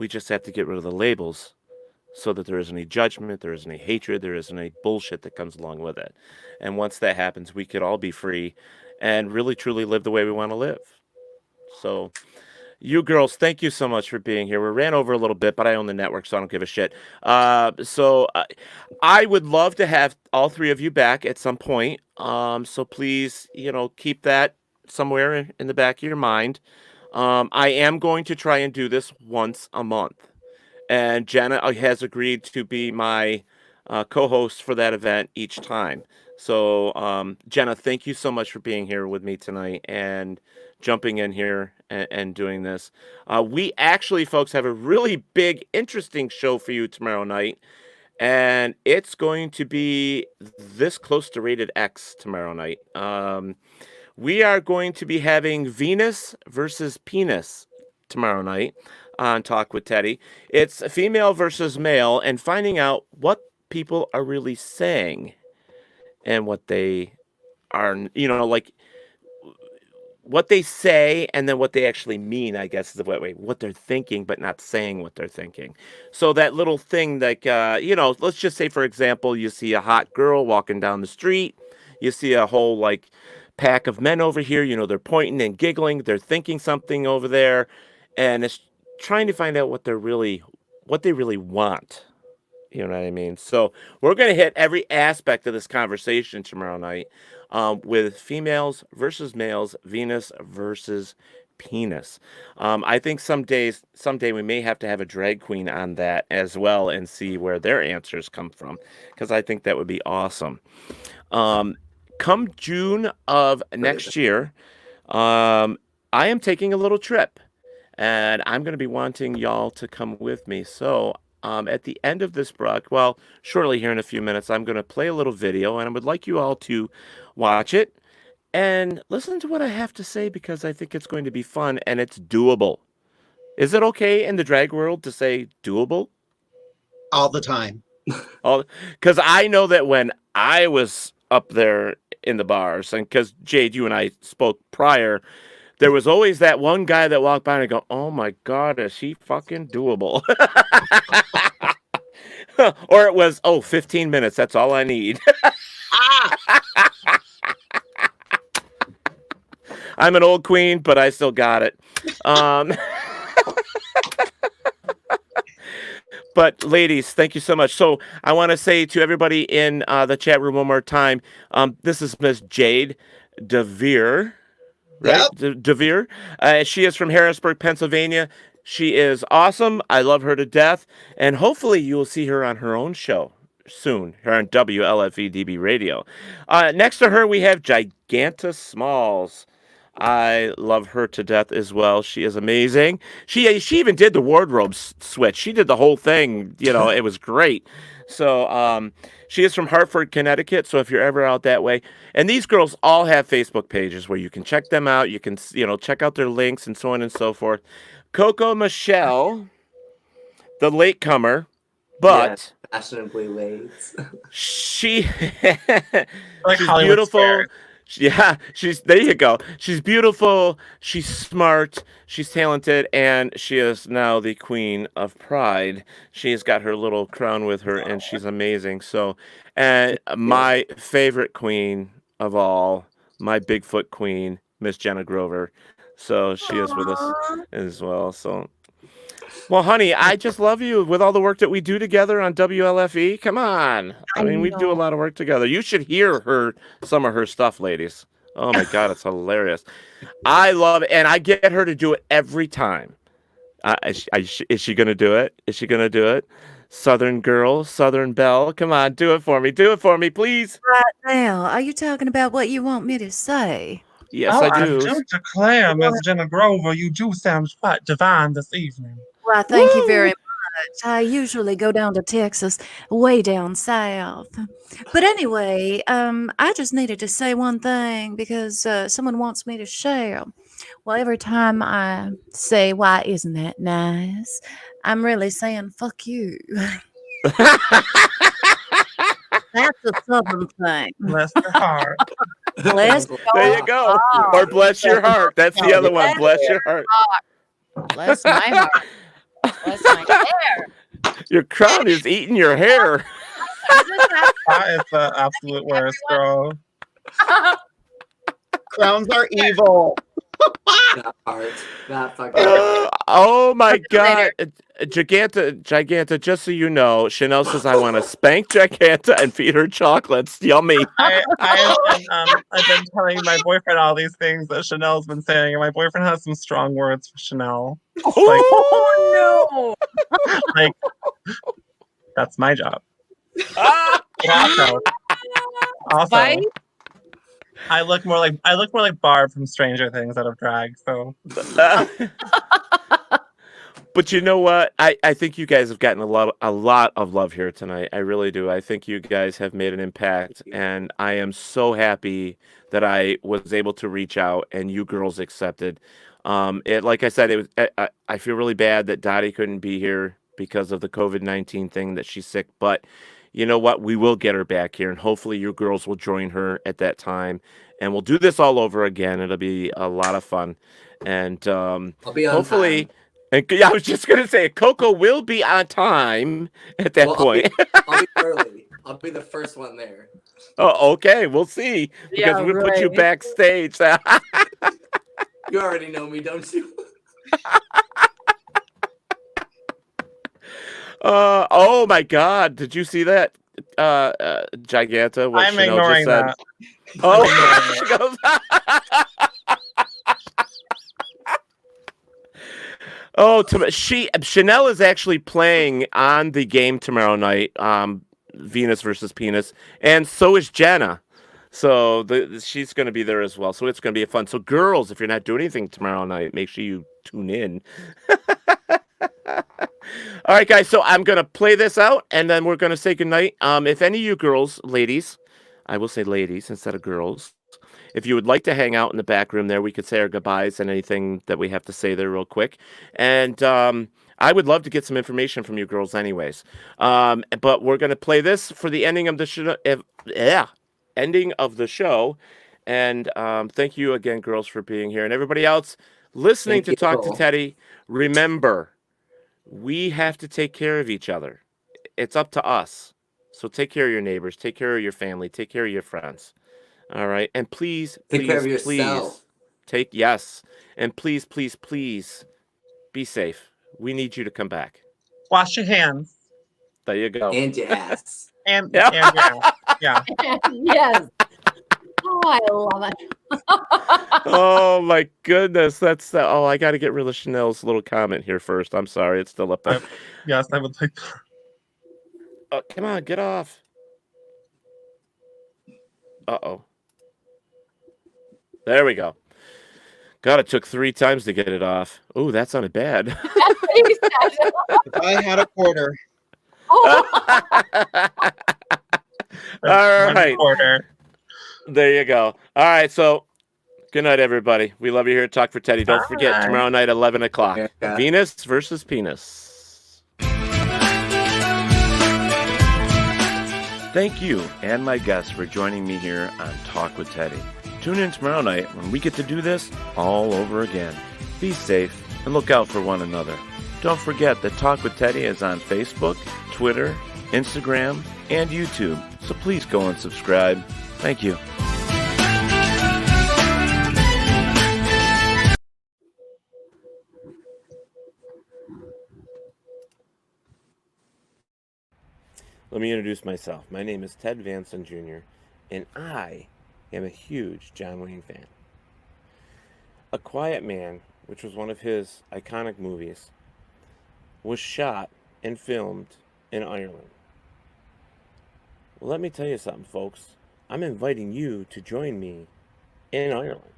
We just have to get rid of the labels so that there isn't any judgment, there isn't any hatred, there isn't any bullshit that comes along with it. And once that happens, we could all be free and really truly live the way we want to live. So you girls, thank you so much for being here. We ran over a little bit, but I own the network, so I don't give a shit. So I would love to have all three of you back at some point. So please, keep that somewhere in the back of your mind. I am going to try and do this once a month. And Jenna has agreed to be my co-host for that event each time. So, Jenna, thank you so much for being here with me tonight and jumping in here and doing this. We actually, folks, have a really big, interesting show for you tomorrow night. and it's going to be this close to rated X tomorrow night. We are going to be having Venus versus Penis tomorrow night on Talk with Teddy. It's female versus male, and finding out what people are really saying and what they are, like what they say and then what they actually mean, I guess is the way, what they're thinking, but not saying what they're thinking. So that little thing, like, let's just say, for example, you see a hot girl walking down the street, you see a whole, like, pack of men over here, they're pointing and giggling, they're thinking something over there, and it's trying to find out what they really want. You know what I mean? So we're going to hit every aspect of this conversation tomorrow night, with females versus males, Venus versus penis. I think someday we may have to have a drag queen on that as well and see where their answers come from, because I think that would be awesome. Come June of next year, I am taking a little trip, and I'm going to be wanting y'all to come with me. So at the end of this shortly here in a few minutes, I'm going to play a little video, and I would like you all to watch it and listen to what I have to say, because I think it's going to be fun and it's doable. Is it okay in the drag world to say doable? All the time. Because I know that when I was up there in the bars, and because Jade, you and I spoke prior, there was always that one guy that walked by and go, "Oh my God, is she fucking doable?" Or it was, 15 minutes. That's all I need. I'm an old queen, but I still got it. But ladies, thank you so much. So I want to say to everybody in the chat room one more time, this is Miss Jade DeVere. Right? Yep. DeVere. She is from Harrisburg, Pennsylvania. She is awesome. I love her to death. And hopefully you will see her on her own show soon here on WLFE DB Radio. Next to her, we have Giganta Smalls. I love her to death as well. She is amazing. She even did the wardrobe switch. She did the whole thing. It was great. So she is from Hartford, Connecticut. So if you're ever out that way, and these girls all have Facebook pages where you can check them out. You can, check out their links and so on and so forth. Koko Michelle, the latecomer, but fashionably late. She's Hollywood beautiful. scared. Yeah, there you go. She's beautiful, she's smart, she's talented, and she is now the queen of pride. She's got her little crown with her, and she's amazing. So, and my favorite queen of all, my Bigfoot queen, Miss Jenna Grover. So she is with us as well. So, well, honey, I just love you with all the work that we do together on WLFE. Come on. I mean, we do a lot of work together. You should hear some of her stuff, ladies. Oh, my God, it's hilarious. I love it, and I get her to do it every time. Is she going to do it? Is she going to do it? Southern girl, Southern belle. Come on, do it for me. Do it for me, please. Right now, are you talking about what you want me to say? Yes, I do. I do declare, Miss Jenna Grover, you do sound quite divine this evening. Well, thank you very much. I usually go down to Texas, way down south. But anyway, I just needed to say one thing because someone wants me to share. Well, every time I say, "Why isn't that nice?" I'm really saying, "Fuck you." That's a southern thing. Bless your heart. Bless There you go. Or bless your heart. That's the other one. Bless your heart. Bless my heart. Bless my hair. Your crown is eating your hair. That is the absolute worst, girl. Crowns are evil. That part. That fucking part. Oh my God. Giganta, just so you know, Chanel says I want to spank Giganta and feed her chocolates. Yummy. I've been telling my boyfriend all these things that Chanel's been saying, and my boyfriend has some strong words for Chanel. Oh no! Like, that's my job. Also, Bye? I look more like Barb from Stranger Things out of drag. So But you know what? I think you guys have gotten a lot of love here tonight. I really do. I think you guys have made an impact, and I am so happy that I was able to reach out and you girls accepted. It like I said, it was. I feel really bad that Dottie couldn't be here because of the COVID-19 thing that she's sick, but you know what? We will get her back here, and hopefully you girls will join her at that time, and we'll do this all over again. It'll be a lot of fun, and I'll be on hopefully. time. And yeah, I was just gonna say, Coco will be on time at that Well, point. I'll be early. I'll be the first one there. Oh, okay, we'll see because Yeah, we'll put you right. backstage. You already know me, don't you? Oh my God, did you see that? Giganta, what I'm Chanel ignoring just said. that. Oh, she goes. Oh, Chanel is actually playing on the game tomorrow night, Venus versus Penis, and so is Jenna. So she's going to be there as well. So it's going to be fun. So girls, if you're not doing anything tomorrow night, make sure you tune in. All right, guys. So I'm going to play this out, and then we're going to say goodnight. If any of you girls, ladies, I will say ladies instead of girls. If you would like to hang out in the back room there, we could say our goodbyes and anything that we have to say there real quick. And I would love to get some information from you girls anyways. But we're going to play this for the ending of the show. Ending of the show. And thank you again, girls, for being here. And everybody else listening Thank to you. Talk to Teddy, remember, we have to take care of each other. It's up to us. So take care of your neighbors. Take care of your family. Take care of your friends. All right. And please, Take care of please yourself. yes. And please, please, please be safe. We need you to come back. Wash your hands. There you go. And your ass. And Yeah. yeah. Yes. Oh, I love it. Oh my goodness. That's oh, I got to get rid of Chanel's little comment here first. I'm sorry. It's still up there. Yes, I would like. Oh, come on, get off. Uh-oh. There we go. God, it took 3 times to get it off. Oh, that sounded bad. If I had a quarter. All right. Quarter. There you go. All right, so good night, everybody. We love you here at Talk for Teddy. Don't forget, Bye. tomorrow night, 11 o'clock. Yeah. Venus versus Penis. Thank you and my guests for joining me here on Talk with Teddy. Tune in tomorrow night when we get to do this all over again. Be safe and look out for one another. Don't forget that Talk with Teddy is on Facebook, Twitter, Instagram, and YouTube. So please go and subscribe. Thank you. Let me introduce myself. My name is Ted Vanson Jr., and I am a huge John Wayne fan. A Quiet Man, which was one of his iconic movies, was shot and filmed in Ireland. Well, let me tell you something, folks. I'm inviting you to join me in Ireland.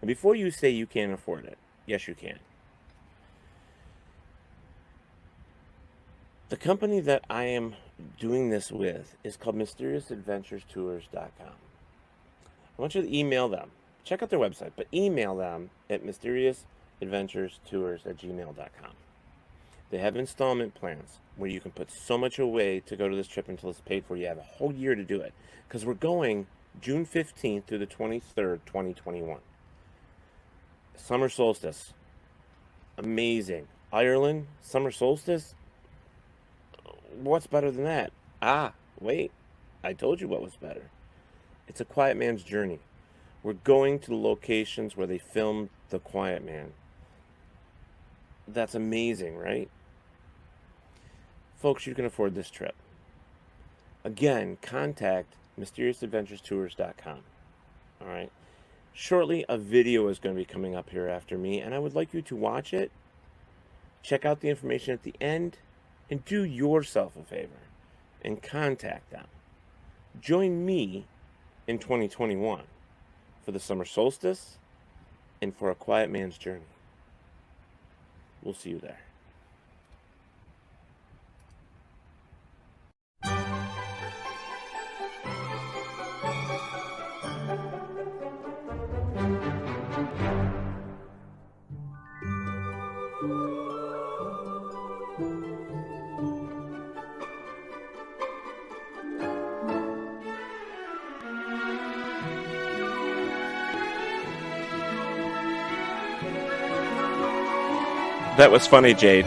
And before you say you can't afford it, yes, you can. The company that I am doing this with is called MysteriousAdventurestours.com. I want you to email them. Check out their website, but email them at mysteriousAdventurestours@gmail.com. They have installment plans where you can put so much away to go to this trip until it's paid for. You have a whole year to do it because we're going June 15th through the 23rd, 2021. Summer solstice. Amazing. Ireland, summer solstice. What's better than that? Ah, wait. I told you what was better. It's a quiet man's journey. We're going to the locations where they filmed The Quiet Man. That's amazing, right? Folks, you can afford this trip. Again, contact MysteriousAdventurestours.com. All right. Shortly, a video is going to be coming up here after me, and I would like you to watch it, check out the information at the end, and do yourself a favor and contact them. Join me in 2021 for the summer solstice and for A Quiet Man's Journey. We'll see you there. That was funny, Jade.